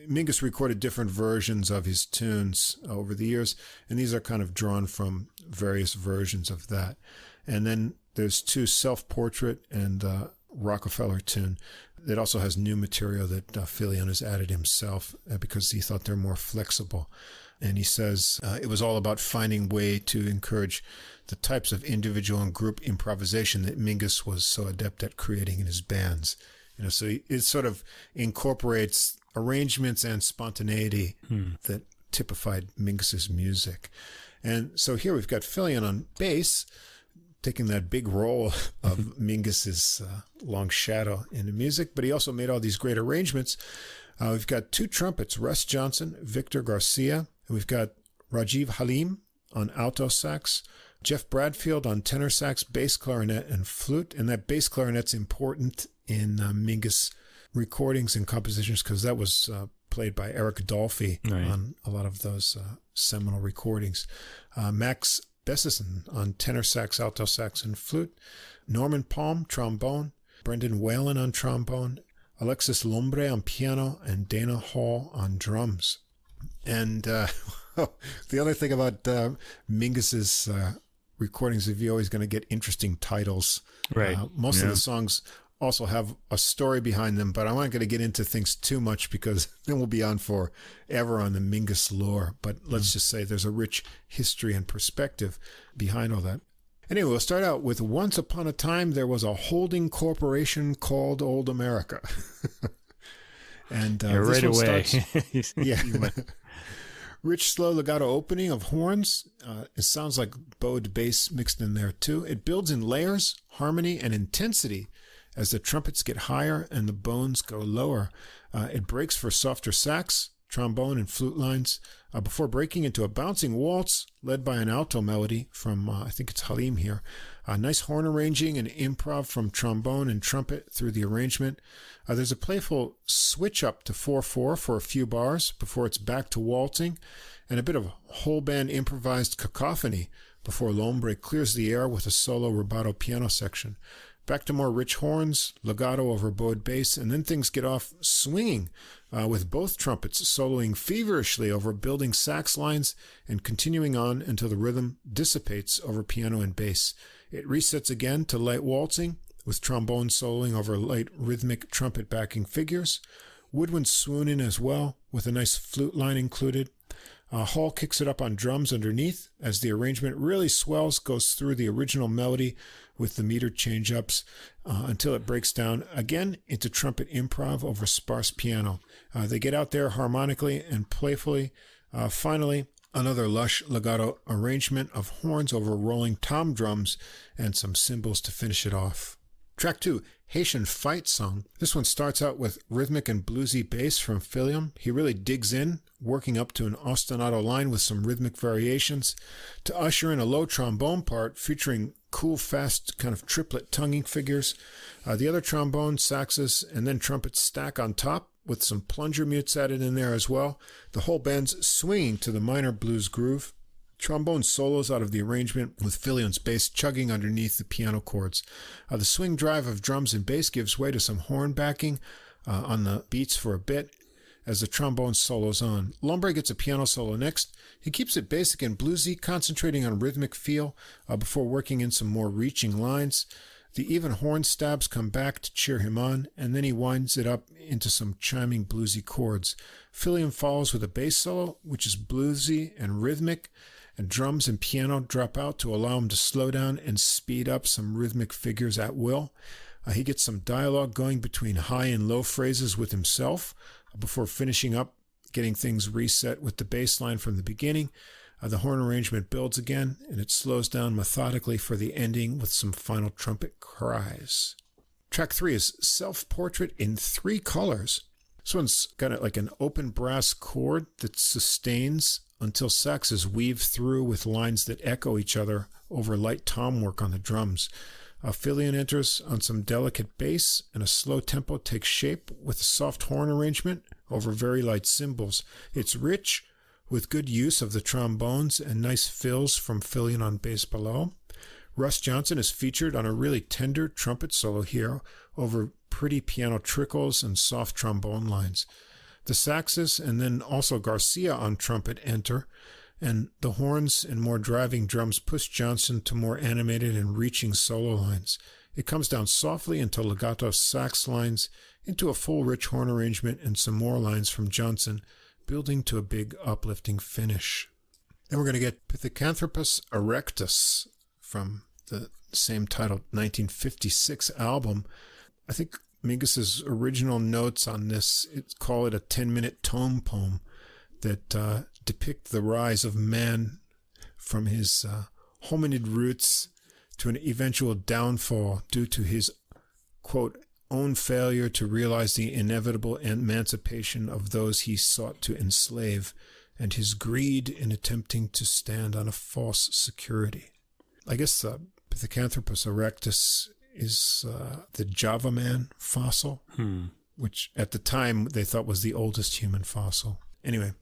Mingus recorded different versions of his tunes over the years, and these are kind of drawn from various versions of that. And then there's 2 Self-Portrait and Rockefeller tune that also has new material that Philion has added himself because he thought they're more flexible. And he says it was all about finding a way to encourage the types of individual and group improvisation that Mingus was so adept at creating in his bands. So it sort of incorporates arrangements and spontaneity that typified Mingus's music. And so here we've got Philion on bass, taking that big role of Mingus's long shadow in the music, but he also made all these great arrangements. We've got 2 trumpets, Russ Johnson, Victor Garcia, and we've got Rajiv Halim on alto sax, Jeff Bradfield on tenor sax, bass clarinet, and flute. And that bass clarinet's important in Mingus recordings and compositions because that was played by Eric Dolphy on a lot of those seminal recordings. Max Bessison on tenor sax, alto sax, and flute. Norman Palm, trombone. Brendan Whalen on trombone. Alexis Lombre on piano, and Dana Hall on drums. And the other thing about Mingus's recordings is you're always going to get interesting titles. Right. Most of the songs also have a story behind them, but I'm not going to get into things too much because then we'll be on forever on the Mingus lore. But let's just say there's a rich history and perspective behind all that. Anyway, we'll start out with Once Upon a Time, there was a holding corporation called Old America. And right away. Rich, slow legato opening of horns. It sounds like bowed bass mixed in there too. It builds in layers, harmony, and intensity as the trumpets get higher and the bones go lower. It breaks for softer sax, trombone, and flute lines before breaking into a bouncing waltz led by an alto melody from, I think it's Halim here. Nice horn arranging and improv from trombone and trumpet through the arrangement. There's a playful switch up to 4/4 for a few bars before it's back to waltzing, and a bit of whole band improvised cacophony before Lombre clears the air with a solo rubato piano section. Back to more rich horns, legato over bowed bass, and then things get off swinging with both trumpets soloing feverishly over building sax lines and continuing on until the rhythm dissipates over piano and bass. It resets again to light waltzing with trombone soloing over light rhythmic trumpet backing figures. Woodwinds swoon in as well with a nice flute line included. Hall kicks it up on drums underneath as the arrangement really swells, goes through the original melody with the meter change-ups until it breaks down again into trumpet improv over sparse piano. They get out there harmonically and playfully. Finally, another lush legato arrangement of horns over rolling tom drums and some cymbals to finish it off. Track 2, Haitian Fight Song. This one starts out with rhythmic and bluesy bass from Philion. He really digs in, working up to an ostinato line with some rhythmic variations, to usher in a low trombone part featuring cool, fast, kind of triplet tonguing figures. The other trombone, saxes, and then trumpets stack on top with some plunger mutes added in there as well. The whole band's swinging to the minor blues groove. Trombone solos out of the arrangement with Philion's bass chugging underneath the piano chords. The swing drive of drums and bass gives way to some horn backing on the beats for a bit as the trombone solos on. Lombre gets a piano solo next. He keeps it basic and bluesy, concentrating on rhythmic feel before working in some more reaching lines. The even horn stabs come back to cheer him on, and then he winds it up into some chiming bluesy chords. Philion follows with a bass solo, which is bluesy and rhythmic, and drums and piano drop out to allow him to slow down and speed up some rhythmic figures at will. He gets some dialogue going between high and low phrases with himself before finishing up, getting things reset with the bass line from the beginning. The horn arrangement builds again, and it slows down methodically for the ending with some final trumpet cries. Track 3 is Self-Portrait in 3 colors. This one's got like an open brass chord that sustains until saxes weave through with lines that echo each other over light tom work on the drums. Philion enters on some delicate bass, and a slow tempo takes shape with a soft horn arrangement over very light cymbals. It's rich, with good use of the trombones and nice fills from Philion on bass below. Russ Johnson is featured on a really tender trumpet solo here over pretty piano trickles and soft trombone lines. The saxes and then also Garcia on trumpet enter, and the horns and more driving drums push Johnson to more animated and reaching solo lines. It comes down softly into legato sax lines, into a full rich horn arrangement and some more lines from Johnson, building to a big uplifting finish. Then we're going to get Pithecanthropus erectus from the same titled 1956 album. I think Mingus's original notes on this call it a 10-minute tone poem that depict the rise of man from his hominid roots to an eventual downfall due to his, quote, own failure to realize the inevitable emancipation of those he sought to enslave, and his greed in attempting to stand on a false security. I guess Pithecanthropus erectus is the Java man fossil, which at the time they thought was the oldest human fossil. Anyway,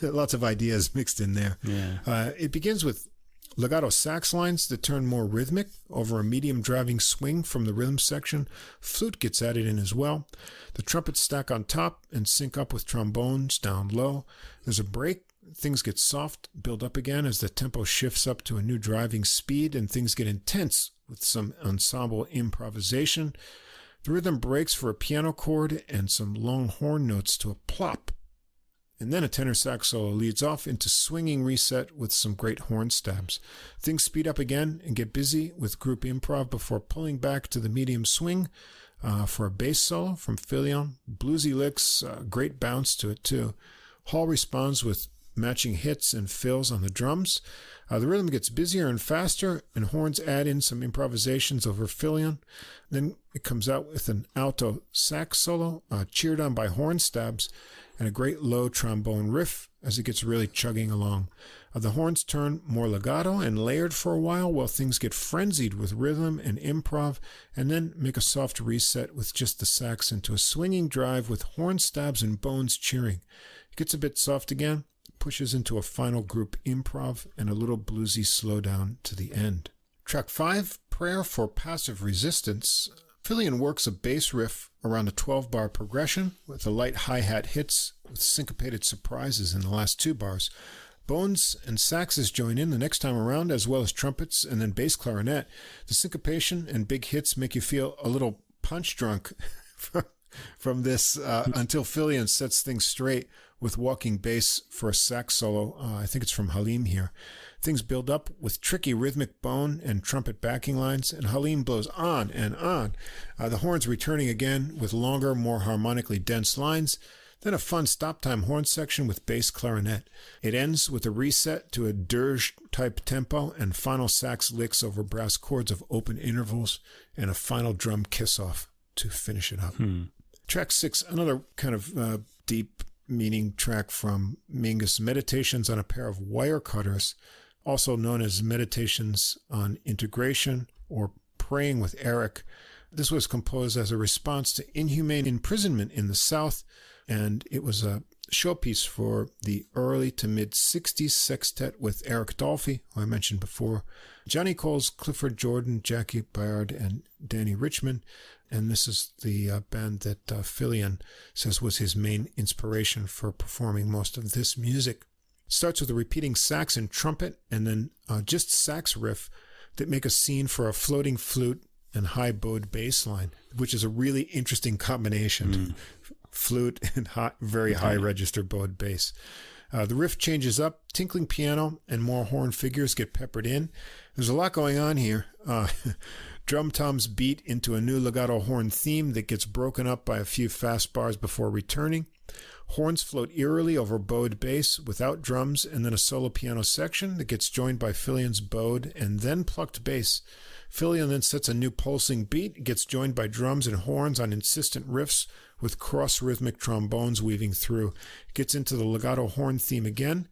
lots of ideas mixed in there. Yeah. It begins with legato sax lines that turn more rhythmic over a medium driving swing from the rhythm section. Flute gets added in as well. The trumpets stack on top and sync up with trombones down low. There's a break. Things get soft, build up again as the tempo shifts up to a new driving speed, and things get intense with some ensemble improvisation. The rhythm breaks for a piano chord and some long horn notes to a plop. And then a tenor sax solo leads off into swinging reset with some great horn stabs. Things speed up again and get busy with group improv before pulling back to the medium swing for a bass solo from Philion. Bluesy licks, great bounce to it too. Hall responds with matching hits and fills on the drums. The rhythm gets busier and faster, and horns add in some improvisations over Philion. Then it comes out with an alto sax solo, cheered on by horn stabs, and a great low trombone riff as it gets really chugging along. The horns turn more legato and layered for a while things get frenzied with rhythm and improv, and then make a soft reset with just the sax into a swinging drive with horn stabs and bones cheering. It gets a bit soft again, pushes into a final group improv and a little bluesy slowdown to the end. Track 5, Prayer for Passive Resistance. Philion works a bass riff around a 12-bar progression with a light hi-hat hits with syncopated surprises in the last 2 bars. Bones and saxes join in the next time around, as well as trumpets and then bass clarinet. The syncopation and big hits make you feel a little punch drunk from this until Philion sets things straight with walking bass for a sax solo. I think it's from Halim here. Things build up with tricky rhythmic bone and trumpet backing lines, and Halim blows on and on. The horns returning again with longer, more harmonically dense lines. Then a fun stop-time horn section with bass clarinet. It ends with a reset to a dirge-type tempo and final sax licks over brass chords of open intervals and a final drum kiss-off to finish it up. Track 6, another kind of deep meaning track from Mingus, Meditations on a Pair of Wire Cutters, also known as Meditations on Integration or Praying with Eric. This was composed as a response to inhumane imprisonment in the South, and it was a showpiece for the early to mid-60s sextet with Eric Dolphy, who I mentioned before, Johnny Coles, Clifford Jordan, Jackie Bayard, and Danny Richmond. And this is the band that Philion says was his main inspiration for performing most of this music. Starts with a repeating sax and trumpet, and then just sax riff that make a scene for a floating flute and high bowed bass line, which is a really interesting combination. Flute and very high register bowed bass. The riff changes up, tinkling piano and more horn figures get peppered in. There's a lot going on here. Drum toms beat into a new legato horn theme that gets broken up by a few fast bars before returning. Horns float eerily over bowed bass without drums, and then a solo piano section that gets joined by Philion's bowed and then plucked bass. Philion then sets a new pulsing beat, gets joined by drums and horns on insistent riffs with cross-rhythmic trombones weaving through. It gets into the legato horn theme again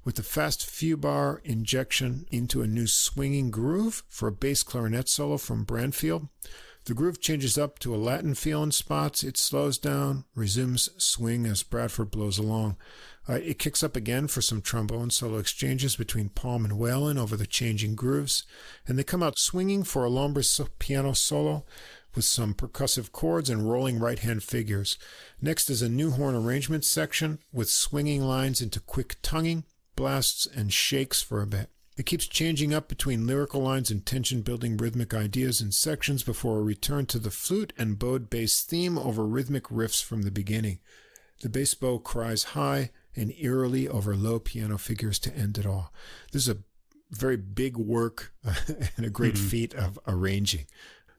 with the fast few bar injection into a new swinging groove for a bass clarinet solo from Branfield. The groove changes up to a Latin feel in spots. It slows down, resumes swing as Bradford blows along. It kicks up again for some trombone solo exchanges between Palm and Whalen over the changing grooves, and they come out swinging for a Lombre piano solo with some percussive chords and rolling right-hand figures. Next is a new horn arrangement section with swinging lines into quick tonguing, blasts, and shakes for a bit. It keeps changing up between lyrical lines and tension-building rhythmic ideas in sections before a return to the flute and bowed bass theme over rhythmic riffs from the beginning. The bass bow cries high and eerily over low piano figures to end it all. This is a very big work and a great feat of arranging.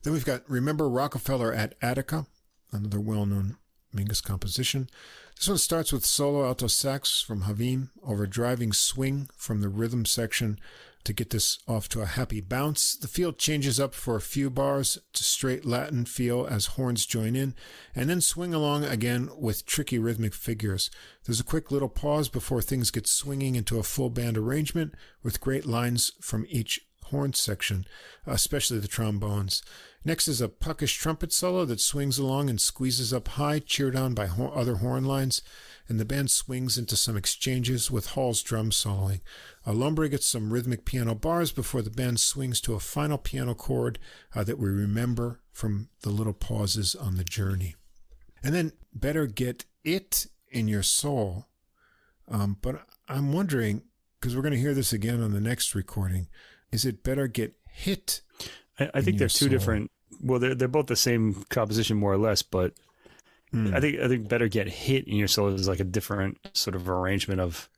Then we've got Remember Rockefeller at Attica, another well-known Mingus composition. This one starts with solo alto sax from Havim over driving swing from the rhythm section to get this off to a happy bounce. The feel changes up for a few bars to straight Latin feel as horns join in, and then swing along again with tricky rhythmic figures. There's a quick little pause before things get swinging into a full band arrangement with great lines from each horn section, especially the trombones. Next is a puckish trumpet solo that swings along and squeezes up high, cheered on by other horn lines, and the band swings into some exchanges with Hall's drum soloing. Lombre gets some rhythmic piano bars before the band swings to a final piano chord that we remember from the little pauses on the journey. And then Better Get It in Your Soul. But I'm wondering, because we're going to hear this again on the next recording, is it Better Get Hit? I think they're two different. Well, they're both the same composition more or less, but I think Better Get Hit in Your Soul is like a different sort of arrangement of.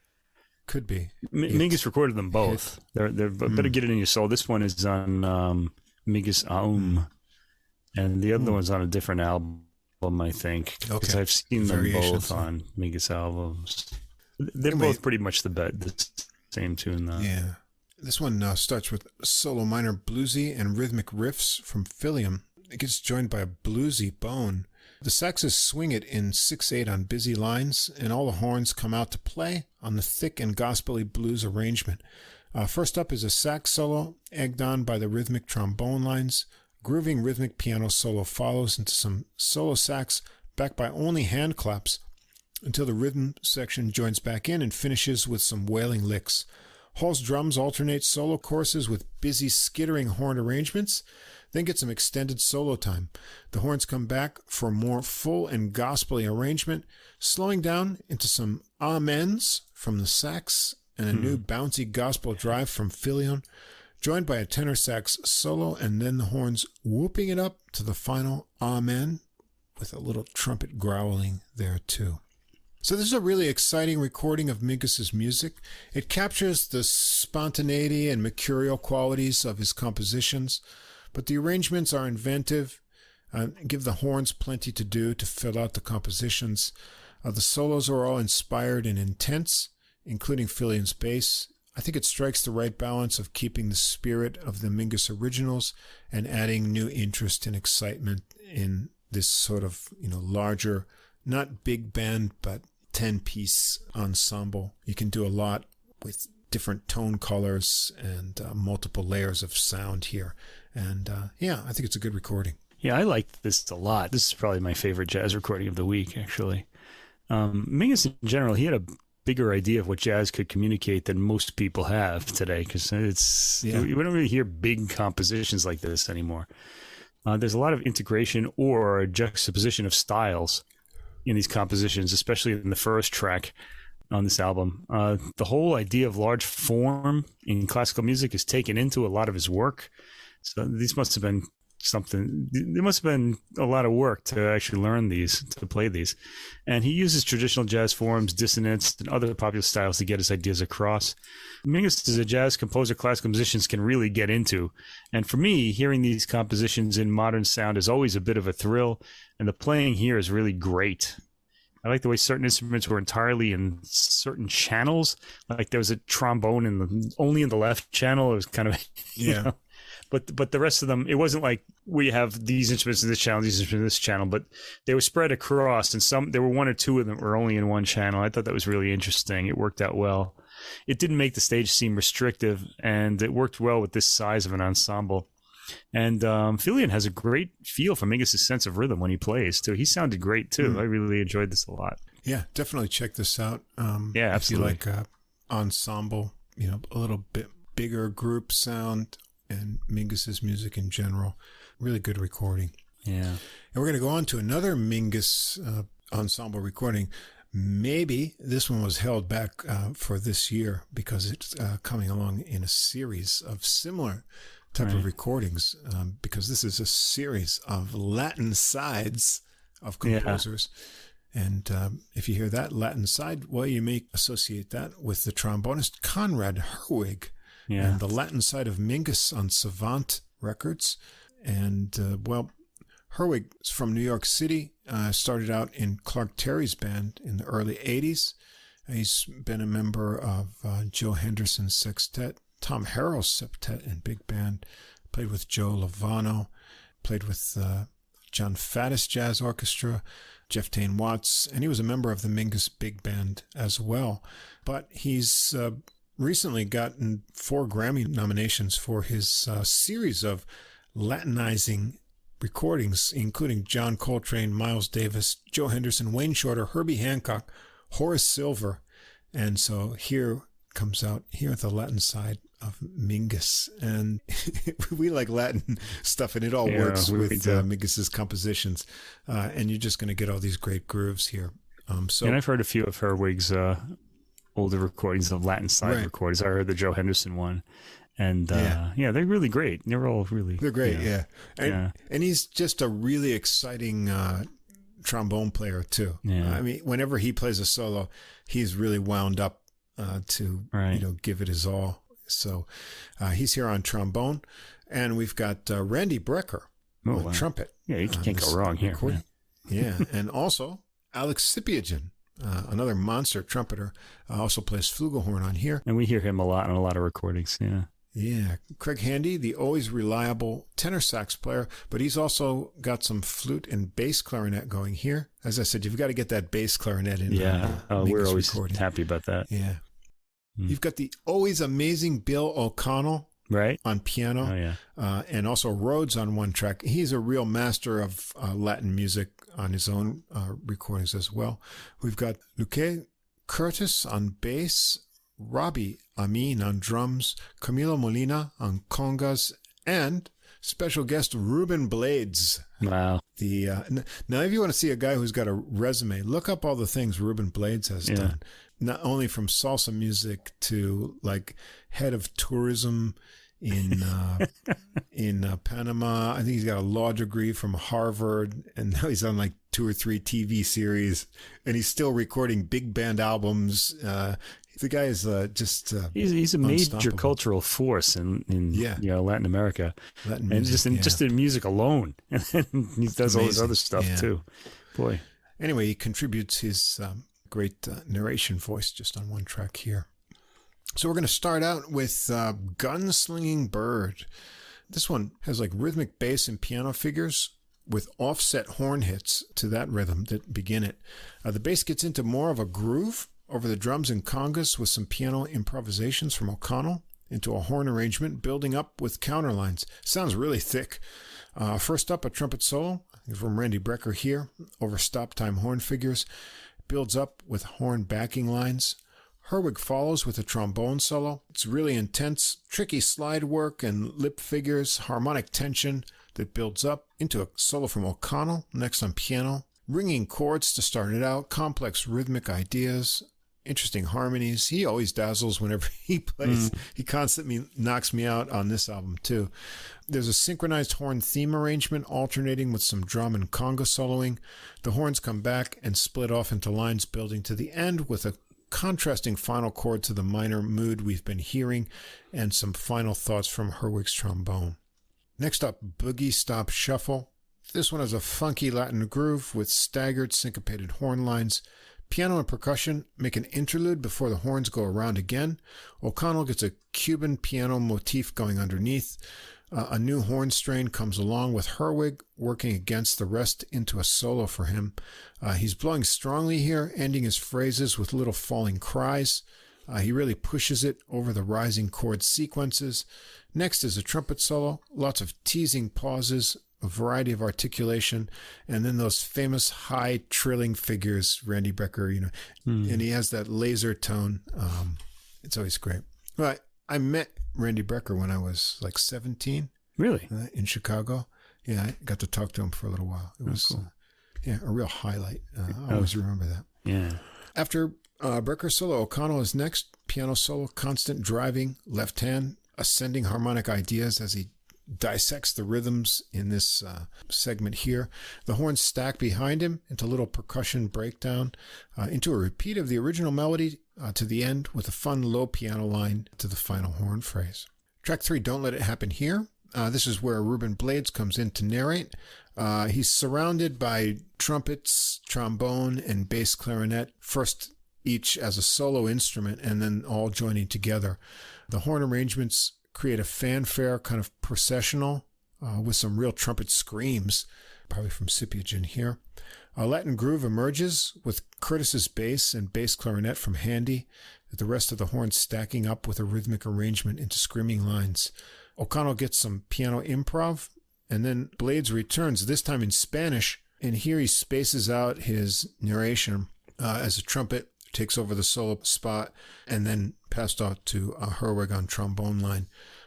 Could be. Mingus recorded them both. They're Better Get It in Your Soul. This one is on Mingus Aum, and the other one's on a different album, I think. Because I've seen them both on Mingus albums. They're both pretty much the same tune, though. Yeah. This one starts with solo minor bluesy and rhythmic riffs from Philion. It gets joined by a bluesy bone. The saxes swing it in 6/8 on busy lines, and all the horns come out to play on the thick and gospel-y blues arrangement. First up is a sax solo, egged on by the rhythmic trombone lines. Grooving rhythmic piano solo follows into some solo sax, backed by only hand claps, until the rhythm section joins back in and finishes with some wailing licks. Hall's drums alternate solo courses with busy skittering horn arrangements, then get some extended solo time. The horns come back for more full and gospel-y arrangement, slowing down into some amens from the sax and a new bouncy gospel drive from Philion, joined by a tenor sax solo, and then the horns whooping it up to the final amen with a little trumpet growling there too. So this is a really exciting recording of Mingus's music. It captures the spontaneity and mercurial qualities of his compositions, but the arrangements are inventive and give the horns plenty to do to fill out the compositions. The solos are all inspired and intense, including Philion's bass. I think it strikes the right balance of keeping the spirit of the Mingus originals and adding new interest and excitement in this sort of, larger, not big band, but 10-piece ensemble. You can do a lot with different tone colors and multiple layers of sound here. And I think it's a good recording. Yeah, I liked this a lot. This is probably my favorite jazz recording of the week, actually. Mingus in general, he had a bigger idea of what jazz could communicate than most people have today, because we don't really hear big compositions like this anymore. There's a lot of integration or juxtaposition of styles in these compositions, especially in the first track on this album. The whole idea of large form in classical music is taken into a lot of his work. So these must have been there must have been a lot of work to actually learn these, to play these. And he uses traditional jazz forms, dissonance, and other popular styles to get his ideas across. Mingus is a jazz composer classical musicians can really get into. And for me, hearing these compositions in modern sound is always a bit of a thrill, and the playing here is really great. I like the way certain instruments were entirely in certain channels. Like there was a trombone only in the left channel. It was kind of, But the rest of them, it wasn't like we have these instruments in this channel, these instruments in this channel, but they were spread across, and there were one or two of them were only in one channel. I thought that was really interesting. It worked out well. It didn't make the stage seem restrictive, and it worked well with this size of an ensemble. And Philion has a great feel for Mingus' sense of rhythm when he plays, too. He sounded great, too. I really enjoyed this a lot. Yeah, definitely check this out. Absolutely. If you like ensemble, a little bit bigger group sound, and Mingus's music in general. Really good recording. Yeah. And we're going to go on to another Mingus ensemble recording. Maybe this one was held back for this year because it's coming along in a series of similar type of recordings, because this is a series of Latin sides of composers. Yeah. And if you hear that Latin side, well, you may associate that with the trombonist Conrad Herwig. Yeah. And the Latin side of Mingus on Savant Records. And, Herwig is from New York City, started out in Clark Terry's band in the early 80s. He's been a member of Joe Henderson's sextet, Tom Harrell's septet and big band, played with Joe Lovano, played with John Faddis Jazz Orchestra, Jeff Tain Watts, and he was a member of the Mingus Big Band as well. But he's recently gotten 4 Grammy nominations for his series of Latinizing recordings, including John Coltrane, Miles Davis, Joe Henderson, Wayne Shorter, Herbie Hancock, Horace Silver. And so here comes out here the Latin side of Mingus. And we like Latin stuff, and it all works with Mingus's compositions. And you're just going to get all these great grooves here. And I've heard a few of Herwig's older recordings of Latin side recordings. I heard the Joe Henderson one, and they're really great. They're great. And he's just a really exciting trombone player too. I mean, whenever he plays a solo, he's really wound up to give it his all. So he's here on trombone, and we've got Randy Brecker on trumpet. Yeah, you can't go wrong here. Yeah, and also Alex Sipiagin. Another monster trumpeter, also plays flugelhorn on here. And we hear him a lot on a lot of recordings, Yeah. Craig Handy, the always reliable tenor sax player, but he's also got some flute and bass clarinet going here. As I said, you've got to get that bass clarinet in. Yeah, we're always happy about that. Yeah. You've got the always amazing Bill O'Connell on piano. Oh, yeah. And also Rhodes on one track. He's a real master of Latin music on his own recordings as well. We've got Luque Curtis on bass, Robbie Amin on drums, Camilo Molina on congas, and special guest Ruben Blades. Wow. Now, if you want to see a guy who's got a resume, look up all the things Ruben Blades has done. Not only from salsa music to like head of tourism in Panama. I think he's got a law degree from Harvard, and now he's on like 2 or 3 TV series, and he's still recording big band albums. The guy is he's a major cultural force in Latin America, and just in music alone, and then he does all this other stuff too. Boy. Anyway, he contributes his great narration voice just on one track here. So we're going to start out with Gunslinging Bird. This one has like rhythmic bass and piano figures with offset horn hits to that rhythm that begin it. The bass gets into more of a groove over the drums and congas with some piano improvisations from O'Connell into a horn arrangement building up with counterlines. Sounds really thick. First up, a trumpet solo from Randy Brecker here over stop time horn figures. Builds up with horn backing lines. Herwig follows with a trombone solo. It's really intense, tricky slide work and lip figures, harmonic tension that builds up into a solo from O'Connell, next on piano. Ringing chords to start it out, complex rhythmic ideas, interesting harmonies. He always dazzles whenever he plays. He constantly knocks me out on this album too. There's a synchronized horn theme arrangement alternating with some drum and conga soloing. The horns come back and split off into lines building to the end with a contrasting final chord to the minor mood we've been hearing and some final thoughts from Herwig's trombone. Next up, Boogie Stop Shuffle. This one has a funky Latin groove with staggered syncopated horn lines. Piano and percussion make an interlude before the horns go around again. O'Connell gets a Cuban piano motif going underneath. A new horn strain comes along with Herwig working against the rest into a solo for him. He's blowing strongly here, ending his phrases with little falling cries. He really pushes it over the rising chord sequences. Next is a trumpet solo, lots of teasing pauses, a variety of articulation, and then those famous high trilling figures, Randy Brecker, and he has that laser tone. It's always great. Well, I met Randy Brecker when I was like 17. Really? In Chicago. Yeah, I got to talk to him for a little while. It was cool. A real highlight. I always remember that. Yeah. After Brecker solo, O'Connell is next. Piano solo, constant driving, left hand, ascending harmonic ideas as he dissects the rhythms in this segment here. The horns stack behind him into a little percussion breakdown, into a repeat of the original melody to the end with a fun low piano line to the final horn phrase. Track 3, Don't Let It Happen Here. This is where Ruben Blades comes in to narrate. He's surrounded by trumpets, trombone, and bass clarinet, first each as a solo instrument and then all joining together. The horn arrangements create a fanfare, kind of processional, with some real trumpet screams, probably from Scypiagen here. A Latin groove emerges with Curtis's bass and bass clarinet from Handy, the rest of the horns stacking up with a rhythmic arrangement into screaming lines. O'Connell gets some piano improv, and then Blades returns, this time in Spanish, and here he spaces out his narration as a trumpet takes over the solo spot, and then passed out to Herwig on trombone line,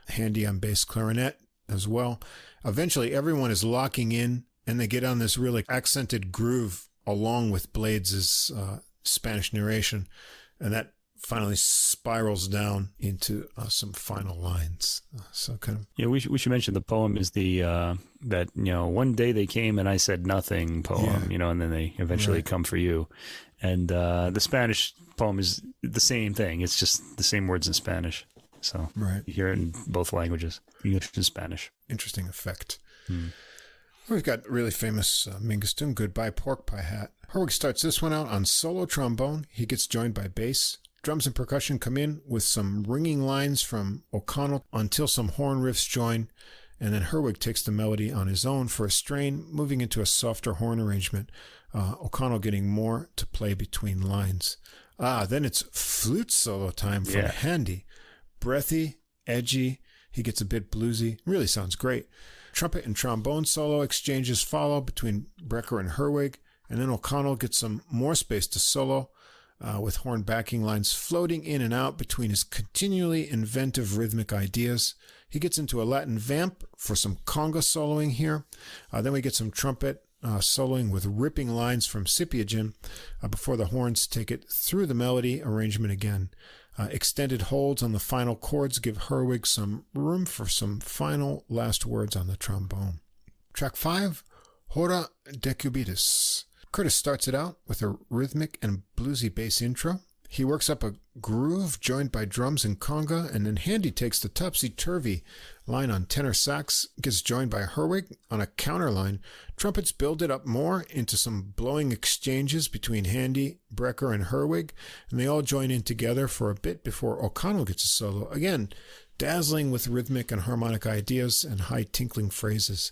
Handy on bass clarinet as well. Eventually, everyone is locking in, and they get on this really accented groove along with Blades' Spanish narration, and that finally spirals down into some final lines. So kind of... Yeah, we should mention the poem is the that, one day they came and I said nothing poem, and then they eventually come for you. And the Spanish poem is the same thing. It's just the same words in Spanish. So you hear it in both languages, English and Spanish. Interesting effect. We've got really famous Mingus tune, Goodbye Pork Pie Hat. Herwig starts this one out on solo trombone. He gets joined by bass. Drums and percussion come in with some ringing lines from O'Connell until some horn riffs join, and then Herwig takes the melody on his own for a strain, moving into a softer horn arrangement. O'Connell getting more to play between lines. Then it's flute solo time from Handy. Breathy, edgy, he gets a bit bluesy. Really sounds great. Trumpet and trombone solo exchanges follow between Brecker and Herwig, and then O'Connell gets some more space to solo, with horn backing lines floating in and out between his continually inventive rhythmic ideas. He gets into a Latin vamp for some conga soloing here. Then we get some trumpet soloing with ripping lines from Scypiagen before the horns take it through the melody arrangement again. Extended holds on the final chords give Herwig some room for some final last words on the trombone. Track 5, Hora Decubitus. Curtis starts it out with a rhythmic and bluesy bass intro. He works up a groove joined by drums and conga, and then Handy takes the topsy-turvy line on tenor sax, gets joined by Herwig on a counter line. Trumpets build it up more into some blowing exchanges between Handy, Brecker, and Herwig, and they all join in together for a bit before O'Connell gets a solo. Again, dazzling with rhythmic and harmonic ideas and high tinkling phrases.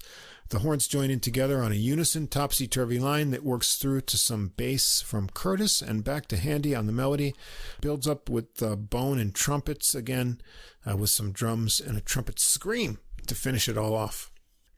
The horns join in together on a unison topsy-turvy line that works through to some bass from Curtis and back to Handy on the melody. Builds up with bone and trumpets again, with some drums and a trumpet scream to finish it all off.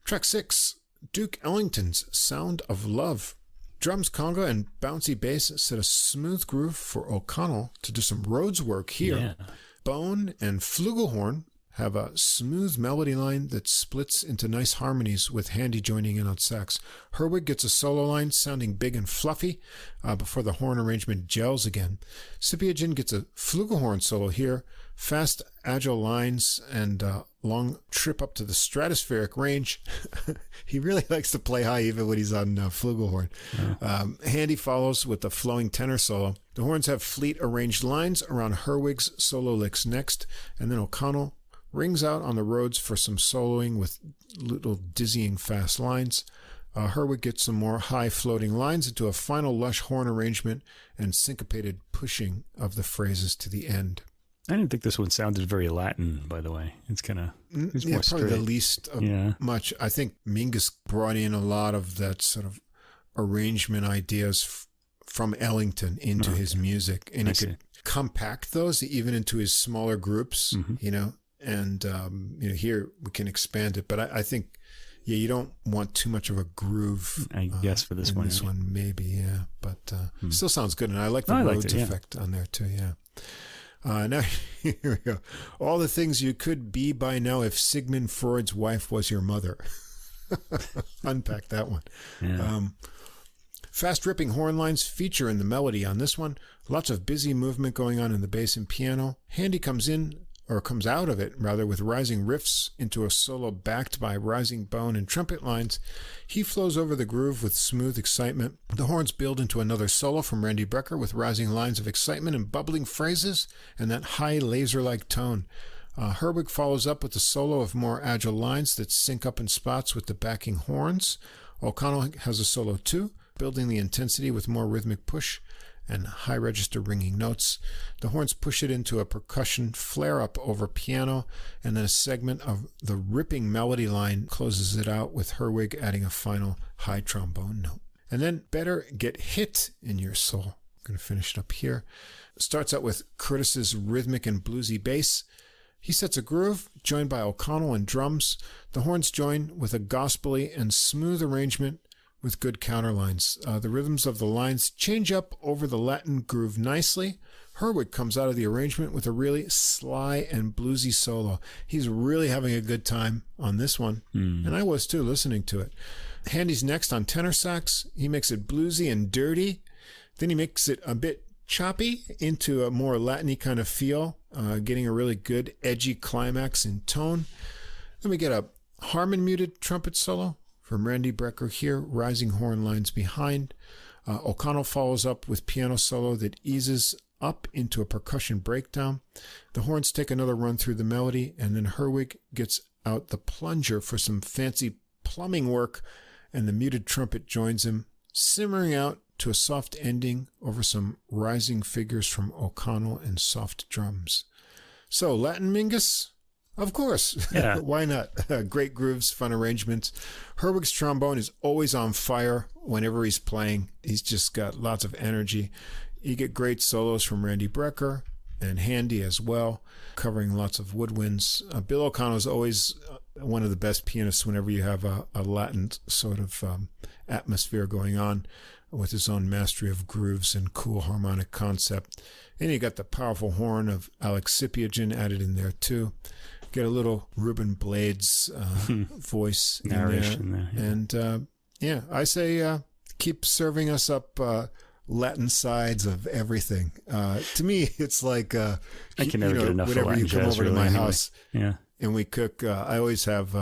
Track 6, Duke Ellington's Sound of Love. Drums, conga, and bouncy bass set a smooth groove for O'Connell to do some Rhodes work here. Yeah. Bone and flugelhorn have a smooth melody line that splits into nice harmonies with Handy joining in on sax. Herwig gets a solo line sounding big and fluffy before the horn arrangement gels again. Cyprian gets a flugelhorn solo here, fast, agile lines, and long trip up to the stratospheric range. He really likes to play high even when he's on flugelhorn. Yeah. Handy follows with the flowing tenor solo. The horns have fleet arranged lines around Herwig's solo licks next, and then O'Connell rings out on the Rhodes for some soloing with little dizzying fast lines. Herwig gets some more high floating lines into a final lush horn arrangement and syncopated pushing of the phrases to the end. I didn't think this one sounded very Latin, by the way. It's kind of more probably straight. The least much. I think Mingus brought in a lot of that sort of arrangement ideas from Ellington into his music, and he could compact those even into his smaller groups, you know. And, here we can expand it. But I think, you don't want too much of a groove. I guess for this one. This one, maybe, yeah. But still sounds good. And I like the Rhodes effect on there, too, yeah. Now, here we go. All the things you could be by now if Sigmund Freud's wife was your mother. Unpack that one. Yeah. Fast ripping horn lines feature in the melody on this one. Lots of busy movement going on in the bass and piano. Handy comes out of it, rather, with rising riffs into a solo backed by rising bone and trumpet lines. He flows over the groove with smooth excitement. The horns build into another solo from Randy Brecker with rising lines of excitement and bubbling phrases and that high laser-like tone. Herwig follows up with a solo of more agile lines that sync up in spots with the backing horns. O'Connell has a solo too, building the intensity with more rhythmic push and high register ringing notes. The horns push it into a percussion flare-up over piano, and then a segment of the ripping melody line closes it out with Herwig adding a final high trombone note. And then Better Get Hit in Your Soul. I'm going to finish it up here. Starts out with Curtis's rhythmic and bluesy bass. He sets a groove, joined by O'Connell and drums. The horns join with a gospel-y and smooth arrangement with good counterlines. The rhythms of the lines change up over the Latin groove nicely. Herwig comes out of the arrangement with a really sly and bluesy solo. He's really having a good time on this one, and I was too, listening to it. Handy's next on tenor sax. He makes it bluesy and dirty. Then he makes it a bit choppy into a more Latin-y kind of feel, getting a really good edgy climax in tone. Then we get a harmon-muted trumpet solo from Randy Brecker here, rising horn lines behind. O'Connell follows up with piano solo that eases up into a percussion breakdown. The horns take another run through the melody, and then Herwig gets out the plunger for some fancy plumbing work, and the muted trumpet joins him, simmering out to a soft ending over some rising figures from O'Connell and soft drums. So, Latin Mingus? Of course. Yeah. Why not? Great grooves, fun arrangements. Herwig's trombone is always on fire whenever he's playing. He's just got lots of energy. You get great solos from Randy Brecker and Handy as well, covering lots of woodwinds. Bill O'Connell is always one of the best pianists whenever you have a Latin sort of atmosphere going on, with his own mastery of grooves and cool harmonic concept. And you got the powerful horn of Alex Cyprian added in there too. Get a little Ruben Blades voice narration there. Yeah. And I say keep serving us up Latin sides of everything. To me, it's like I can never get enough of whenever Latin you come jazz, over to really, my anyway. house, Yeah. and we cook. I always have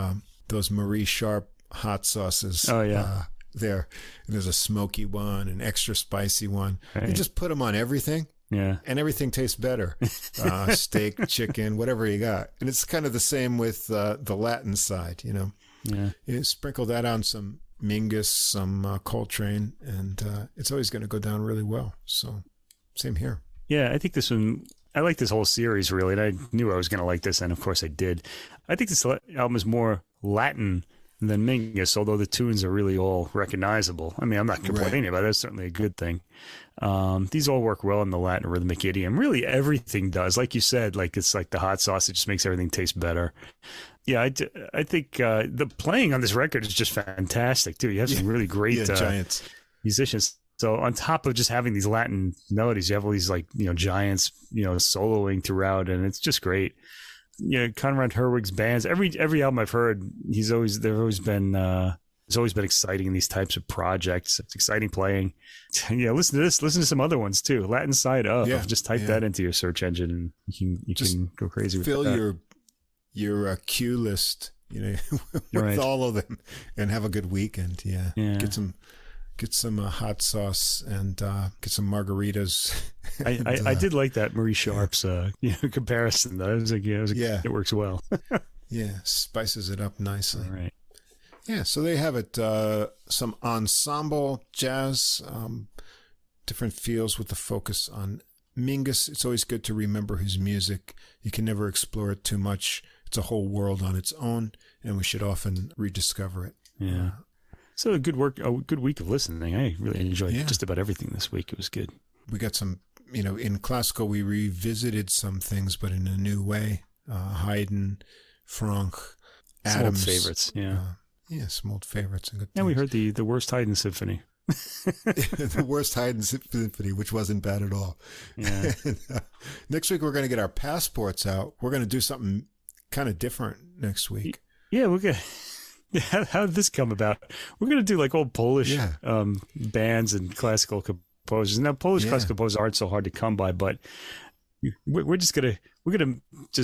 those Marie Sharp hot sauces. Oh yeah. There, and there's a smoky one, an extra spicy one. Right. You just put them on everything. Yeah. And everything tastes better. Steak, chicken, whatever you got. And it's kind of the same with the Latin side, you know. Yeah. You sprinkle that on some Mingus, some Coltrane, and it's always going to go down really well. So same here. Yeah, I think this one, I like this whole series really, and I knew I was going to like this, and of course I did. I think this album is more Latin than Mingus, although the tunes are really all recognizable. I mean, I'm not complaining about it. That's certainly a good thing. These all work well in the Latin rhythmic idiom. Really, everything does. Like you said, like it's like the hot sauce. It just makes everything taste better. Yeah, I think the playing on this record is just fantastic, too. You have some really great giants musicians. So on top of just having these Latin melodies, you have all these like, you know, giants, you know, soloing throughout, and it's just great. You know, Conrad Herwig's bands, every album I've heard, it's always been exciting in these types of projects. It's exciting playing. Yeah, listen to this. Listen to some other ones too. Latin Side Up. Yeah, just type that into your search engine, and you can go crazy with that. Fill your cue list, you know, with all of them, and have a good weekend. Yeah. Get some hot sauce and get some margaritas. I did like that Marie Sharp's comparison though. It works well. Yeah, spices it up nicely. All right. Yeah, so they have it some ensemble jazz, different feels with the focus on Mingus. It's always good to remember his music. You can never explore it too much. It's a whole world on its own, and we should often rediscover it. Yeah. So a good week of listening. I really enjoyed just about everything this week. It was good. We got some, you know, in classical, we revisited some things, but in a new way. Haydn, Franck, Adams. Some old favorites, some old favorites. And good things. We heard the worst Haydn symphony. The worst Haydn symphony, which wasn't bad at all. Yeah. And, next week, we're going to get our passports out. We're going to do something kind of different next week. Yeah, we're going to... How did this come about? We're going to do like old Polish bands and classical composers. Now, Polish classical composers aren't so hard to come by, but we're gonna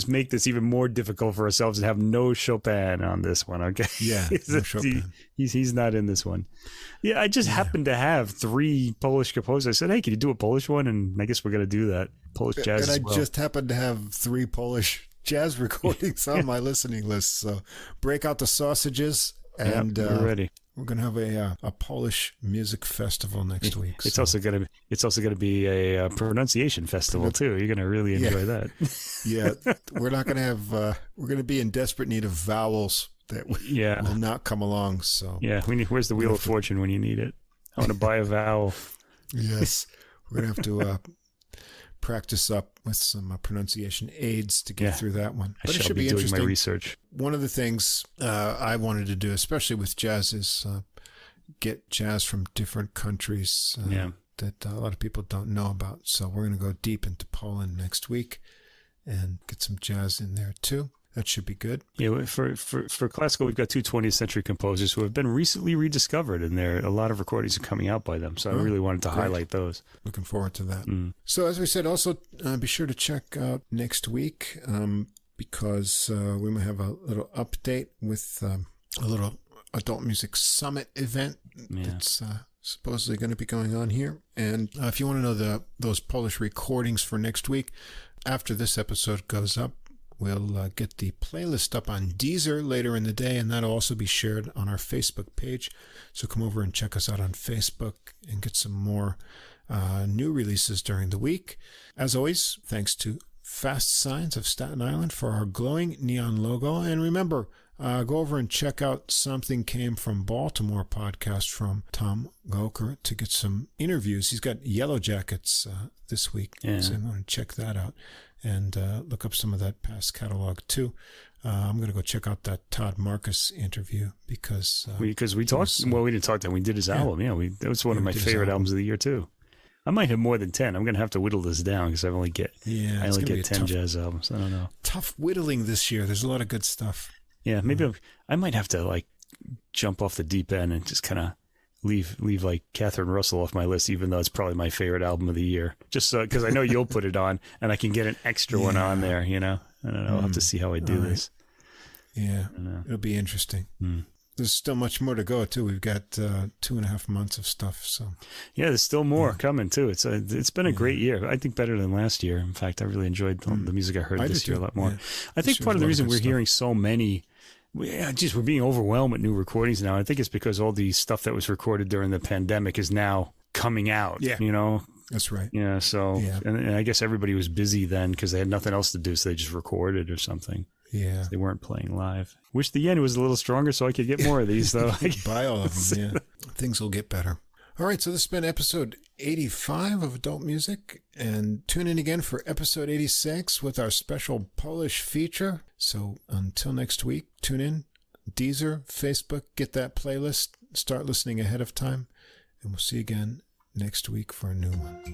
make this even more difficult for ourselves and have no Chopin on this one. Okay? Yeah, no Chopin. He's not in this one. Yeah, I just happened to have 3 Polish composers. I said, hey, can you do a Polish one? And I guess we're gonna do that. Polish jazz. And I just happened to have 3 Polish jazz recordings on my listening list. So break out the sausages, and we're ready. We're gonna have a Polish music festival next week. It's also gonna be a pronunciation festival too. You're gonna really enjoy that. Yeah, we're not gonna have. We're gonna be in desperate need of vowels that will not come along. So where's the Wheel of Fortune when you need it? I want to buy a vowel. Yes, we're gonna have to practice up with some pronunciation aids to get through that one. But it should be interesting. My research. One of the things I wanted to do, especially with jazz, is get jazz from different countries that a lot of people don't know about. So we're going to go deep into Poland next week and get some jazz in there too. That should be good. Yeah, for classical, we've got 2 20th century composers who have been recently rediscovered, and a lot of recordings are coming out by them. So I really wanted to highlight those. Looking forward to that. So as we said, also be sure to check out next week because we might have a little update with a little adult music summit event that's supposedly going to be going on here. And if you want to know those Polish recordings for next week, after this episode goes up, we'll get the playlist up on Deezer later in the day, and that'll also be shared on our Facebook page. So come over and check us out on Facebook and get some more new releases during the week. As always, thanks to Fast Signs of Staten Island for our glowing neon logo. And remember, go over and check out Something Came from Baltimore podcast from Tom Gouker to get some interviews. He's got Yellow Jackets this week, so you want to check that out. And look up some of that past catalog too. I'm going to go check out that Todd Marcus interview because we talked. We didn't talk to him. We did his album. Yeah, that was one of my favorite albums of the year too. I might have more than 10. I'm going to have to whittle this down because I only get 10 jazz albums. I don't know. Tough whittling this year. There's a lot of good stuff. Yeah, maybe I might have to like jump off the deep end and just kind of leave like Catherine Russell off my list, even though it's probably my favorite album of the year. Just because I know you'll put it on, and I can get an extra one on there. You know, I don't know. I'll have to see how I do this. Yeah, it'll be interesting. there's still much more to go too. We've got 2.5 months of stuff. So yeah, there's still more coming too. It's been a great year. I think better than last year. In fact, I really enjoyed the music I heard this year a lot more. Yeah. I think part of the reason we're hearing so many, we're being overwhelmed with new recordings now. I think it's because all the stuff that was recorded during the pandemic is now coming out. Yeah, you know. That's right. Yeah. So, and I guess everybody was busy then because they had nothing else to do, so they just recorded or something. Yeah. They weren't playing live. Wish the yen was a little stronger so I could get more of these, though. Buy all of them, yeah. Things will get better. All right, so this has been episode 85 of Adult Music, and tune in again for episode 86 with our special Polish feature. So until next week, tune in, Deezer, Facebook, get that playlist, start listening ahead of time, and we'll see you again next week for a new one.